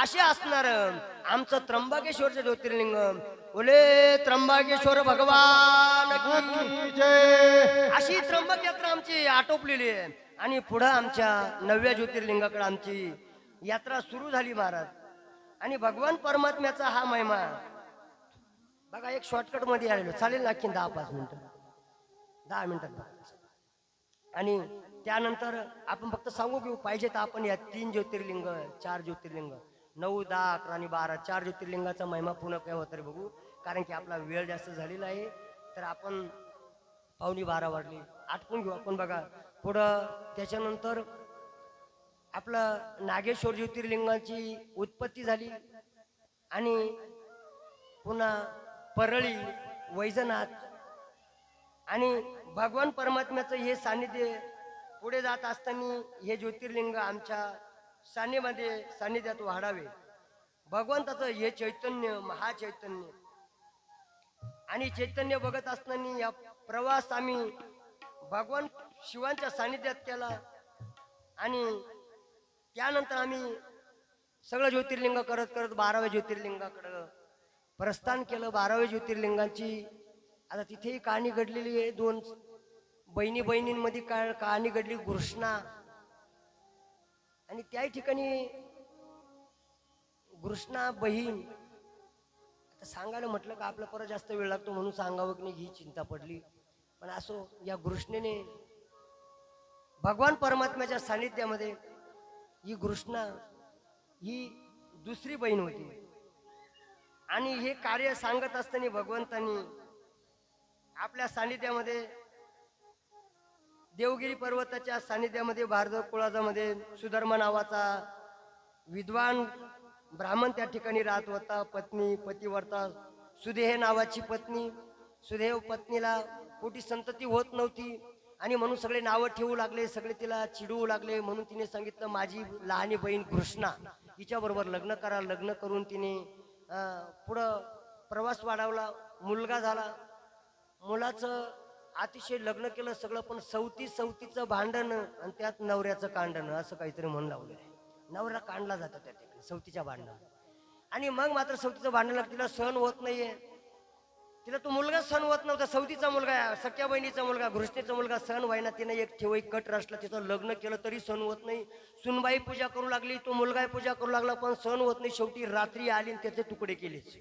[SPEAKER 1] असे असणार आमचं त्र्यंबकेश्वरचं ज्योतिर्लिंग. बोले त्र्यंबकेश्वर भगवान की
[SPEAKER 3] जय.
[SPEAKER 1] अशी त्र्यंबक यात्रा आमची आटोपलेली आहे. आणि पुढं आमच्या 9व्या ज्योतिर्लिंगाकडे आमची यात्रा सुरू झाली महाराज. आणि भगवान परमात्म्याचा हा महिमा बघा, एक शॉर्टकट मध्ये आलेलो चालेल ना, आणखी 10-5 मिनिटं 10 मिनिटात. आणि त्यानंतर आपण फक्त सांगू घेऊ पाहिजे तर आपण या 3 ज्योतिर्लिंग 4 ज्योतिर्लिंग 9, 10, 11 आणि 12 4 ज्योतिर्लिंगाचा महिमा पुन्हा काय होतं रे बघू. कारण की आपला वेळ जास्त झालेला आहे. तर आपण 11:15 वाजले आटपून घेऊ आपण. बघा पुढं त्याच्यानंतर आपलं नागेश्वर ज्योतिर्लिंगाची उत्पत्ती झाली. आणि पुन्हा परळी, वैजनाथ आणि भगवान परमात्म्याचं हे सानिध्य पुढे जात असताना हे ज्योतिर्लिंग आमच्या सानिध्यात वाढावे. भगवंताचं हे चैतन्य, महाचैतन्य आणि चैतन्य बघत असताना या प्रवास आम्ही भगवान शिवांच्या सानिध्यात केला. आणि त्यानंतर आम्ही सगळं ज्योतिर्लिंग करत करत 12व्या ज्योतिर्लिंगाकडं प्रस्थान केलं. 12व्या ज्योतिर्लिंगाची आता तिथेही कहाणी घडलेली आहे. 2 बहिणींमध्ये कहाणी घडली, कृष्णा. आणि त्याही ठिकाणी कृष्णा बहीण, आता सांगायला म्हटलं का आपला परत जास्त वेळ लागतो म्हणून सांगावं की नाही ही चिंता पडली. पण असो, या कृष्णेने भगवान परमात्म्याच्या सानिध्यामध्ये ही कृष्णा ही दुसरी बहीण होती. आणि हे कार्य सांगत असताना भगवंतांनी आपल्या सानिध्यामध्ये देवगिरी पर्वताच्या सानिध्यामध्ये भारद्वाज कुळाजामध्ये सुधर्मा नावाचा विद्वान ब्राह्मण त्या ठिकाणी राहत होता. पत्नी पतिव्रता सुदेह नावाची पत्नी. सुदेह पत्नीला पोटी संतती होत नव्हती आणि म्हणून सगळे नावं ठेवू लागले, सगळे तिला चिडवू लागले. म्हणून तिने सांगितलं, माझी लहानी बहीण कृष्णा हिच्याबरोबर लग्न करा. लग्न करून तिने पुढं प्रवास वाढवला. मुलगा झाला. मुलाचं अतिशय लग्न केलं सगळं. पण सवतीचं भांडण आणि त्यात नवऱ्याचं कांडण असं काहीतरी म्हणून लावलं आहे. नवरा कांडला जातो त्या ठिकाणी सवतीच्या भांडण. आणि मग मात्र सवतीचं भांडण तिला सहन होत नाहीये. तिला तो मुलगा सहन होत नव्हता. सवतीचा मुलगा, सख्या बहिणीचा मुलगा, घृष्णेचा मुलगा सहन व्हायना. तिने एक ठेवई कट रचला. तिचं लग्न केलं तरी सहन होत नाही. सुनबाई पूजा करू लागली, तो मुलगा पूजा करू लागला, पण सहन होत नाही. शेवटी रात्री आली आणि त्याचे तुकडे केलेच.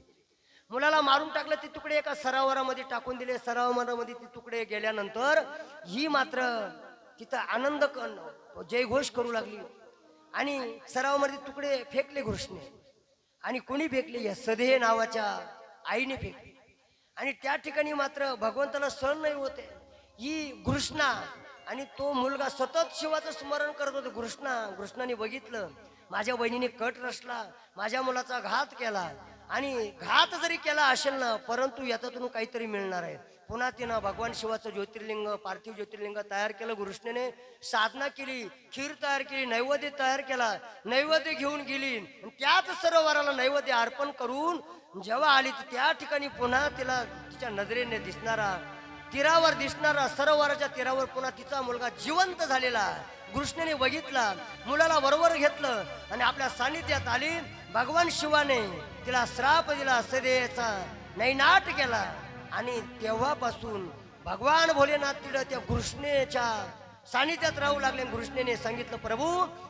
[SPEAKER 1] मुलाला मारून टाकलं. ते तुकडे एका सरोवरामध्ये टाकून दिले. सरोवरामध्ये ते तुकडे गेल्यानंतर ही मात्र तिथं आनंद जयघोष करू लागली. आणि सरोवरामध्ये तुकडे फेकले कृष्णे. आणि कोणी फेकले? या सदेह नावाच्या आईने फेकले. आणि त्या ठिकाणी मात्र भगवंताला सहन नाही होते. ही कृष्णा आणि तो मुलगा सतत शिवाचं स्मरण करत होते. कृष्णाने बघितलं, माझ्या बहिणीने कट रचला, माझ्या मुलाचा घात केला. आणि घात जरी केला असेल ना, परंतु याच्यातून काहीतरी मिळणार आहे. पुन्हा तिनं भगवान शिवाचं ज्योतिर्लिंग, पार्थिव ज्योतिर्लिंग तयार केलं. कृष्णेने साधना केली, खीर तयार केली, नैवेद्य तयार केला. नैवेद्य घेऊन गेली. त्याच सरोवराला नैवेद्य अर्पण करून जेव्हा आली त्या ठिकाणी पुन्हा तिला तिच्या नजरेने दिसणारा, तीरावर दिसणारा, सरोवराच्या तीरावर पुन्हा तिचा मुलगा जिवंत झालेला कृष्णेने बघितला. मुलाला बरोबर घेतलं आणि आपल्या सानिध्यात आली. भगवान शिवाने तिला श्राप दिला, सदेहचा नैनाट केला. आणि तेव्हापासून भगवान भोलेनाथ तिला त्या कृष्णेच्या सानिध्यात राहू लागले. कृष्णेने सांगितलं, प्रभू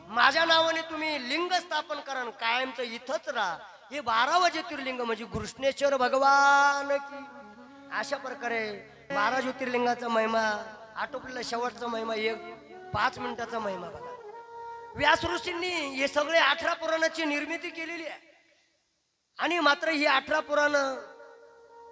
[SPEAKER 1] माझ्या नावाने तुम्ही लिंग स्थापन करा, कायमचं इथंच राहा. हे 12वं ज्योतिर्लिंग म्हणजे कृष्णेश्वर भगवान की. अशा प्रकारे 12 ज्योतिर्लिंगाचा महिमा आटोपलेला शेवटचा महिमा 5 मिनिटाचा महिमा बघा. व्यास ऋषींनी हे सगळे 18 पुराणाची निर्मिती केलेली आहे. आणि मात्र ही 18 पुराण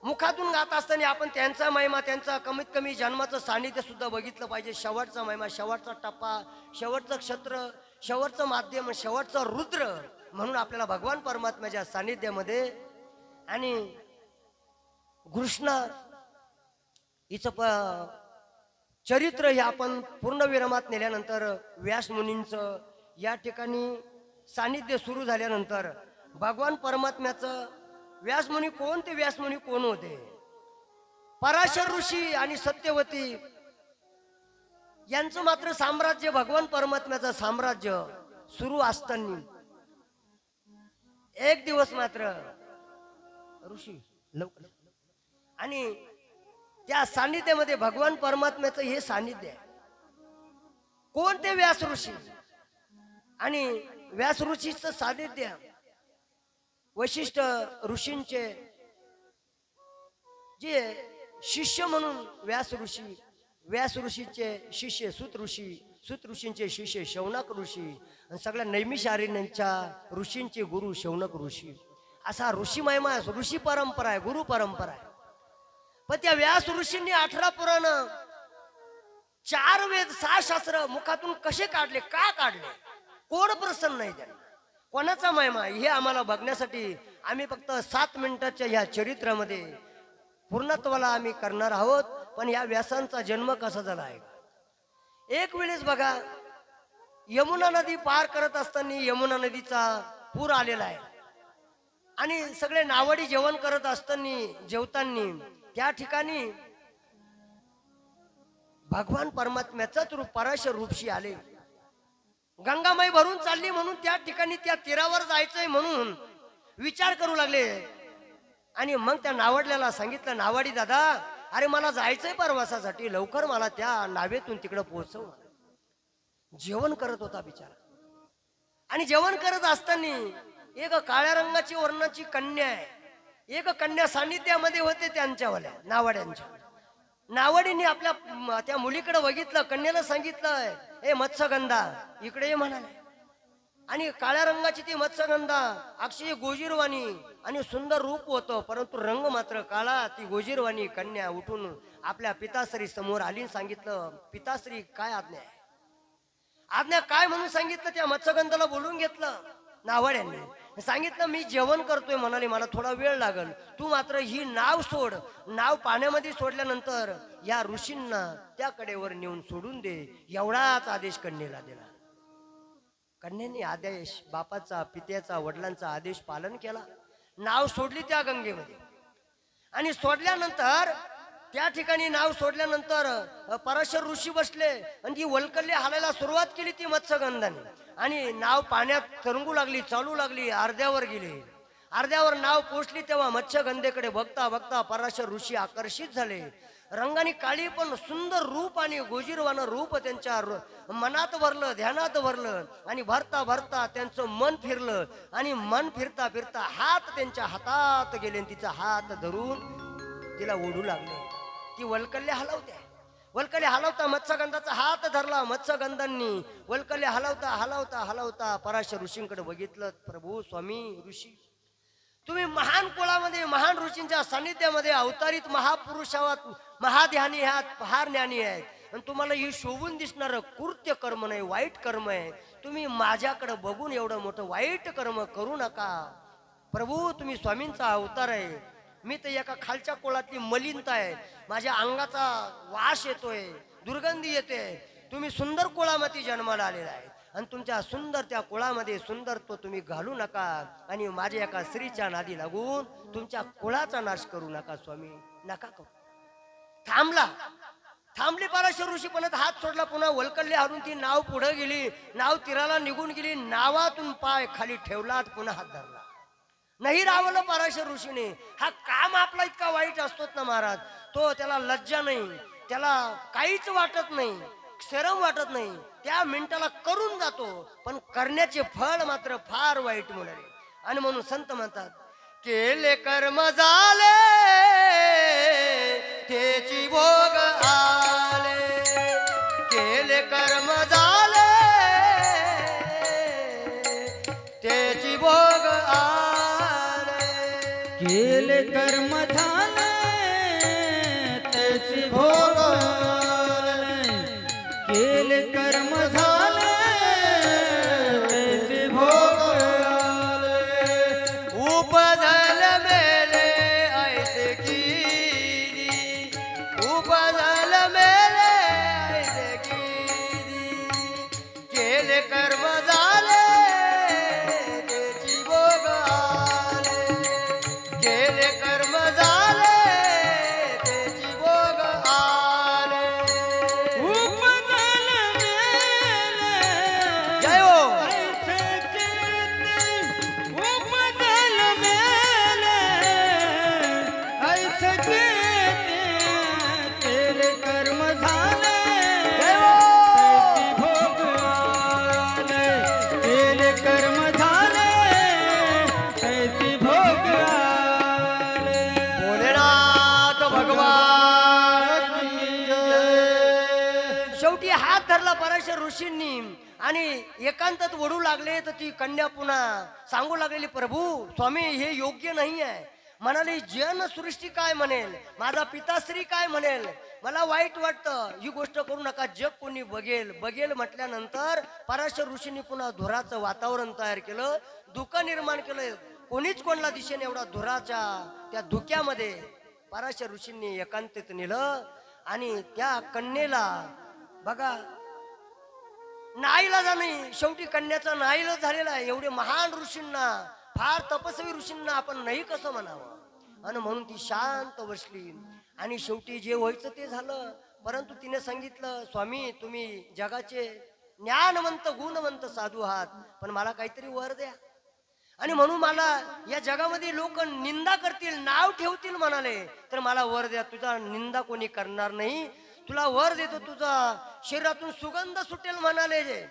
[SPEAKER 1] मुखातून गात असताना आपण त्यांचा महिमा, त्यांचा कमीत कमी जन्माचं सानिध्य सुद्धा बघितलं पाहिजे. शेवटचा महिमा, शेवटचा टप्पा, शेवटचं क्षत्र, शेवटचं माध्यम, शेवटचं रुद्र म्हणून आपल्याला भगवान परमात्म्याच्या सानिध्यामध्ये आणि कृष्ण हिचं चरित्र हे आपण पूर्ण विरामात नेल्यानंतर व्यास मुनींचं या ठिकाणी सानिध्य सुरू झाल्यानंतर भगवान परमात्म्याचं व्यासमुनी कोण, ते व्यासमुनी कोण होते? पराशर ऋषी आणि सत्यवती यांचं मात्र साम्राज्य, भगवान परमात्म्याचं साम्राज्य सुरू असताना एक दिवस मात्र ऋषी लवकर आणि त्या सानिध्यामध्ये भगवान परमात्म्याचं हे सानिध्य आहे. कोण ते व्यास ऋषी आणि व्यास ऋषीचं सानिध्य वशिष्ठ ऋषींचे जे शिष्य म्हणून व्यास ऋषीचे शिष्य सूत ऋषींचे शिष्य शौनक ऋषी आणि सगळ्या नैमिषारण्यांच्या ऋषींचे गुरु शौनक ऋषी. असा ऋषी महिमा, ऋषी परंपरा आहे, गुरु परंपरा आहे. पण त्या व्यास ऋषींनी 18 पुराण, 4 वेद, 6 शास्त्र मुखातून कसे काढले, का काढले, कोण प्रसन्न नाही त्यांना, कोणाचा महिमा, हे आम्हाला बघण्यासाठी आम्ही फक्त 7 मिनिटाच्या ह्या चरित्रामध्ये पूर्णत्वाला आम्ही करणार आहोत. पण या व्यासांचा जन्म कसा झाला आहे? एक वेळेस बघा, यमुना नदी पार करत असताना यमुना नदीचा पूर आलेला आहे आणि सगळे नावडी जेवण करत असताना जेवताना त्या ठिकाणी भगवान परमात्म्याचाच रूप पराशर रूपशी आले. गंगामाई भरून चालली म्हणून त्या ठिकाणी त्या तीरावर जायचंय म्हणून विचार करू लागले. आणि मग त्या नावडल्याला सांगितलं, नावाडी दादा, अरे मला जायचंय प्रवासासाठी, लवकर मला त्या नावेतून तिकडे पोहोचव. जेवण करत होता बिचारा. आणि जेवण करत असताना एक काळ्या रंगाची वर्णाची कन्या आहे, एक कन्या सानिध्यामध्ये होते त्यांच्यावाल्या नावाड्यांच्या. नावाडीने आपल्या त्या मुलीकडे बघितलं, कन्याला सांगितलं, ए मत्स्यगंधा इकडे ये म्हणाले. आणि काळ्या रंगाची ती मत्स्यगंधा अक्षय गोजीरवाणी आणि सुंदर रूप होतं, परंतु रंग मात्र काळा. ती गोजीरवाणी कन्या उठून आपल्या पिताश्री समोर आली, सांगितलं, पिताश्री काय आज्ञा आहे? आज्ञा काय म्हणून सांगितलं. त्या मत्स्यगंधाला बोलून घेतलं नावाड्यांनी, सांगितलं, मी जेवण करतोय म्हणाले, मला थोडा वेळ लागल, तू मात्र ही नाव सोड. नाव पाण्यामध्ये सोडल्यानंतर या ऋषींना त्या कडेवर नेऊन सोडून दे, एवढाच आदेश कन्येला दिला. कन्येने आदेश, बापाचा, पित्याचा, वडिलांचा आदेश पालन केला. नाव सोडली त्या गंगेमध्ये. आणि सोडल्यानंतर त्या ठिकाणी नाव सोडल्यानंतर पराशर ऋषी बसले आणि ती वल्कल्ली हालायला सुरुवात केली ती मत्स्यगंधाने. आणि नाव पाण्यात तरंगू लागली, चालू लागली, अर्ध्यावर गेली. अर्ध्यावर नाव पोचली तेव्हा मत्स्यगंधेकडे बघता बघता पराशर ऋषी आकर्षित झाले. रंगाने काळी पण सुंदर रूप आणि गोजीरवानं रूप त्यांच्या मनात भरलं, ध्यानात भरलं. आणि भरता भरता त्यांचं मन फिरलं आणि मन फिरता फिरता हात त्यांच्या हातात गेले आणि तिचा हात धरून तिला ओढू लागले. ती वल्कल्ले हलवते, वल्कले हलवता मत्स्यगंधाचा हात धरला. मत्स्यगंधांनी वल्कले हलवता हलवता हलवता पराशर ऋषींकडे बघितलं. प्रभू, स्वामी, ऋषी, तुम्ही महान कुळामध्ये, महान ऋषींच्या सानिध्यामध्ये अवतारित महापुरुष आहात, महाध्यानी आहात, फार ज्ञानी आहेत. आणि तुम्हाला ही शोभून दिसणारं कृत्य कर्म नाही, वाईट कर्म आहे. तुम्ही माझ्याकडे बघून एवढं मोठं वाईट कर्म करू नका. प्रभू, तुम्ही स्वामींचा अवतार आहे. मी तर एका खालच्या कुळातली मलिनता आहे, माझ्या अंगाचा वास येतोय, दुर्गंधी येते. तुम्ही सुंदर कुळामध्ये जन्माला आलेला आहे आणि तुमच्या सुंदर त्या कुळामध्ये सुंदर तो तुम्ही घालू नका आणि माझ्या एका स्त्रीच्या नादी लागून तुमच्या कुळाचा नाश करू नका. स्वामी, नका करू. थांबली पराशर ऋषी, पण हात सोडला. पुन्हा वल्कल्ले हारून ती नाव पुढे गेली. नाव तीराला निघून गेली. नावातून पाय खाली ठेवला, पुन्हा हात धरला. नाही रावलं पराशर ऋषीने. हा काम आपला इतका वाईट असतोच ना महाराज, तो त्याला लज्जा नाही, त्याला काहीच वाटत नाही, शरम वाटत नाही, त्या मिनिटाला करून जातो. पण करण्याचे फळ मात्र फार वाईट मिळाले. आणि म्हणून संत म्हणतात, केले कर्म झाले त्याची भोग आले केले कर्म झाले त्याची भोग आले
[SPEAKER 2] केले कर्म झाले त्याची भोग आले. केले कर्म झाले त्याची भोग आले.
[SPEAKER 1] उपजल मेले ऐसे कीदी उपजल मेले ऐसे कीदी केले कर्म झाले त्याची भोग आले केले कर्म झाले त्याची भोग आले.
[SPEAKER 2] उपजल मेले
[SPEAKER 1] जय हो.
[SPEAKER 2] ऐसे कीर्ती. उपजल मेले ऐसे कीर्ती. केले कर्म झाले
[SPEAKER 1] जय हो.
[SPEAKER 2] त्याची भोग आले. केले कर्म झाले त्याची भोग आले.
[SPEAKER 1] भोलेनाथ भगवान
[SPEAKER 2] की जय.
[SPEAKER 1] शेवटी हात धरला पराशर ऋषींनी आणि एकांतात वडू लागले तर ती कन्या पुन्हा सांगू लागलेली प्रभू स्वामी हे योग्य नाही आहे. म्हणाले जन सृष्टी काय म्हणेल माझा पिताश्री काय म्हणेल मला वाईट वाटतं ही गोष्ट करू नका जग कोणी बघेल बघेल म्हटल्यानंतर पराशर ऋषींनी पुन्हा धुराचं वातावरण तयार केलं धुक निर्माण केलं. कोणीच कोणला दिशेने एवढा धुराच्या त्या धुक्यामध्ये पराशर ऋषींनी एकांतित नेलं आणि त्या कन्येला बघा नाईलाज नाही शेवटी कन्याचा नाईलाज झालेला आहे. एवढे महान ऋषींना फार तपस्वी ऋषींना आपण नाही कसं म्हणावं आणि म्हणून ती शांत बसली आणि शेवटी जे व्हायचं ते झालं. परंतु तिने सांगितलं स्वामी तुम्ही जगाचे ज्ञानवंत गुणवंत साधू आहात पण मला काहीतरी वर द्या आणि म्हणून मला या जगामध्ये लोक निंदा करतील नाव ठेवतील म्हणाले तर मला वर द्या. तुझा निंदा कोणी करणार नाही तुला वर देतो तुझा शरीरातून सुगंध सुटेल म्हणाले जे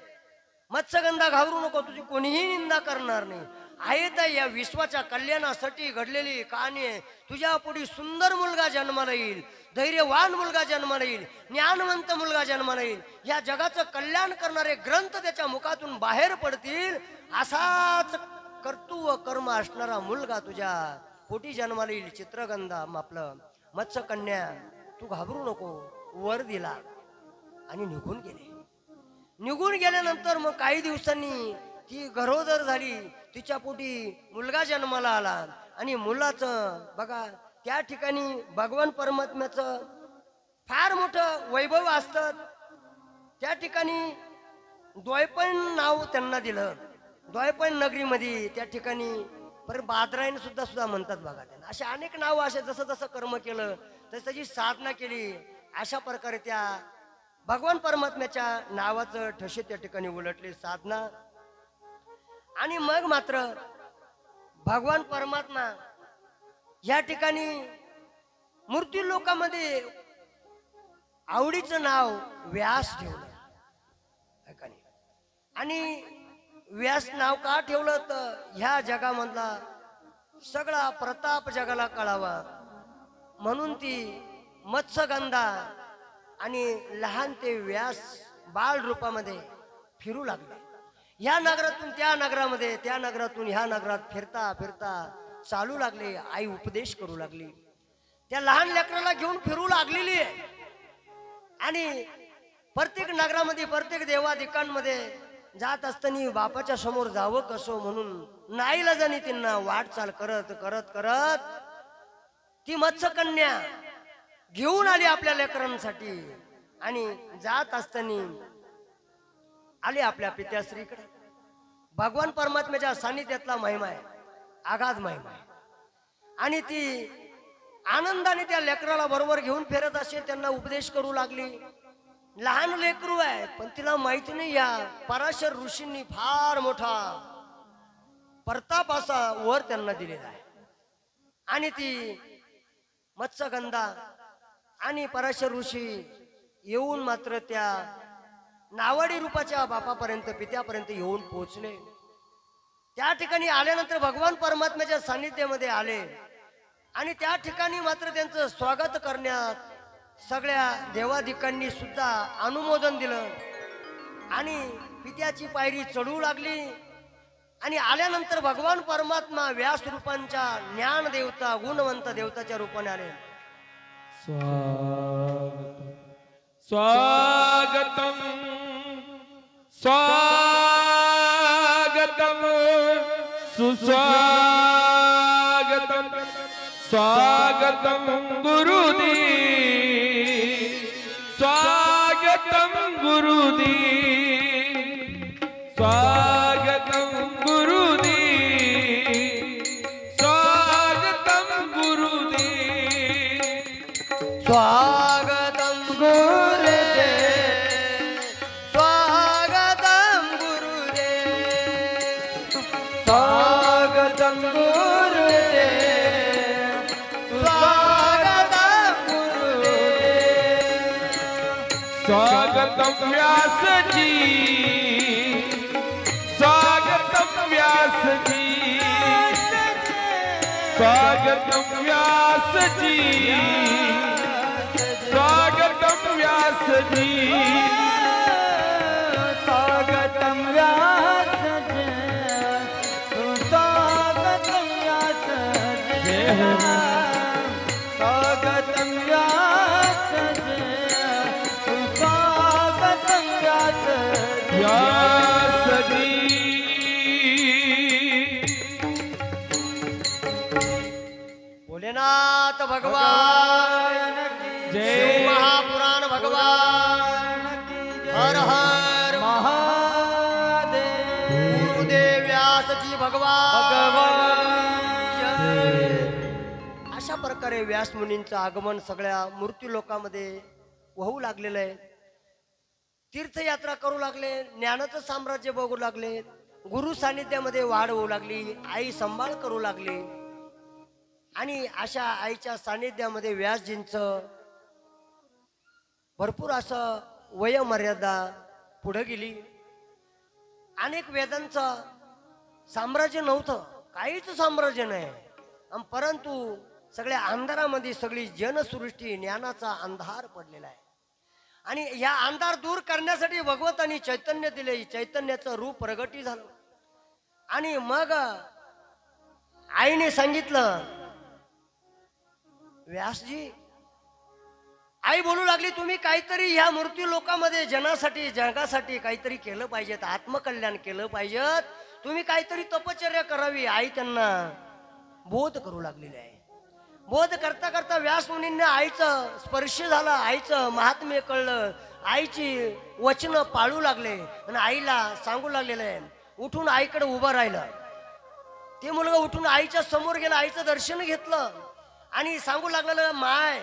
[SPEAKER 1] मत्स्यगंधा घाबरू नको तुझी कोणीही निंदा करणार नाही. आहे तर या विश्वाच्या कल्याणासाठी घडलेली कहाणी आहे. तुझ्या पुढे सुंदर मुलगा जन्माला येईल धैर्यवान मुलगा जन्माला येईल ज्ञानवंत मुलगा जन्माला येईल या जगाचं कल्याण करणारे ग्रंथ त्याच्या मुखातून बाहेर पडतील असाच कर्तृ कर्म असणारा मुलगा तुझ्या पोटी जन्माला येईल. चित्रगंधा आपलं मत्स्यकन्या तू घाबरू नको वर दिला आणि निघून गेले. निघून गेल्यानंतर मग काही दिवसांनी ती गरोदर झाली तिच्या पोटी मुलगा जन्माला आला आणि मुलाचं बघा त्या ठिकाणी भगवान परमात्म्याचं फार मोठं वैभव असतं. त्या ठिकाणी द्वैपण नाव त्यांना दिलं. द्वैपण नगरीमध्ये त्या ठिकाणी परत बादरायण सुद्धा म्हणतात बघा त्यांना. असे अनेक नाव असे जसं जसं कर्म केलं तसं त्याची साधना केली अशा प्रकारे त्या भगवान परमात्म्याच्या नावाचं ठसे त्या ठिकाणी उलटले साधना. आणि मग मात्र भगवान परमात्मा या ठिकाणी मृत्यू लोकामध्ये आवडीचं नाव व्यास ठेवलं आणि व्यास नाव का ठेवलं तर ह्या जगामधला सगळा प्रताप जगाला कळावा म्हणून ती मत्स्यगंधा आणि लहान ते व्यास बाळ रूपामध्ये फिरू लागले. ह्या नगरातून त्या नगरामध्ये त्या नगरातून ह्या नगरात फिरता फिरता चालू लागले. आई उपदेश करू लागली त्या लहान लेकराला घेऊन फिरू लागलेली आहे आणि प्रत्येक नगरामध्ये प्रत्येक देवादिकांमध्ये जात असताना बापाच्या समोर जावं कसं म्हणून नाईलाजाने त्यांना वाटचाल करत करत करत ती मत्स्यकन्या घेऊन आली आपल्या लेकरांसाठी आणि जात असताना आले आपल्या पित्याश्रीकडे. भगवान परमात्म्याच्या सानिध्यातला महिमा आहे आगाध महिमा आहे आणि ती आनंदाने त्या लेकराला बरोबर घेऊन फिरत असे त्यांना उपदेश करू लागली. लहान लेकरू आहे पण तिला माहिती नाही या पराशर ऋषींनी फार मोठा प्रताप असा वर त्यांना दिलेला आहे आणि ती मत्स्यगंधा आणि पराशर ऋषी येऊन मात्र त्या नावाडी रूपाच्या बापापर्यंत पित्यापर्यंत येऊन पोहोचले. त्या ठिकाणी आल्यानंतर भगवान परमात्म्याच्या सानिध्यामध्ये आले आणि त्या ठिकाणी मात्र त्यांचं स्वागत करण्यात सगळ्या देवाधिकांनी सुद्धा अनुमोदन दिलं आणि पित्याची पायरी चढू लागली आणि आल्यानंतर भगवान परमात्मा व्यास रूपांच्या ज्ञान देवता गुणवंत देवताच्या रूपाने आले.
[SPEAKER 2] स्वागतम स्वागतम सुस्वागतम स्वागतम गुरुदेव स्वागतम गुरुदेव स्वागतम गुरुदेव स्वागतम गुरुदेव
[SPEAKER 1] स्वागतम गुरुदेव स्वागतम गुरुदेव स्वागतम गुरुदेव स्वागतम गुरुदेव
[SPEAKER 2] स्वागतम व्यास जी स्वागतम व्यास जी स्वागतम व्यास जी स्वागतम व्यास जी
[SPEAKER 3] स्वागतम व्यास सुस्वागतम व्यास स्वागतम व्यास सुस्वागतम व्यास
[SPEAKER 2] व्यास जी
[SPEAKER 1] भोलेनाथ भगवान
[SPEAKER 2] जय.
[SPEAKER 1] शिव महापुराण भगवान हर हर
[SPEAKER 3] महादेव
[SPEAKER 1] गुरुदेव व्यासजी भगवान. अशा प्रकारे व्यास मुनींचं आगमन सगळ्या मृत्यू लोकांमध्ये होऊ लागलेलं आहे. तीर्थयात्रा करू लागले, ज्ञानाचं साम्राज्य बघू लागले, गुरु सानिध्यामध्ये वाढ होऊ लागली, आई सांभाळ करू लागली आणि अशा आईच्या सानिध्यामध्ये व्यासजींचं भरपूर असं वयोमर्यादा पुढे गेली. अनेक वेदांचं साम्राज्य नव्हतं, काहीच साम्राज्य नाही, परंतु सगळ्या अंधारामध्ये सगळी जनसृष्टी ज्ञानाचा अंधार पडलेला आहे आणि या अंधार दूर करण्यासाठी भगवंतांनी चैतन्य दिले. चैतन्याचं रूप प्रगटी झालं आणि मग आईने सांगितलं, व्यासजी, आई बोलू लागली, तुम्ही काहीतरी ह्या मृत्यू लोकांमध्ये जनासाठी जगासाठी काहीतरी केलं पाहिजे, आत्मकल्याण केलं पाहिजे, तुम्ही काहीतरी तपश्चर्या करावी. आई त्यांना बोध करू लागलेली आहे. बोध करता करता व्यास मुनींना आईचं स्पर्श झाला, आईचं महात्म्य कळलं, आईची वचनं पाळू लागले आणि आईला सांगू लागलेलं आहे. उठून आईकडे उभं राहिलं. ते मुलगा उठून आईच्या समोर गेला, आईचं दर्शन घेतलं आणि सांगू लागलेलं, माय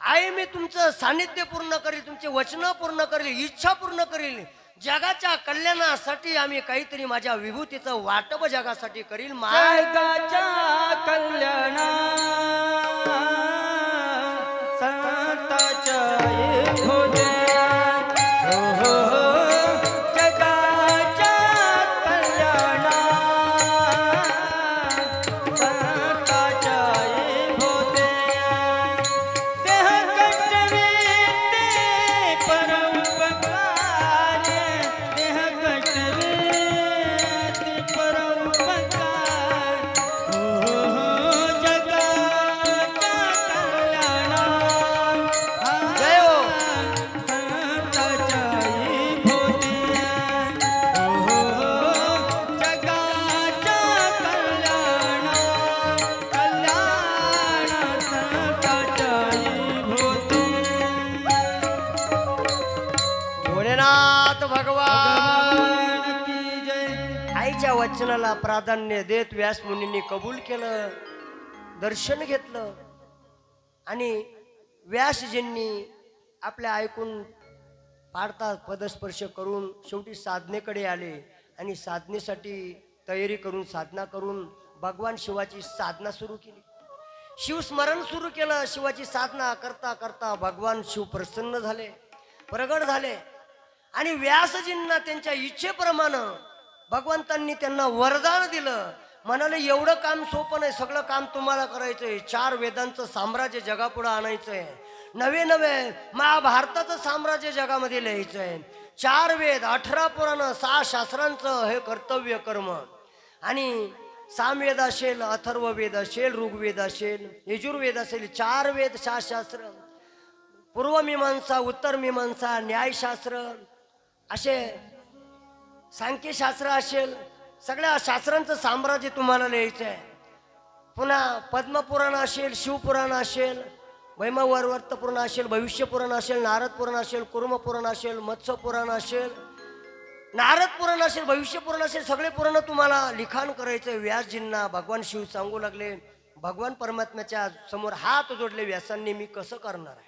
[SPEAKER 1] आई, मी तुमचं सानिध्य पूर्ण करील, तुमचे वचनं पूर्ण करील, इच्छा पूर्ण करील, जगाच्या कल्याणासाठी आम्ही काहीतरी माझ्या विभूतीचं वाटप जगासाठी करील. माय
[SPEAKER 3] जगाच्या कल्याणा संताच्या येथोद्या हो हो हो जगाच्या कल्याणा संताच्या येथोद्या देह कष्टवे ते परोपकार देह कष्टवे ते परोपकार हो हो हो जगाच्या कल्याणा
[SPEAKER 1] जय हो.
[SPEAKER 3] संताच्या येथोद्या हो हो हो जगाच्या कल्याणा कल्याण संताच्या येथोद्या
[SPEAKER 1] भोलेनाथ भगवान
[SPEAKER 3] की जय.
[SPEAKER 1] आईच्या वचनाला प्राधान्य देत व्यास मुनींनी कबूल केलं, दर्शन घेतलं आणि व्यासजींनी आपल्या ऐकून पाडता पदस्पर्श करून शेवटी साधनेकडे आले आणि साधनेसाठी तयारी करून साधना करून भगवान शिवाची साधना सुरू केली. शिवस्मरण सुरू केलं. शिवाची साधना करता करता भगवान शिव प्रसन्न झाले, प्रगट झाले आणि व्यासजींना त्यांच्या इच्छेप्रमाणे भगवंतांनी त्यांना वरदान दिलं. म्हणाले, एवढं काम सोपं नाही, सगळं काम तुम्हाला करायचंय. 4 वेदांचं साम्राज्य जगापुढं आणायचंय, नवे नवे महाभारताचं साम्राज्य जगामध्ये लिहायचं आहे. 4 वेद, 18 पुराण, 6 शास्त्रांचं हे कर्तव्य कर्म. आणि सामवेद असेल, अथर्ववेद असेल, ऋग्वेद असेल, यजुर्वेद असेल, 4 वेद, 6 शास्त्र, पूर्वमीमांसा, उत्तरमीमांसा, न्यायशास्त्र, असे सांख्यशास्त्र असेल, सगळ्या शास्त्रांचं साम्राज्य तुम्हाला लिहायचं आहे. पुन्हा पद्मपुराण असेल, शिवपुराण असेल, वैमवर्त पुराण असेल, भविष्य पुराण असेल, नारद पुराण असेल, कुर्म पुराण असेल, मत्स्य पुराण असेल, नारद पुराण असेल, भविष्य पुराण असेल, सगळे पुराण तुम्हाला लिखाण करायचं. व्यासजींना भगवान शिव सांगू लागले, भगवान परमात्म्याच्या समोर हात जोडले व्यासांनी, मी कसं करणार आहे,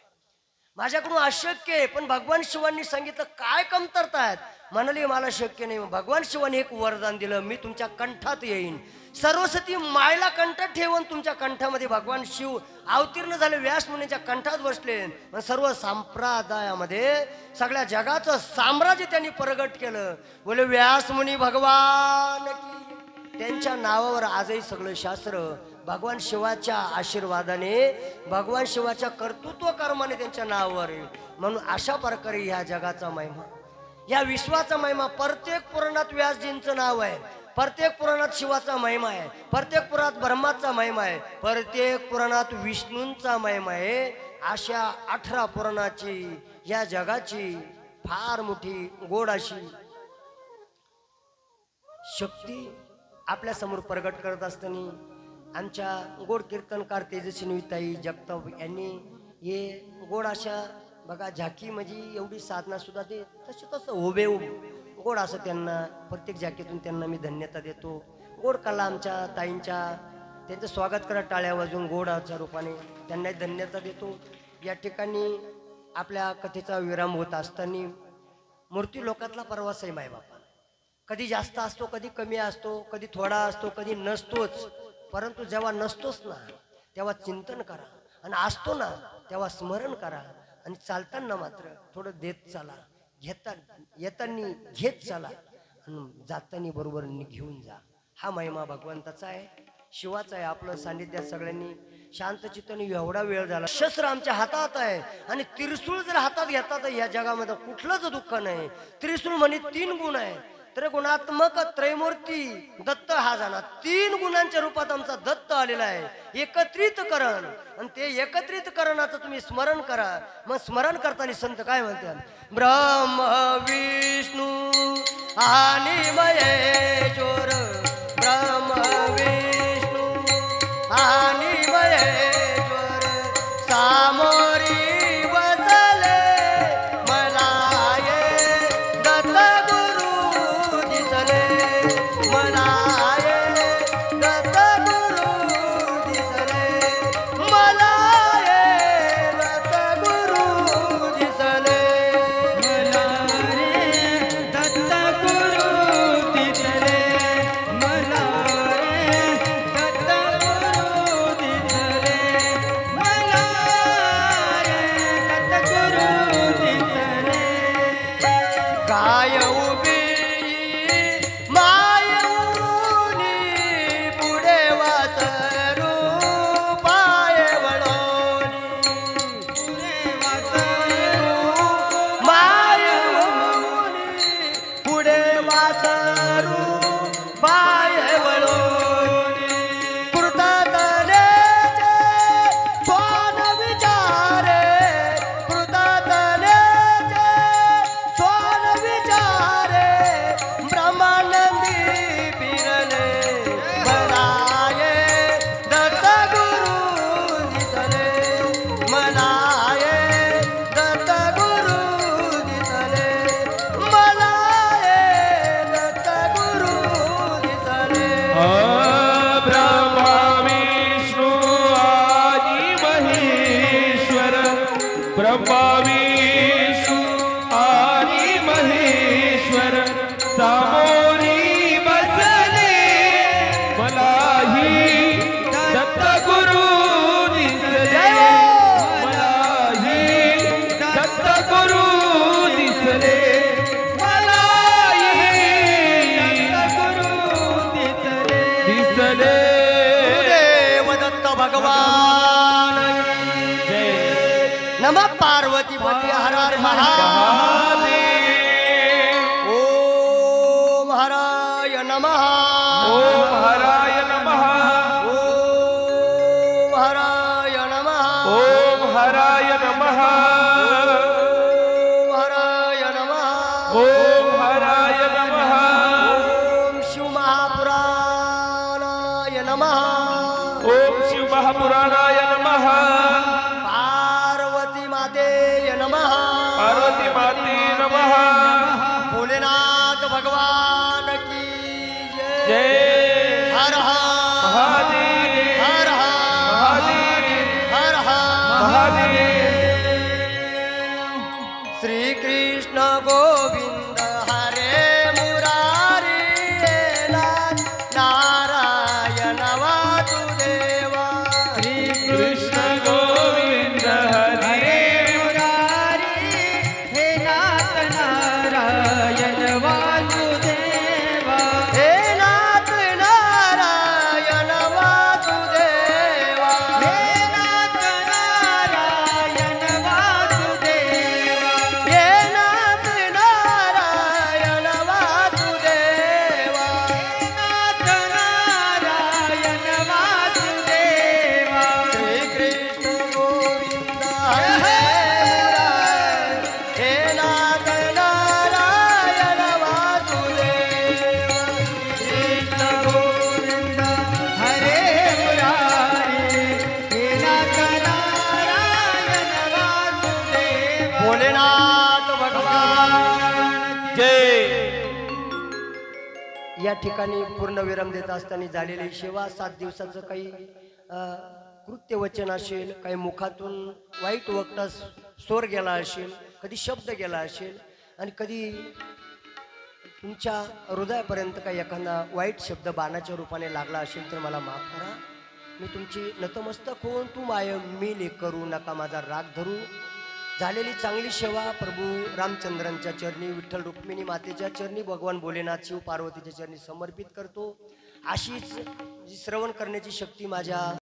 [SPEAKER 1] माझ्याकडून अशक्य आहे. पण भगवान शिवांनी सांगितलं काय कमतरता आहेत, म्हणाले मला शक्य नाही. भगवान शिवांनी एक वरदान दिलं, मी तुमच्या कंठात येईन. सरस्वती मायला कंठ ठेवून तुमच्या कंठामध्ये भगवान शिव अवतीर्ण झाले, व्यास मुनीच्या कंठात बसले. सर्व संप्रदायामध्ये सगळ्या जगाचं साम्राज्य त्यांनी प्रगट केलं. बोले व्यास मुनी भगवान की. त्यांच्या नावावर आजही सगळं शास्त्र भगवान शिवाच्या आशीर्वादाने, भगवान शिवाच्या कर्तृत्व कर्माने त्यांच्या नावावर आहे. म्हणून अशा प्रकारे ह्या जगाचा महिमा, या विश्वाचा महिमा, प्रत्येक पुराणात व्यासजींचं नाव आहे, प्रत्येक पुराणात शिवाचा महिमा आहे, प्रत्येक पुराणात ब्रह्माचा महिमा आहे, प्रत्येक पुराणात विष्णूंचा महिमा आहे. अशा 18 पुराणाची या जगाची फार मोठी गोड अशी शक्ती आपल्या समोर प्रगट करत असताना आमच्या गोड कीर्तनकार तेजस्विनीताई जगताप यांनी हे गोड अशा बघा झाकी म्हणजे एवढी साधना सुद्धा ते तसं उभे गोड असं त्यांना प्रत्येक झाकीतून त्यांना मी धन्यता देतो. गोड कला आमच्या ताईंच्या, त्यांचं स्वागत करा टाळ्या वाजून गोडाच्या रूपाने त्यांनाही धन्यता देतो. या ठिकाणी आपल्या कथेचा विराम होत असताना मूर्ती लोकातला प्रवास आहे मायबापा. कधी जास्त असतो, कधी कमी असतो, कधी थोडा असतो, कधी नसतोच. परंतु जेव्हा नसतोच ना तेव्हा चिंतन करा, आणि असतो ना तेव्हा स्मरण करा, आणि चालताना मात्र थोडं देत चाला, येताना घेत चाला, आणि जाताना बरोबर घेऊन जा. हा महिमा भगवंताचा आहे, शिवाचा आहे. आपलं सान्निध्यात सगळ्यांनी शांत चित्ताने एवढा वेळ झाला. शस्त्र आमच्या हातात आहे, आणि त्रिशूळ जर हातात घेतात या जगामध्ये कुठलंच दुःख नाही. त्रिशूळ म्हणजे 3 गुण आहे. त्रिगुणात्मक त्रैमूर्ती दत्त हा जाणार 3 गुणांच्या रूपात आमचा दत्त आलेला आहे. एकत्रितकरण, आणि ते एकत्रितकरणाचं तुम्ही स्मरण करा. मग स्मरण करताना संत काय म्हणतात, ब्रह्म विष्णू आणि महेश्वर, ब्रह्म विष्णू आणि महेश्वर सामोरी भगवान नमः
[SPEAKER 2] महादेव
[SPEAKER 1] ओम हराय नमः
[SPEAKER 2] ओम हराय नमः
[SPEAKER 1] ओम हराय नमः
[SPEAKER 2] ओम हराय नमः
[SPEAKER 1] ओम हराय नमः
[SPEAKER 2] ओम हराय नमः
[SPEAKER 1] ओम शिव महापुराणाय नमः
[SPEAKER 2] ओम शिव महापुराणाय नमः
[SPEAKER 1] पार्वती मातेय नमः
[SPEAKER 2] पार्वती माते नमः
[SPEAKER 1] भोलेनाथ भगवान की जय
[SPEAKER 2] जय
[SPEAKER 1] हर हर
[SPEAKER 2] महादेव
[SPEAKER 1] हर हर
[SPEAKER 2] महादेव
[SPEAKER 1] हर हर
[SPEAKER 2] महादेव
[SPEAKER 1] श्री कृष्ण गोविंद हरे मुरारी हे नाथ नारायण वासुदेवा
[SPEAKER 3] श्री
[SPEAKER 2] कृष्ण गोविंद हरे
[SPEAKER 3] मुरारी हे नाथ नारायण वासुदेवा
[SPEAKER 1] हे नाथ नारायण वासुदेवा
[SPEAKER 3] हे नाथ नारायण वासुदेवा
[SPEAKER 1] हे नाथ नारायण वासुदेवा
[SPEAKER 3] नाथ नारायण वासुदेवा
[SPEAKER 1] श्री कृष्ण गोविंद हरे हे नाथ नारायण वासुदेवा
[SPEAKER 3] कृष्ण गोविंद हरे मुरारी हे नाथ नारायण वासुदेवा
[SPEAKER 1] भोलेनाथ भगवान
[SPEAKER 2] जय
[SPEAKER 1] या ठिकाणी पूर्णविराम देत असताना झालेली सेवा 7 दिवसाचं काही कृत्य वचन असेल, काही मुखातून वाईट वक्ता स्वर गेला असेल, कधी शब्द गेला असेल आणि कधी तुमच्या हृदयापर्यंत काही एखादा वाईट शब्द बाणाच्या रूपाने लागला असेल तर मला माफ करा. मी तुमची नतमस्तक होऊन तू माय मी लेख करू नका माझा राग धरू. झालेली चांगली सेवा प्रभू रामचंद्रांच्या चरणी, विठ्ठल रुक्मिणी मातेच्या चरणी, भगवान भोलेनाथ शिव पार्वतीच्या चरणी समर्पित करतो. अशीच जी श्रवण करण्याची शक्ती माझ्या